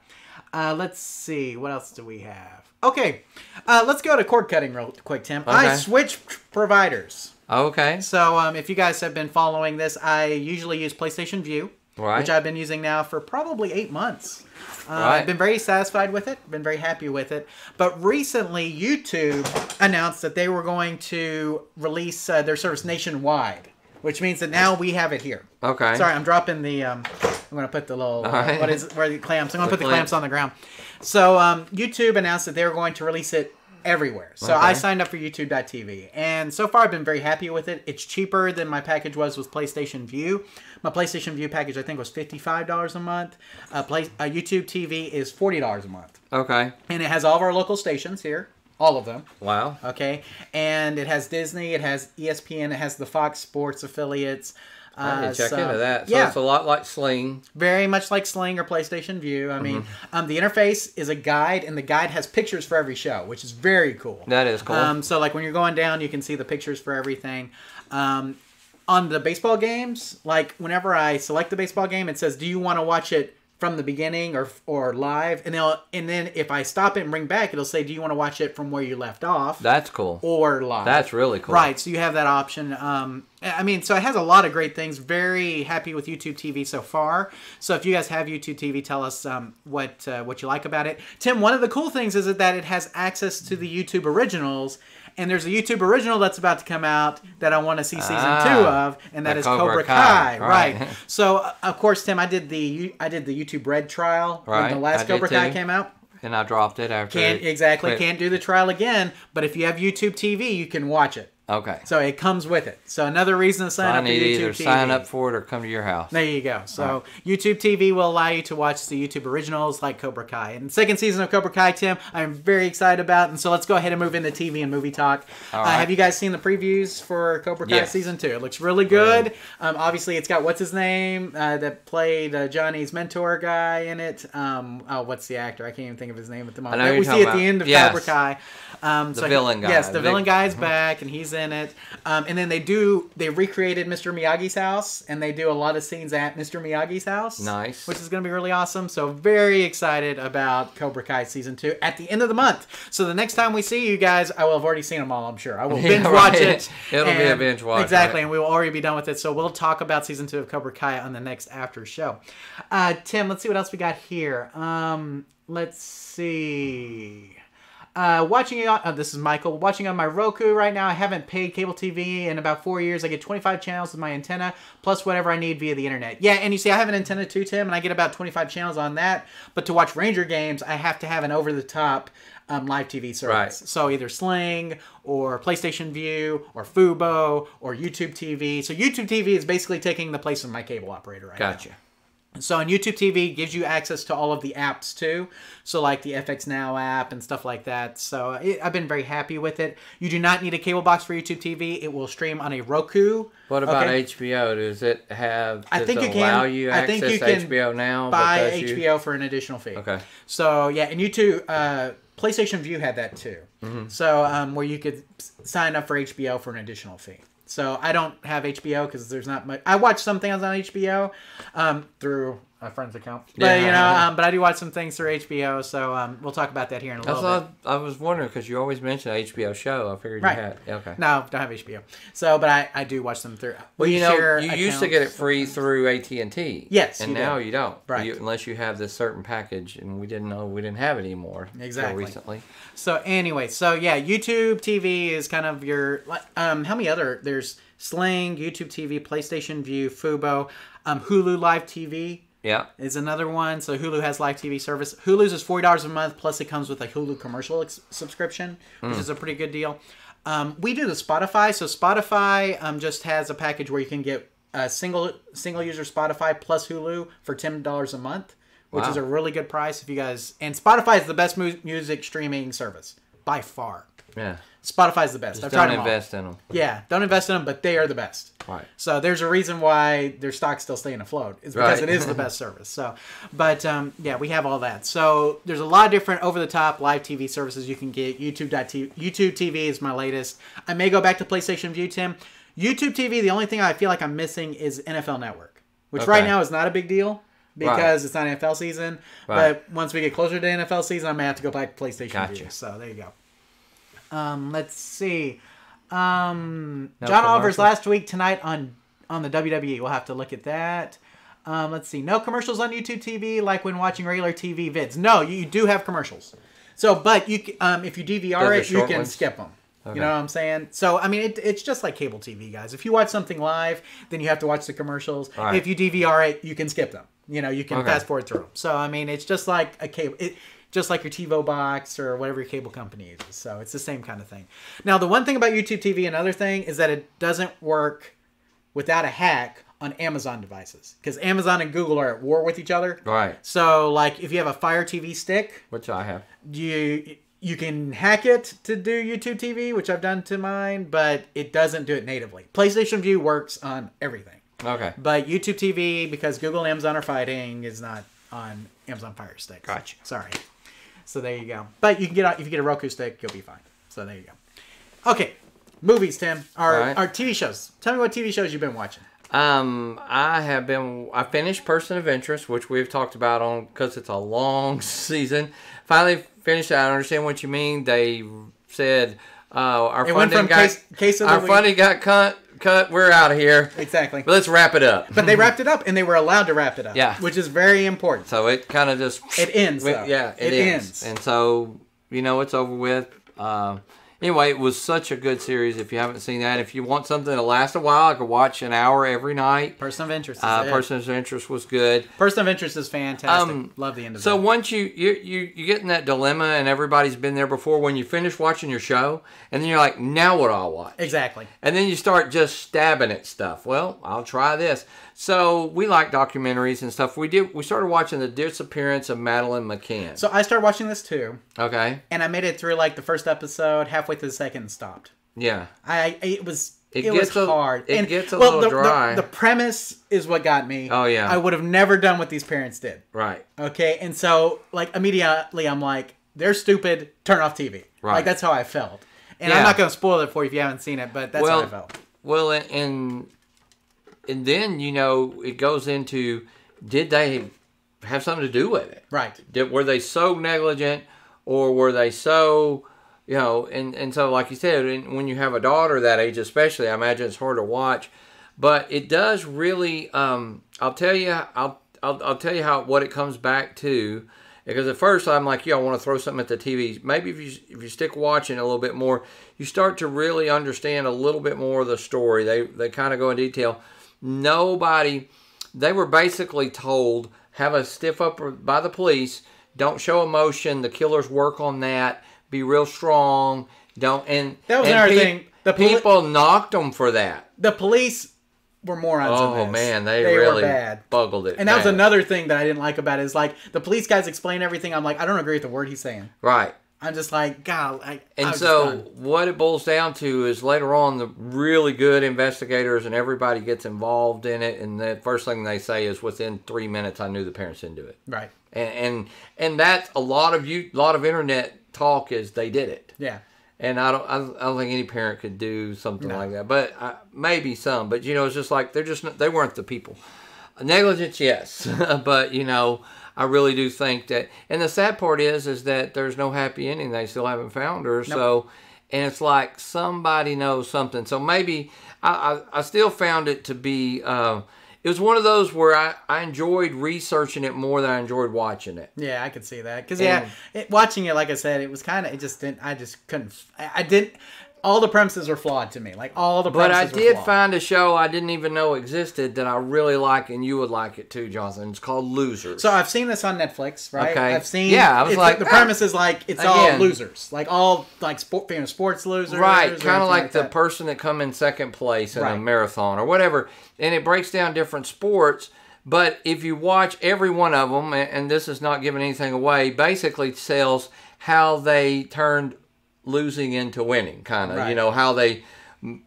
let's see. What else do we have? Okay, let's go to cord cutting real quick, Tim. Okay. I switched providers. Okay. So if you guys have been following this, I usually use PlayStation View, which I've been using now for probably 8 months. I've been very satisfied with it. Been very happy with it. But recently, YouTube announced that they were going to release their service nationwide, which means that now we have it here. Okay. Sorry, I'm dropping the. I'm going to put the little. Where are the clamps? I'm going to put the clamps on the ground. So YouTube announced that they were going to release it everywhere. So I signed up for YouTube.tv, and so far I've been very happy with it. It's cheaper than my package was with PlayStation View. My PlayStation View package I think was $55 a month. YouTube TV is $40 a month. Okay. And it has all of our local stations here, all of them. Wow. Okay, and it has Disney, it has ESPN, it has the Fox Sports affiliates. I need to check into that. So it's a lot like Sling. Very much like Sling or PlayStation View. I mean, the interface is a guide, and the guide has pictures for every show, which is very cool. That is cool. So like when you're going down, you can see the pictures for everything. On the baseball games, like whenever I select the baseball game, it says, do you want to watch it from the beginning or live, and then if I stop it and bring back, it'll say, do you want to watch it from where you left off? That's cool. Or live. That's really cool. Right, so you have that option. I mean, so it has a lot of great things. Very happy with YouTube TV so far. So if you guys have YouTube TV, tell us what you like about it. Tim, one of the cool things is that it has access to the YouTube originals. And there's a YouTube original that's about to come out that I want to see season 2 of, and that is Cobra Kai. Right. So of course, Tim, I did the YouTube Red trial when the last Cobra Kai came out. And I dropped it after. Can't do the trial again. But if you have YouTube TV, you can watch it. Okay. So it comes with it. So another reason to sign up for YouTube TV. I need to either sign up for it or come to your house. There you go. So YouTube TV will allow you to watch the YouTube originals like Cobra Kai. And the second season of Cobra Kai, Tim, I'm very excited about. And so let's go ahead and move into TV and movie talk. Have you guys seen the previews for Cobra Kai season 2? It looks really good. Obviously, it's got what's his name that played Johnny's mentor guy in it. What's the actor? I can't even think of his name at the moment. That we see at the end of Cobra Kai. The villain guy. Yes, the villain guy is back, and he's in it. And then they recreated Mr. Miyagi's house, and they do a lot of scenes at Mr. Miyagi's house. Nice. Which is going to be really awesome. So very excited about Cobra Kai season 2 at the end of the month. So the next time we see you guys, I will have already seen them all, I'm sure. I will binge watch it. It'll be a binge watch. Exactly, and we will already be done with it. So we'll talk about season 2 of Cobra Kai on the next after show. Tim, let's see what else we got here. Let's see. Watching it on, this is Michael, watching on my Roku right now. I haven't paid cable TV in about 4 years. I get 25 channels with my antenna, plus whatever I need via the internet. Yeah, and you see, I have an antenna too, Tim, and I get about 25 channels on that. But to watch Ranger games, I have to have an over-the-top live TV service. Right. So either Sling or PlayStation View or Fubo or YouTube TV. So YouTube TV is basically taking the place of my cable operator right now. Gotcha. So, and YouTube TV gives you access to all of the apps too. So, like the FX Now app and stuff like that. So, I've been very happy with it. You do not need a cable box for YouTube TV. It will stream on a Roku. What about HBO? Does it have? I think you can. I think you can HBO now. Buy HBO for an additional fee. Okay. So yeah, and YouTube, PlayStation View had that too. Mm-hmm. So where you could sign up for HBO for an additional fee. So I don't have HBO because there's not much. I watch some things on HBO through a friend's account, but but I do watch some things through HBO. So we'll talk about that here in a little bit. I was wondering because you always mention an HBO show. I figured you had. Okay. No, don't have HBO. So, but I do watch them through. Well, you used to get it free through AT&T. Yes, and now you don't. Right. Unless you have this certain package, and we didn't know we didn't have it anymore. Exactly. Until recently. So anyway, YouTube TV is kind of your how many other there's Sling, YouTube TV, PlayStation View, Fubo, Hulu Live TV. Yeah, is another one. So Hulu has live TV service. Hulu's is $40 a month, plus it comes with a Hulu commercial subscription, which is a pretty good deal. We do the Spotify. So Spotify just has a package where you can get a single user Spotify plus Hulu for $10 a month, which is a really good price if you guys. And Spotify is the best music streaming service by far. Yeah. Spotify's the best. Just don't invest in them. Yeah, don't invest in them, but they are the best. Right. So there's a reason why their stock's still staying afloat. It's because it is the best service. So, but yeah, we have all that. So there's a lot of different over-the-top live TV services you can get. YouTube TV is my latest. I may go back to PlayStation View, Tim. YouTube TV, the only thing I feel like I'm missing is NFL Network, which right now is not a big deal because it's not NFL season. Right. But once we get closer to NFL season, I may have to go back to PlayStation View. So there you go. Let's see. John Oliver's last week tonight on the WWE. We'll have to look at that. Let's see. No commercials on YouTube TV like when watching regular TV vids. No, you do have commercials. So, but you if you DVR it, you can skip them. Okay. You know what I'm saying? So, I mean, it's just like cable TV, guys. If you watch something live, then you have to watch the commercials. Right. If you DVR it, you can skip them. You know, you can fast forward through them. So, I mean, it's just like a cable. Just like your TiVo box or whatever your cable company uses. So it's the same kind of thing. Now, the one thing about YouTube TV, another thing, is that it doesn't work without a hack on Amazon devices. Because Amazon and Google are at war with each other. Right. So, like, if you have a Fire TV stick... Which I have. You can hack it to do YouTube TV, which I've done to mine, but it doesn't do it natively. PlayStation View works on everything. Okay. But YouTube TV, because Google and Amazon are fighting, is not on Amazon Fire Sticks. Gotcha. Sorry. So there you go. But you can get if you get a Roku stick, you'll be fine. So there you go. Okay, movies, Tim. Our TV shows. Tell me what TV shows you've been watching. I finished Person of Interest, which we've talked about on because it's a long season. Finally finished it. I understand what you mean. They said our funding got cut. We're out of here. Exactly. But let's wrap it up. But they wrapped it up, and they were allowed to wrap it up. Yeah. Which is very important. So it kind of just... It ends, though. Yeah, it ends. And so, it's over with. Anyway, it was such a good series if you haven't seen that. If you want something to last a while, I could watch an hour every night. Person of Interest Person of Interest was good. Person of Interest is fantastic. Love the end of it. So once you get in that dilemma and everybody's been there before, when you finish watching your show, and then you're like, now what do I watch? Exactly. And then you start just stabbing at stuff. Well, I'll try this. So we like documentaries and stuff. We started watching The Disappearance of Madeleine McCann. So I started watching this too. Okay. And I made it through like the first episode, halfway through the second, and stopped. Yeah. It was hard. It gets a little dry. The premise is what got me. Oh yeah. I would have never done what these parents did. Right. Okay. And so like immediately I'm like, they're stupid. Turn off TV. Right. Like that's how I felt. And I'm not going to spoil it for you if you haven't seen it, but that's how I felt. Well, and then, it goes into, did they have something to do with it? Right. Were they so negligent, or were they so, and so like you said, when you have a daughter that age especially, I imagine it's hard to watch. But it does really, I'll tell you what it comes back to. Because at first I'm like, I want to throw something at the TV. Maybe if you stick watching a little bit more, you start to really understand a little bit more of the story. They kind of go in detail. They were basically told, have a stiff upper by the police, don't show emotion, the killers work on that, be real strong, that was another thing. People knocked them for that. The police were morons in this. Oh man, they really were bad. Buggled it. And that was another thing that I didn't like about it, is like the police guys explain everything. I'm like, I don't agree with the word he's saying. Right. I'm just like, God. And so what it boils down to is later on, the really good investigators and everybody gets involved in it, and the first thing they say is, within 3 minutes, I knew the parents didn't do it. Right. And that's a lot of internet talk is they did it. Yeah. And I don't think any parent could do something like that. But maybe some. But it's just like they weren't the people. Negligence, yes, but I really do think that. And the sad part is that there's no happy ending. They still haven't found her. Nope. So, and it's like somebody knows something. So maybe I still found it to be. It was one of those where I enjoyed researching it more than I enjoyed watching it. Yeah, I could see that. Because, watching it, like I said, it was kind of, I just couldn't, I didn't, all the premises were flawed to me. Like, all the premises were flawed. But I did find a show I didn't even know existed that I really like, and you would like it too, Jonathan. It's called Losers. So I've seen this on Netflix, right? Okay. I've seen, I was like, the premise is like, it's all losers. Like, all, like, famous sports losers. Right, kind of like the person that come in second place in a marathon or whatever. And it breaks down different sports. But if you watch every one of them, and this is not giving anything away, basically tells how they turned losing into winning, kind of. How they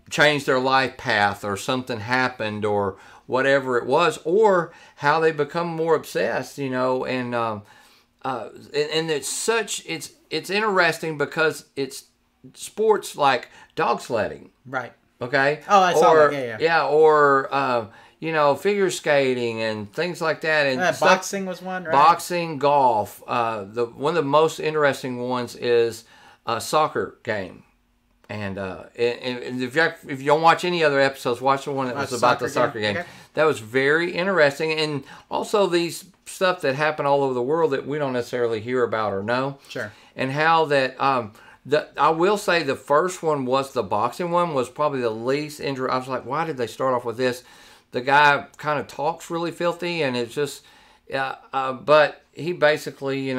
changed their life path, or something happened, or whatever it was, or how they become more obsessed, and it's interesting because it's sports like dog sledding. Right. Okay? Oh, I saw that. Yeah. Or figure skating and things like that. And boxing was one, right? Boxing, golf. One of the most interesting ones is a soccer game. And if you don't watch any other episodes, watch the one that was about the soccer game. Okay. That was very interesting. And also these stuff that happen all over the world that we don't necessarily hear about or know. Sure. And how that... I will say the first one was the boxing one, was probably the least interesting. I was like, why did they start off with this? The guy kind of talks really filthy, and it's just, but he basically,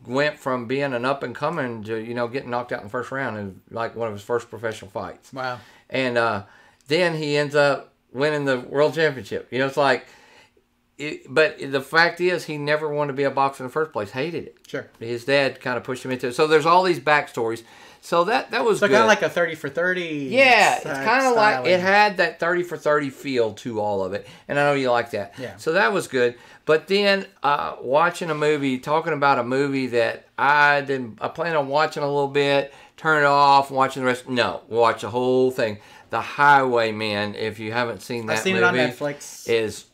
went from being an up and coming to, getting knocked out in the first round in like one of his first professional fights. Wow. And then he ends up winning the world championship. It's like, but the fact is, he never wanted to be a boxer in the first place. Hated it. Sure. His dad kind of pushed him into it. So there's all these backstories. So that was good. Kind of like a 30 for 30. Yeah, it's kind of like it had that 30 for 30 feel to all of it, and I know you like that. Yeah. So that was good. But then watching a movie, talking about a movie that I plan on watching a little bit, turn it off, watching the rest. No, watch the whole thing. The Highwaymen. If you haven't seen that, I've seen movie, it on Netflix. Is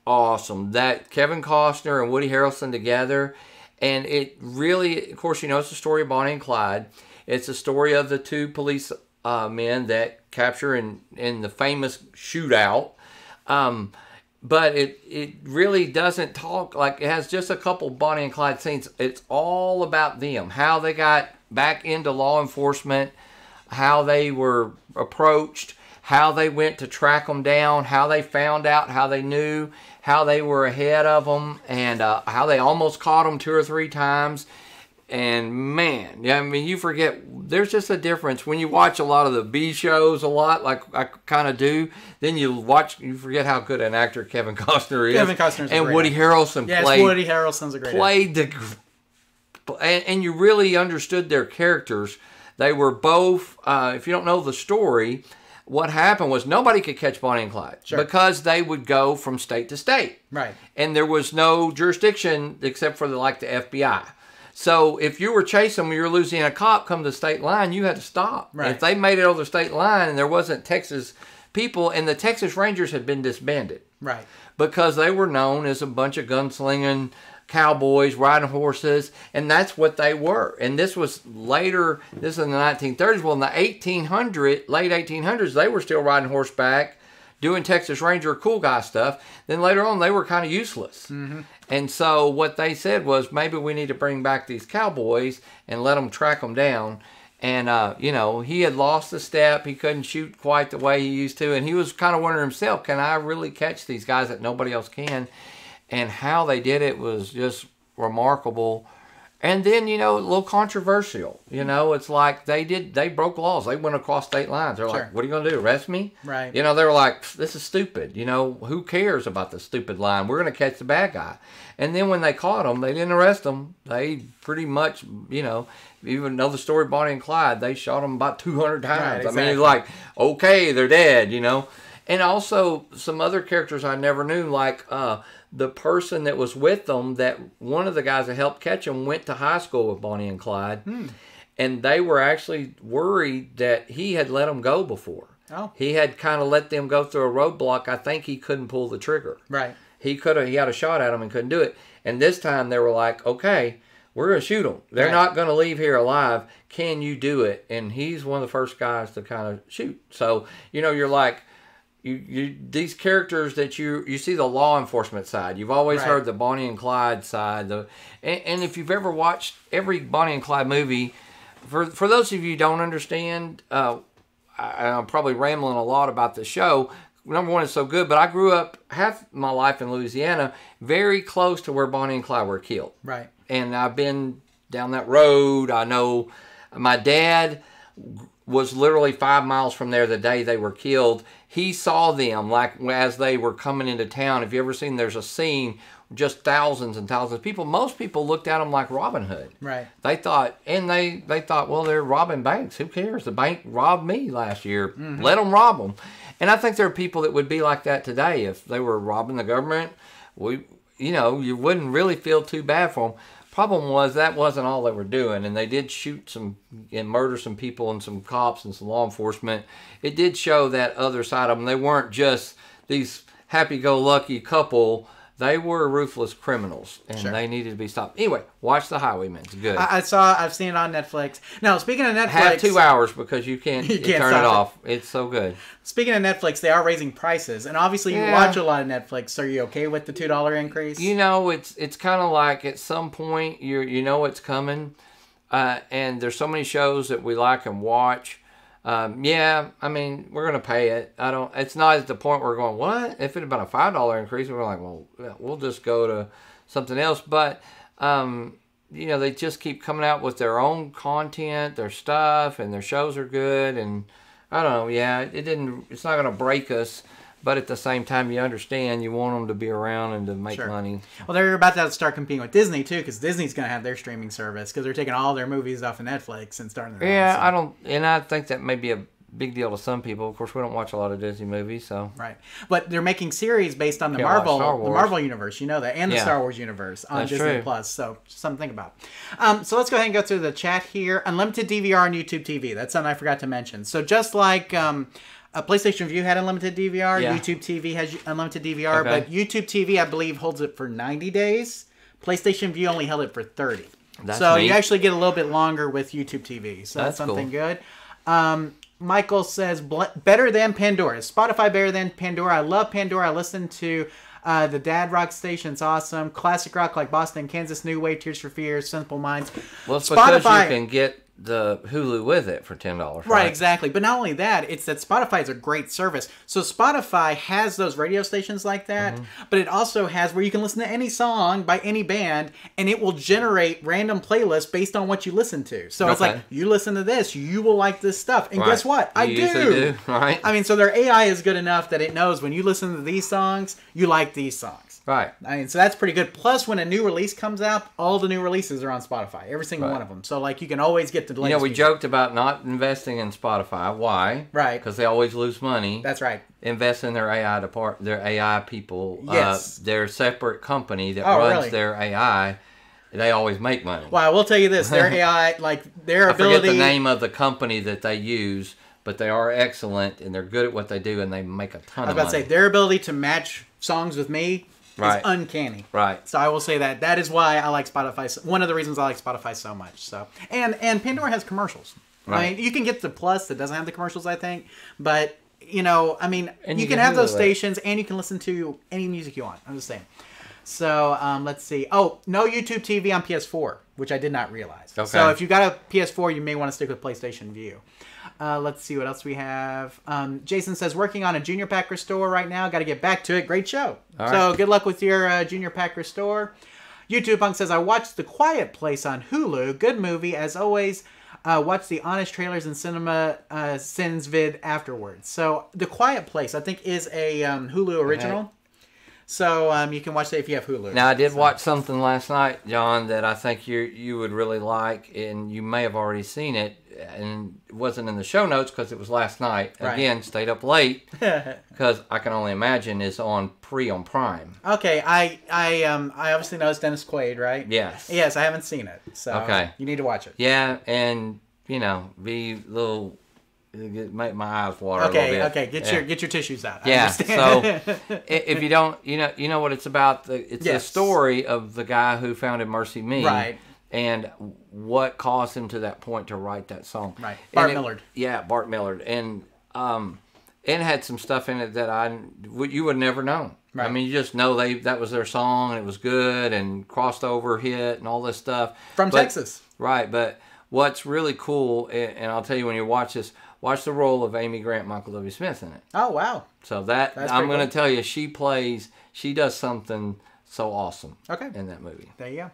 awesome. That Kevin Costner and Woody Harrelson together, and it really, of course, it's the story of Bonnie and Clyde. It's a story of the two police men that capture in the famous shootout. But it really doesn't talk, like, it has just a couple Bonnie and Clyde scenes. It's all about them, how they got back into law enforcement, how they were approached, how they went to track them down, how they found out, how they knew, how they were ahead of them, and how they almost caught them 2 or 3 times. And man, yeah, I mean, you forget, there's just a difference when you watch a lot of the B shows a lot, like I kind of do. Then you forget how good an actor Kevin Costner is. Kevin Costner's and Woody Harrelson played. Woody Harrelson's a great actor. And you really understood their characters. They were both. If you don't know the story, what happened was nobody could catch Bonnie and Clyde because they would go from state to state, right? And there was no jurisdiction except for the FBI. So if you were chasing them, you were losing a cop come to the state line, you had to stop. Right. If they made it over the state line and there wasn't Texas people, and the Texas Rangers had been disbanded. Right. Because they were known as a bunch of gunslinging cowboys riding horses, and that's what they were. And this was later, this is in the 1930s. Well, in the late 1800s, they were still riding horseback, doing Texas Ranger cool guy stuff. Then later on, they were kind of useless. Mm-hmm. And so what they said was, maybe we need to bring back these cowboys and let them track them down. And, he had lost a step. He couldn't shoot quite the way he used to. And he was kind of wondering himself, can I really catch these guys that nobody else can? And how they did it was just remarkable. And then, a little controversial. It's like they broke laws. They went across state lines. They're like, what are you going to do, arrest me? Right. They were like, this is stupid. Who cares about the stupid line? We're going to catch the bad guy. And then when they caught them, they didn't arrest them. They pretty much, even though the story of Bonnie and Clyde, they shot them about 200 times. Right, exactly. I mean, it's like, okay, they're dead, And also some other characters I never knew, like the person that was with them, that one of the guys that helped catch them went to high school with Bonnie and Clyde. And they were actually worried that he had let them go before. Oh. He had kind of let them go through a roadblock. I think he couldn't pull the trigger. Right. He had a shot at them and couldn't do it. And this time they were like, okay, we're going to shoot them. They're not going to leave here alive. Can you do it? And he's one of the first guys to kind of shoot. So, you're like, these characters that you see the law enforcement side. You've always heard the Bonnie and Clyde side. And if you've ever watched every Bonnie and Clyde movie, for those of you who don't understand, I'm probably rambling a lot about the show. Number one, it's so good, but I grew up half my life in Louisiana, very close to where Bonnie and Clyde were killed. Right. And I've been down that road. I know my dad was literally 5 miles from there the day they were killed. He saw them like as they were coming into town. If you ever seen, there's a scene, just thousands and thousands of people. Most people looked at them like Robin Hood. Right. They thought, well, they're robbing banks. Who cares? The bank robbed me last year. Mm-hmm. Let them rob them. And I think there are people that would be like that today if they were robbing the government. You wouldn't really feel too bad for them. Problem was that wasn't all they were doing, and they did shoot some and murder some people and some cops and some law enforcement. It did show that other side of them. They weren't just these happy-go-lucky couple. They were ruthless criminals, and they needed to be stopped. Anyway, watch The Highwaymen. It's good. I've seen it on Netflix. Now, speaking of Netflix... Have 2 hours because you can't turn it off. It's so good. Speaking of Netflix, they are raising prices, and obviously you watch a lot of Netflix. Are you okay with the $2 increase? It's kind of like at some point it's coming, and there's so many shows that we like and watch. I mean, we're going to pay it. It's not at the point where we're going, what? If it had been a $5 increase, we're like, well, we'll just go to something else. But, they just keep coming out with their own content, their stuff, and their shows are good. And I don't know. Yeah, it's not going to break us. But at the same time, you understand you want them to be around and to make Sure. money. Well, they're about to start competing with Disney too, because Disney's going to have their streaming service because they're taking all their movies off of Netflix and starting their Yeah, own. So. I think that may be a big deal to some people. Of course, we don't watch a lot of Disney movies, so. Right, but they're making series based on the Can't watch Star Marvel Wars. universe, you know that, and the Yeah. Star Wars universe on That's Disney true. Plus. So just something to think about. So let's go ahead and go through the chat here. Unlimited DVR on YouTube TV. That's something I forgot to mention. So just like PlayStation View had unlimited DVR, Yeah. YouTube TV has unlimited DVR, Okay. but YouTube TV I believe holds it for 90 days. PlayStation View only held it for 30. That's so neat. you actually get a little bit longer with YouTube TV. So that's something cool. good. Michael says, better than Pandora. Is Spotify better than Pandora? I love Pandora. I listen to the Dad Rock station. It's awesome. Classic rock like Boston, Kansas, New Wave, Tears for Fears, Simple Minds. Well, it's because you can get the Hulu with it for $10, Right, exactly. But not only that, it's that Spotify is a great service. So Spotify has those radio stations like that, but it also has where you can listen to any song by any band, and it will generate random playlists based on what you listen to. So it's like, you listen to this, you will like this stuff. And guess what? I do. Right. I mean, so their AI is good enough that it knows when you listen to these songs, you like these songs. Right. I mean, so that's pretty good. Plus, when a new release comes out, all the new releases are on Spotify. Every single one of them. So, like, you can always get the latest. You know, we music. joked about not investing in Spotify. Why? Right. Because they always lose money. That's right. Invest in their AI their AI people. Yes. Their separate company that runs their AI. They always make money. Well, I will tell you this: their AI, like their ability. I forget the name of the company that they use, but they are excellent and they're good at what they do, and they make a ton of money. I was about to say their ability to match songs with me is uncanny. Right. So I will say that that is why I like Spotify. One of the reasons I like Spotify so much. So and Pandora has commercials. Right. I mean, you can get the Plus that doesn't have the commercials, I think, but you know, I mean, you can have those stations and you can listen to any music you want. I'm just saying. So let's see. Oh, no YouTube TV on PS4, which I did not realize. Okay. So if you got a PS4, you may want to stick with PlayStation View. Let's see what else we have. Jason says, working on a Junior Pack Restore right now. Got to get back to it. Great show. So good luck with your Junior Pack Restore. YouTube Punk says, I watched The Quiet Place on Hulu. Good movie. As always, watch the honest trailers and cinema sins vid afterwards. So The Quiet Place, I think, is a Hulu original. Okay. So you can watch that if you have Hulu. Now, I did watch something last night, John, that I think you would really like, and you may have already seen it, and it wasn't in the show notes because it was last night. Right. Again, stayed up late because I can only imagine it's on Prime. Okay, I obviously know it's Dennis Quaid, right? Yes. Yes, I haven't seen it, so you need to watch it. Yeah, and you know, be a little. Make my eyes water a little bit. Okay, get your tissues out. Yeah. So if you don't, you know what it's about. It's the story of the guy who founded Mercy Me, right? And what caused him to that point to write that song, right? Bart Millard. Yeah, Bart Millard, and it had some stuff in it that you would never know. Right. I mean, you just know that was their song and it was good and crossed over hit and all this stuff from Texas, right? But what's really cool, and I'll tell you when you watch this. Watch the role of Amy Grant, Michael W. Smith in it. Oh, wow. So that's I'm going to tell you, she does something so awesome in that movie. There you go.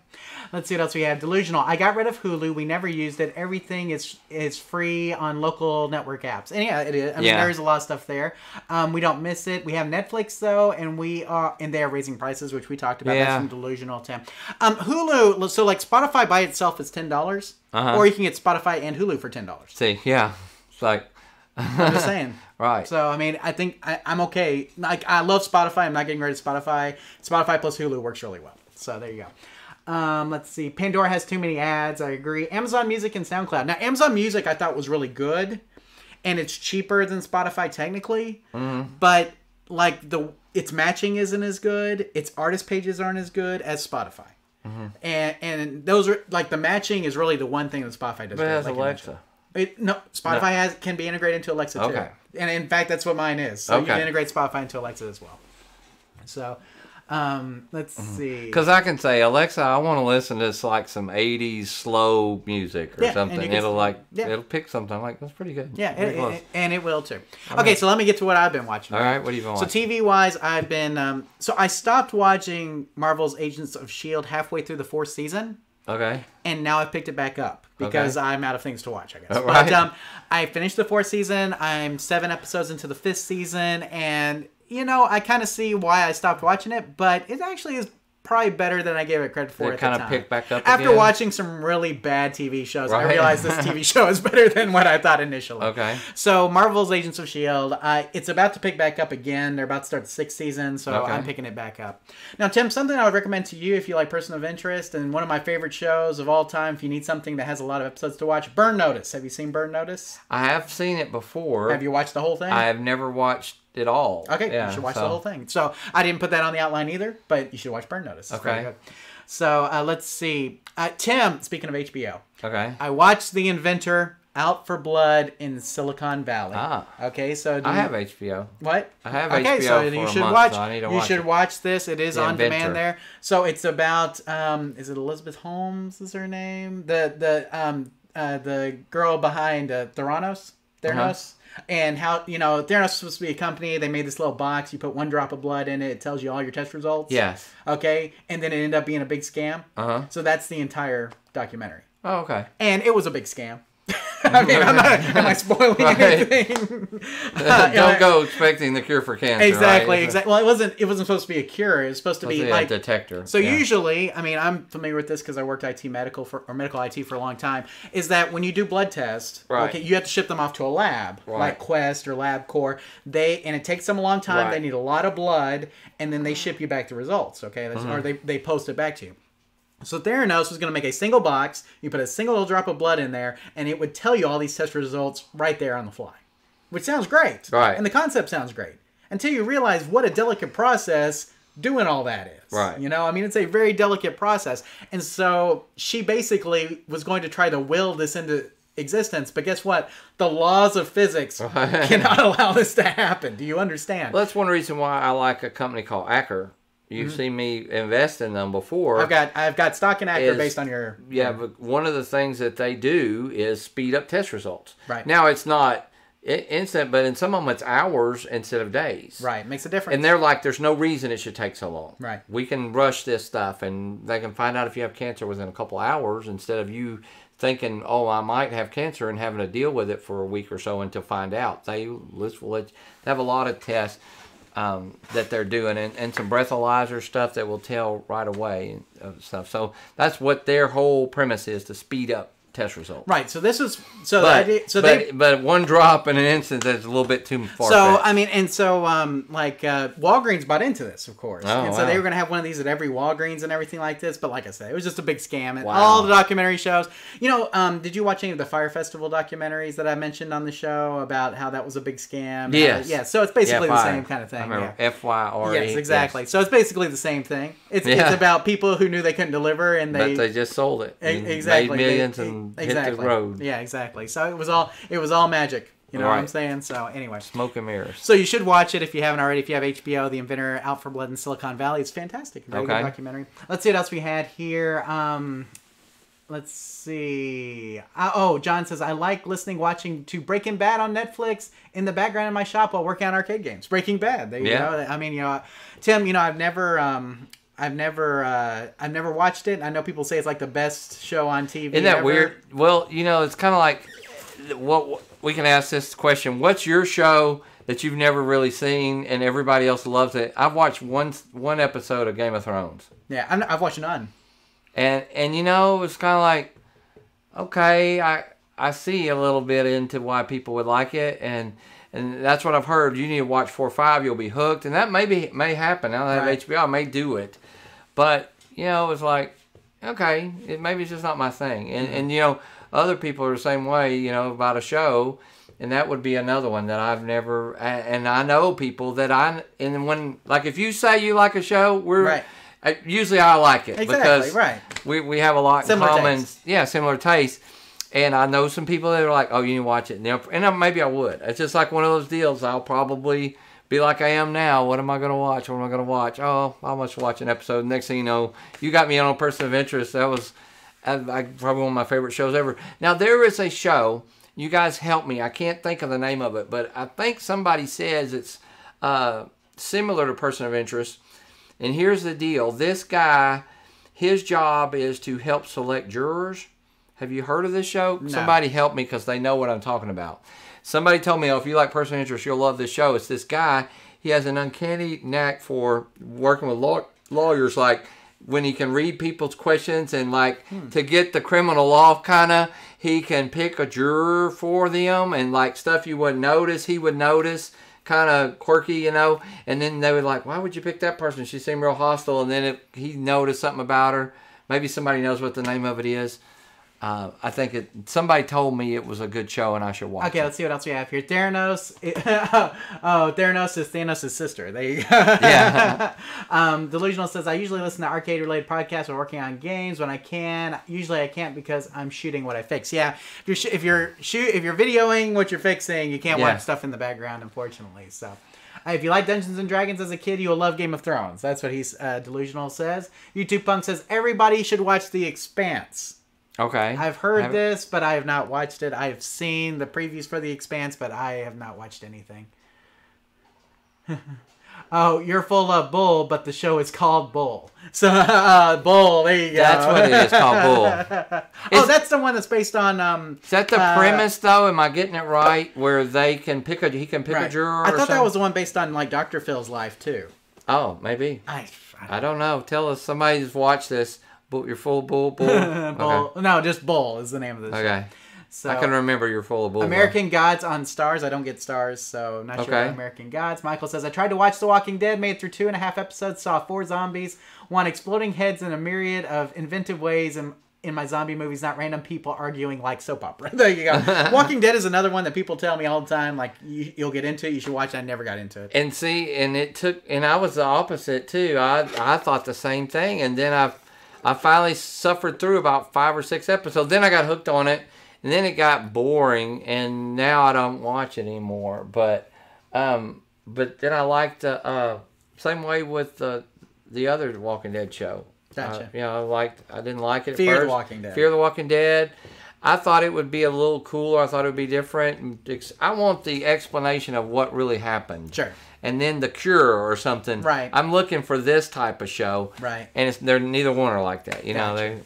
Let's see what else we have. Delusional. I got rid of Hulu. We never used it. Everything is free on local network apps. And yeah, it is. I mean, there's a lot of stuff there. We don't miss it. We have Netflix, though, and they are raising prices, which we talked about. Yeah. That's from Delusional, Tim. Hulu, so like Spotify by itself is $10, or you can get Spotify and Hulu for $10. See, yeah. It's like, I'm just saying. Right. So, I mean, I think I'm okay. Like, I love Spotify. I'm not getting rid of Spotify. Spotify plus Hulu works really well. So, there you go. Let's see. Pandora has too many ads. I agree. Amazon Music and SoundCloud. Now, Amazon Music I thought was really good. And it's cheaper than Spotify technically. Mm-hmm. But, like, its matching isn't as good. Its artist pages aren't as good as Spotify. Mm-hmm. And those are, like, the matching is really the one thing that Spotify does. But it has Alexa. Spotify can be integrated into Alexa too. Okay. And in fact, that's what mine is. So you can integrate Spotify into Alexa as well. So, let's see. Because I can say, Alexa, I want to listen to like some 80s slow music or something. It'll pick something. I'm like, that's pretty good. Yeah, and it will too. Okay, so let me get to what I've been watching. All right, what have you been watching? So TV-wise, I've been... so I stopped watching Marvel's Agents of S.H.I.E.L.D. halfway through the 4th season. Okay. And now I've picked it back up because I'm out of things to watch, I guess. Right. But I finished the 4th season. I'm 7 episodes into the 5th season, and I kind of see why I stopped watching it, but it actually is probably better than I gave it credit for at the time. It kind of picked back up after again? watching some really bad TV shows. Right. I realized this TV show is better than what I thought initially. Okay. So Marvel's Agents of S.H.I.E.L.D., it's about to pick back up again. They're about to start the 6th season, so I'm picking it back up. Now, Tim, something I would recommend to you if you like Person of Interest, and one of my favorite shows of all time, if you need something that has a lot of episodes to watch, Burn Notice. Have you seen Burn Notice? I have seen it before. Have you watched the whole thing? I have never watched it all. Okay, you should watch the whole thing. So I didn't put that on the outline either, but you should watch Burn Notice. It's very good. So let's see. Tim, speaking of HBO. Okay. I watched The Inventor, Out for Blood in Silicon Valley. Okay, so I have HBO. What? I have HBO so for you a should month, watch. so I need to you watch should it. watch this. It is The on Inventor. demand there. So it's about is it Elizabeth Holmes? Is her name? The girl behind Theranos. And how, Theranos is supposed to be a company. They made this little box. You put 1 drop of blood in it. It tells you all your test results. Yes. Okay. And then it ended up being a big scam. So that's the entire documentary. Oh, okay. And it was a big scam. I mean, am I spoiling anything? Don't go expecting the cure for cancer. Exactly, right? exactly. Well, it wasn't supposed to be a cure. It was supposed to be like a detector. So usually, I mean, I'm familiar with this because I worked medical IT for a long time. Is that when you do blood tests, okay, you have to ship them off to a lab, like Quest or LabCorp. And it takes them a long time. They need a lot of blood, and then they ship you back the results. Okay, or they post it back to you. So Theranos was going to make a single box. You put a single little drop of blood in there, and it would tell you all these test results right there on the fly, which sounds great. Right. And the concept sounds great until you realize what a delicate process doing all that is. Right. I mean, it's a very delicate process. And so she basically was going to try to will this into existence, but guess what? The laws of physics cannot allow this to happen. Do you understand? Well, that's one reason why I like a company called Acker. You've seen me invest in them before. I've got stock in Acker based on your... Yeah, but one of the things that they do is speed up test results. Right. Now, it's not instant, but in some of them it's hours instead of days. Right, makes a difference. And they're like, there's no reason it should take so long. Right. We can rush this stuff, and they can find out if you have cancer within a couple hours instead of you thinking, oh, I might have cancer and having to deal with it for a week or so until find out. They have a lot of tests that they're doing, and some breathalyzer stuff that will tell right away and stuff. So that's what their whole premise is, to speed up test results. Right. So this is but 1 drop in an instant is a little bit too far. So I mean, and so Walgreens bought into this, of course, and so they were going to have one of these at every Walgreens and everything like this. But like I said, it was just a big scam. And all the documentary shows. Did you watch any of the Fire Festival documentaries that I mentioned on the show about how that was a big scam? Yes. Yeah. So it's basically the same kind of thing. I remember FYRE. Yes, exactly. Yes. So it's basically the same thing. It's about people who knew they couldn't deliver, and they just sold it. Exactly. Made millions and hit the road. Yeah, exactly. So it was all magic. You know what I'm saying? So anyway. Smoke and mirrors. So you should watch it if you haven't already. If you have HBO, The Inventor, Out for Blood in Silicon Valley. It's fantastic. Very good documentary. Let's see what else we had here. Let's see. John says, I like watching to Breaking Bad on Netflix in the background in my shop while working on arcade games. Breaking Bad. There you go. I mean, Tim, I've never watched it. I know people say it's like the best show on TV. Isn't that weird? Well, it's kind of like what we can ask this question. What's your show that you've never really seen and everybody else loves it? I've watched one episode of Game of Thrones. Yeah, I've watched none. And it's kind of like, okay, I see a little bit into why people would like it, and that's what I've heard. You need to watch 4 or 5, you'll be hooked, and that may happen. Now that I have HBO, I may do it. But, it's like, okay, maybe it's just not my thing. And other people are the same way, about a show, and that would be another one that I've never, and I know people that if you say you like a show, usually I like it. Exactly, because we have a lot in common. Taste. Yeah, similar taste. And I know some people that are like, oh, you need to watch it. And maybe I would. It's just like one of those deals. I'll probably be like I am now. What am I going to watch? What am I going to watch? Oh, I must watch an episode. Next thing you know, you got me on a Person of Interest. That was probably one of my favorite shows ever. Now, there is a show. You guys help me. I can't think of the name of it. But I think somebody says it's similar to Person of Interest. And here's the deal. This guy, his job is to help select jurors. Have you heard of this show? No. Somebody help me because they know what I'm talking about. Somebody told me, if you like Person of Interest, you'll love this show. It's this guy. he has an uncanny knack for working with lawyers, like when he can read people's questions and like to get the criminal off, kind of, he can pick a juror for them and like stuff you wouldn't notice, he would notice, kind of quirky, you know, and then they would like, why would you pick that person? She seemed real hostile, and then he noticed something about her. Maybe somebody knows what the name of it is. I think somebody told me it was a good show and I should watch it. Okay, let's see what else we have here. Theranos. Theranos is Thanos' sister. There you go. Yeah. Delusional says, I usually listen to arcade-related podcasts when working on games when I can. Usually I can't because I'm shooting what I fix. Yeah, if you're videoing what you're fixing, you can't watch stuff in the background, unfortunately. So. If you like Dungeons & Dragons as a kid, you will love Game of Thrones. That's what he's Delusional says. YouTube Punk says, everybody should watch The Expanse. Okay. I've heard this, but I have not watched it. I have seen the previews for The Expanse, but I have not watched anything. Oh, you're full of bull, but the show is called Bull. So, Bull, there you go. That's what it is, called Bull. That's the one that's based on... is that the premise, though? Am I getting it right? Where he can pick a juror or I thought that was the one based on, like, Dr. Phil's life, too. Oh, maybe. I don't know. Tell us, somebody's watched this. You're full of bull? Bull. Okay. No, just Bull is the name of the show. Okay. So, I can remember you're full of bull. American Gods on Stars. I don't get Stars, so not sure about American Gods. Michael says, I tried to watch The Walking Dead, made it through 2.5 episodes, saw 4 zombies, 1 exploding heads, and a myriad of inventive ways in my zombie movies, not random people arguing like soap opera. There you go. Walking Dead is another one that people tell me all the time, like, you'll get into it, you should watch it. I never got into it. And see, and I was the opposite, too. I thought the same thing, and then I finally suffered through about 5 or 6 episodes. Then I got hooked on it, and then it got boring, and now I don't watch it anymore. But then I liked same way with the other Walking Dead show. Gotcha. I didn't like it at Fear first. the Walking Dead. Fear the Walking Dead. I thought it would be a little cooler. I thought it would be different. I want the explanation of what really happened. Sure. And then the cure or something. Right. I'm looking for this type of show. Right. And they're neither one are like that. You know.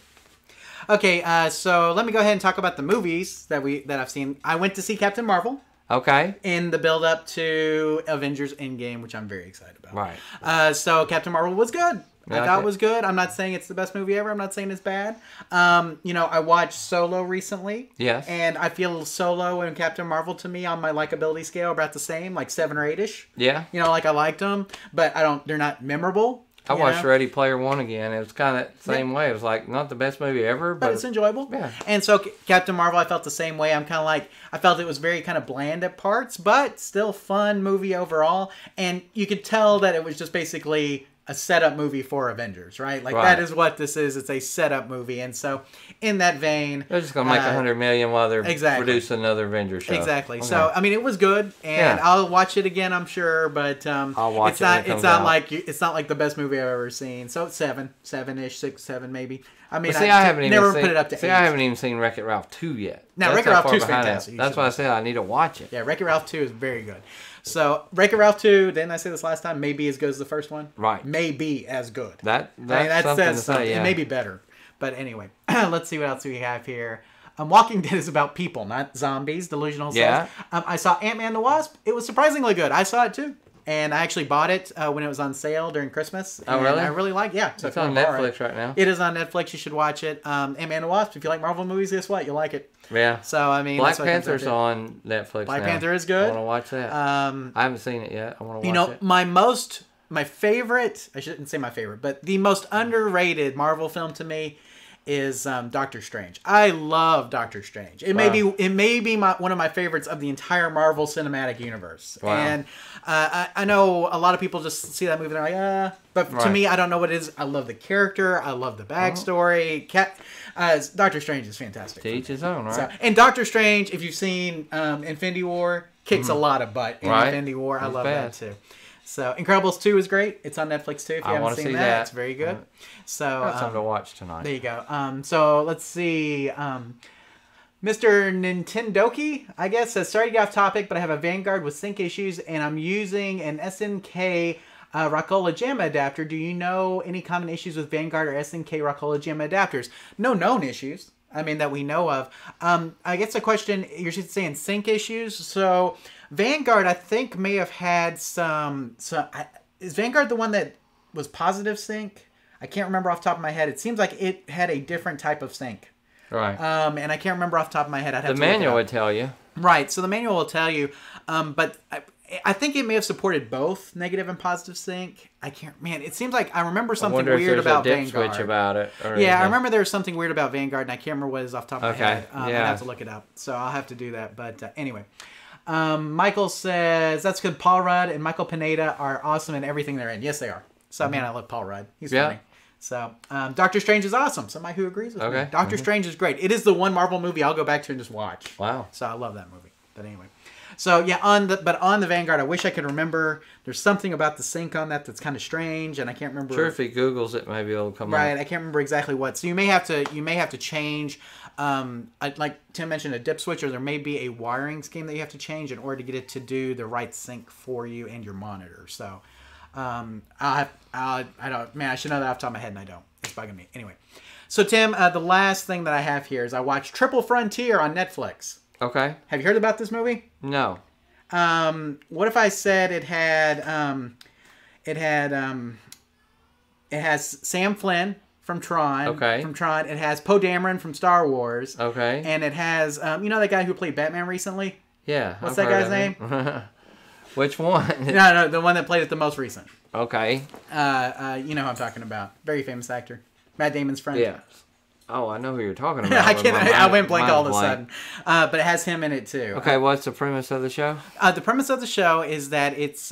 Okay. So let me go ahead and talk about the movies that I've seen. I went to see Captain Marvel. Okay. In the build up to Avengers Endgame, which I'm very excited about. Right. So Captain Marvel was good. I thought it was good. I'm not saying it's the best movie ever. I'm not saying it's bad. I watched Solo recently. Yes. And I feel Solo and Captain Marvel to me on my likability scale are about the same, like 7 or 8-ish. Yeah. Like I liked them, but they're not memorable. I watched Ready Player One again. It was kind of the same way. It was like not the best movie ever, but it's enjoyable. Yeah. And so Captain Marvel, I felt the same way. I'm kind of like, I felt it was very kind of bland at parts, but still fun movie overall. And you could tell that it was just basically a setup movie for Avengers, right? Like that is what this is. It's a setup movie. And so in that vein, they're just going to make $100 million while they're producing another Avengers show. Exactly. Okay. So, I mean, it was good, and I'll watch it again, I'm sure, but I'll watch it's not like the best movie I've ever seen. So it's 7-ish, 6, 7, maybe. I mean, I haven't even put it up to 8. I haven't even seen Wreck-It Ralph 2 yet. Now, Wreck-It Ralph 2 is fantastic. That's why I said I need to watch it. Yeah, Wreck-It Ralph 2 is very good. So, Wreck-It Ralph 2, didn't I say this last time? Maybe as good as the first one? Right. Maybe as good. That's something to say, yeah. It may be better. But anyway, let's see what else we have here. Walking Dead is about people, not zombies, Delusional says. I saw Ant-Man the Wasp. It was surprisingly good. I saw it too. And I actually bought it when it was on sale during Christmas. Oh, really? I really liked it. Yeah. It's on Netflix right now. It is on Netflix. You should watch it. Ant-Man the Wasp. If you like Marvel movies, guess what? You'll like it. Yeah. So, I mean... Black Panther's on Netflix Black Panther is good. I want to watch that. I haven't seen it yet. I want to watch it. My favorite... I shouldn't say my favorite, but the most underrated Marvel film to me is Doctor Strange. I love Doctor Strange. It may be one of my favorites of the entire Marvel Cinematic Universe. Wow. And I know a lot of people just see that movie and they're like, but to me, I don't know what it is. I love the character. I love the backstory. Doctor Strange is fantastic. To each his own, right? And Doctor Strange, if you've seen Infinity War, kicks a lot of butt in Infinity War. I love that too. So, Incredibles 2 is great. It's on Netflix too. If you haven't seen that, it's very good. So, got something to watch tonight. There you go. So, let's see. Mr. Nintendoki, I guess, says, sorry to get off topic, but I have a Vanguard with sync issues, and I'm using an SNK Rockola JAMA adapter. Do you know any common issues with Vanguard or SNK Rockola JAMA adapters? No known issues. I mean, that we know of. I guess the question, you're saying sync issues. So, Vanguard, I think, may have had some is Vanguard the one that was positive sync? I can't remember off the top of my head. It seems like it had a different type of sync. Right. And I can't remember off the top of my head. I'd have the to manual would tell you. Right. So the manual will tell you. But I think it may have supported both negative and positive sync. I can't. Man, it seems like I remember something weird about Vanguard. Switch about it. Yeah, I remember there was something weird about Vanguard, and I can't remember what it is off the top of my head. Yeah. I'd have to look it up. So I'll have to do that. But anyway. Michael says, that's good. Paul Rudd and Michael Pineda are awesome in everything they're in. Yes, they are. So, man, I love Paul Rudd. He's funny. So, Doctor Strange is awesome. Somebody who agrees with me. Doctor Strange is great. It is the one Marvel movie I'll go back to and just watch. Wow. So, I love that movie. But anyway. So, yeah, on the Vanguard, I wish I could remember. There's something about the sync on that's kind of strange, and I can't remember. Sure, if he Googles it, maybe it'll come up. Right, I can't remember exactly what. So, you may have to change. Like Tim mentioned, a dip switch, or there may be a wiring scheme that you have to change in order to get it to do the right sync for you and your monitor. So, I should know that off the top of my head, and I don't. It's bugging me. Anyway, so Tim, the last thing that I have here is I watched Triple Frontier on Netflix. Okay. Have you heard about this movie? No. What if I said it has Sam Flynn from Tron. Okay. From Tron. It has Poe Dameron from Star Wars. Okay. And it has, that guy who played Batman recently? Yeah. What's that guy's name? Which one? No, the one that played it the most recent. Okay. You know who I'm talking about. Very famous actor. Matt Damon's friend. Yeah. Oh, I know who you're talking about. I went blank all of a sudden. But it has him in it too. Okay, what's the premise of the show? The premise of the show is that it's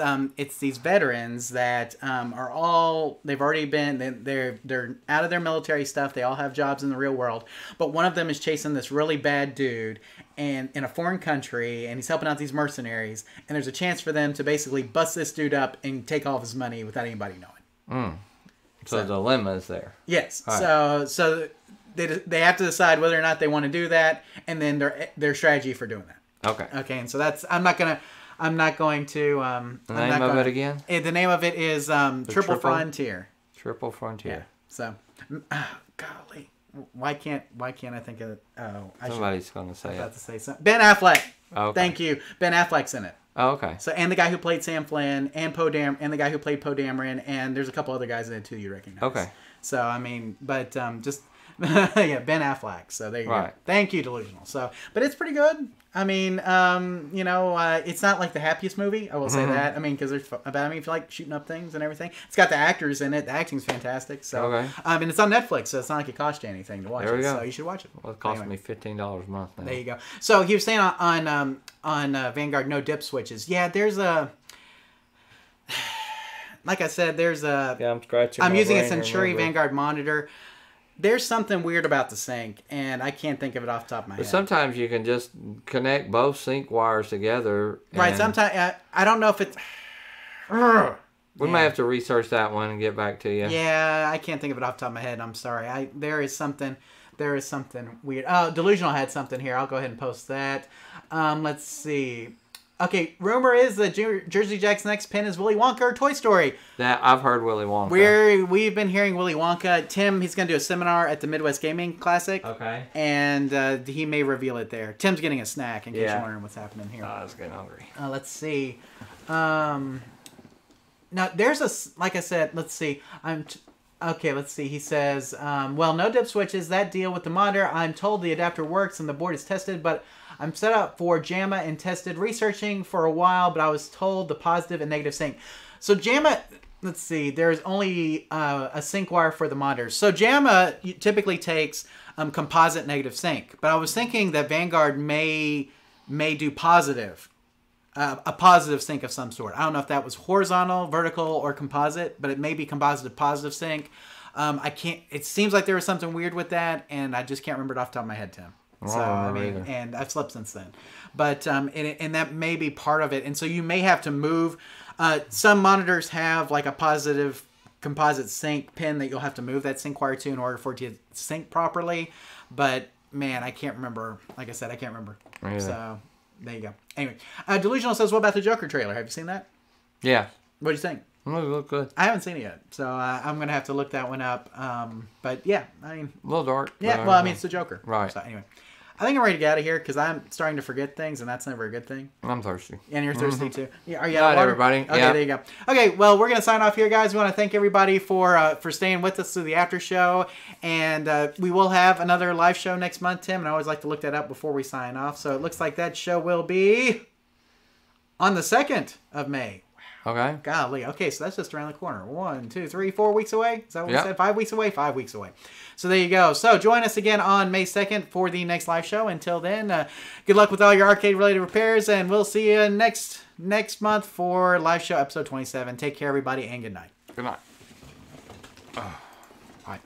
these veterans that are all, they've already been, they're out of their military stuff. They all have jobs in the real world. But one of them is chasing this really bad dude and in a foreign country, and he's helping out these mercenaries. And there's a chance for them to basically bust this dude up and take all of his money without anybody knowing. So the dilemma is there. Yes. Right. So they have to decide whether or not they want to do that, and then their strategy for doing that. Okay. And so that's I'm not going to. The name of it again? The name of it is Triple Frontier. Triple Frontier. Yeah. So, golly, why can't I think of it? Oh, somebody's going to say it. I was about to say something. Ben Affleck. Okay. Thank you. Ben Affleck's in it. Oh, okay. So, and the guy who played Sam Flynn, and the guy who played Poe Dameron, and there's a couple other guys in it too you recognize. Okay. So I mean, but just. Yeah, Ben Affleck. So there you go. Thank you, Delusional. So, but it's pretty good. I mean, it's not like the happiest movie. I will say that. I mean, because if you like shooting up things and everything, it's got the actors in it. The acting's fantastic. So, and it's on Netflix, so it's not like it costs you anything to watch it. So you should watch it. Well, it costs me $15 a month now. There you go. So he was saying on Vanguard, no dip switches. Yeah, there's a. Like I said, there's a. Yeah, I'm scratching. I'm using a Century Vanguard monitor. There's something weird about the sync, and I can't think of it off the top of my head. But sometimes you can just connect both sync wires together. Right. Sometimes I don't know if it's. We may have to research that one and get back to you. Yeah, I can't think of it off the top of my head. I'm sorry. There is something weird. Oh, Delusional had something here. I'll go ahead and post that. Let's see. Okay, rumor is that Jersey Jack's next pin is Willy Wonka or Toy Story. That I've heard Willy Wonka. We've been hearing Willy Wonka. Tim, he's going to do a seminar at the Midwest Gaming Classic. Okay. And he may reveal it there. Tim's getting a snack in case you're wondering what's happening here. I was getting hungry. Let's see. Now, there's like I said, let's see. Okay, let's see. He says, well, no dip switches. That deal with the monitor. I'm told the adapter works and the board is tested, but I'm set up for JAMA and tested researching for a while, but I was told the positive and negative sync. So JAMA, let's see, there's only a sync wire for the monitors. So JAMA typically takes composite negative sync, but I was thinking that Vanguard may do positive, a positive sync of some sort. I don't know if that was horizontal, vertical, or composite, but it may be composite positive sync. It seems like there was something weird with that, and I just can't remember it off the top of my head, Tim. So and I've slept since then, but and that may be part of it. And so you may have to move. Some monitors have like a positive composite sync pin that you'll have to move that sync wire to in order for it to sync properly. But man, I can't remember. Like I said, I can't remember. Really? So there you go. Anyway, Delusional says, "What about the Joker trailer? Have you seen that?" Yeah. What do you think? It looked good. I haven't seen it yet, so I'm gonna have to look that one up. But yeah, I mean, a little dark. Yeah, well, I mean, it's the Joker, right? So anyway, I think I'm ready to get out of here because I'm starting to forget things, and that's never a good thing. I'm thirsty. And you're thirsty too. Yeah, are you out of water? Everybody. Okay, yeah. there you go. Okay, well, we're going to sign off here, guys. We want to thank everybody for staying with us through the after show. And we will have another live show next month, Tim. And I always like to look that up before we sign off. So it looks like that show will be on the 2nd of May. Okay. Golly. Okay, so that's just around the corner. 1, 2, 3, 4 weeks away? Is that what we said? 5 weeks away? 5 weeks away. So there you go. So join us again on May 2nd for the next live show. Until then, good luck with all your arcade-related repairs, and we'll see you next month for live show episode 27. Take care, everybody, and good night. Good night. Bye.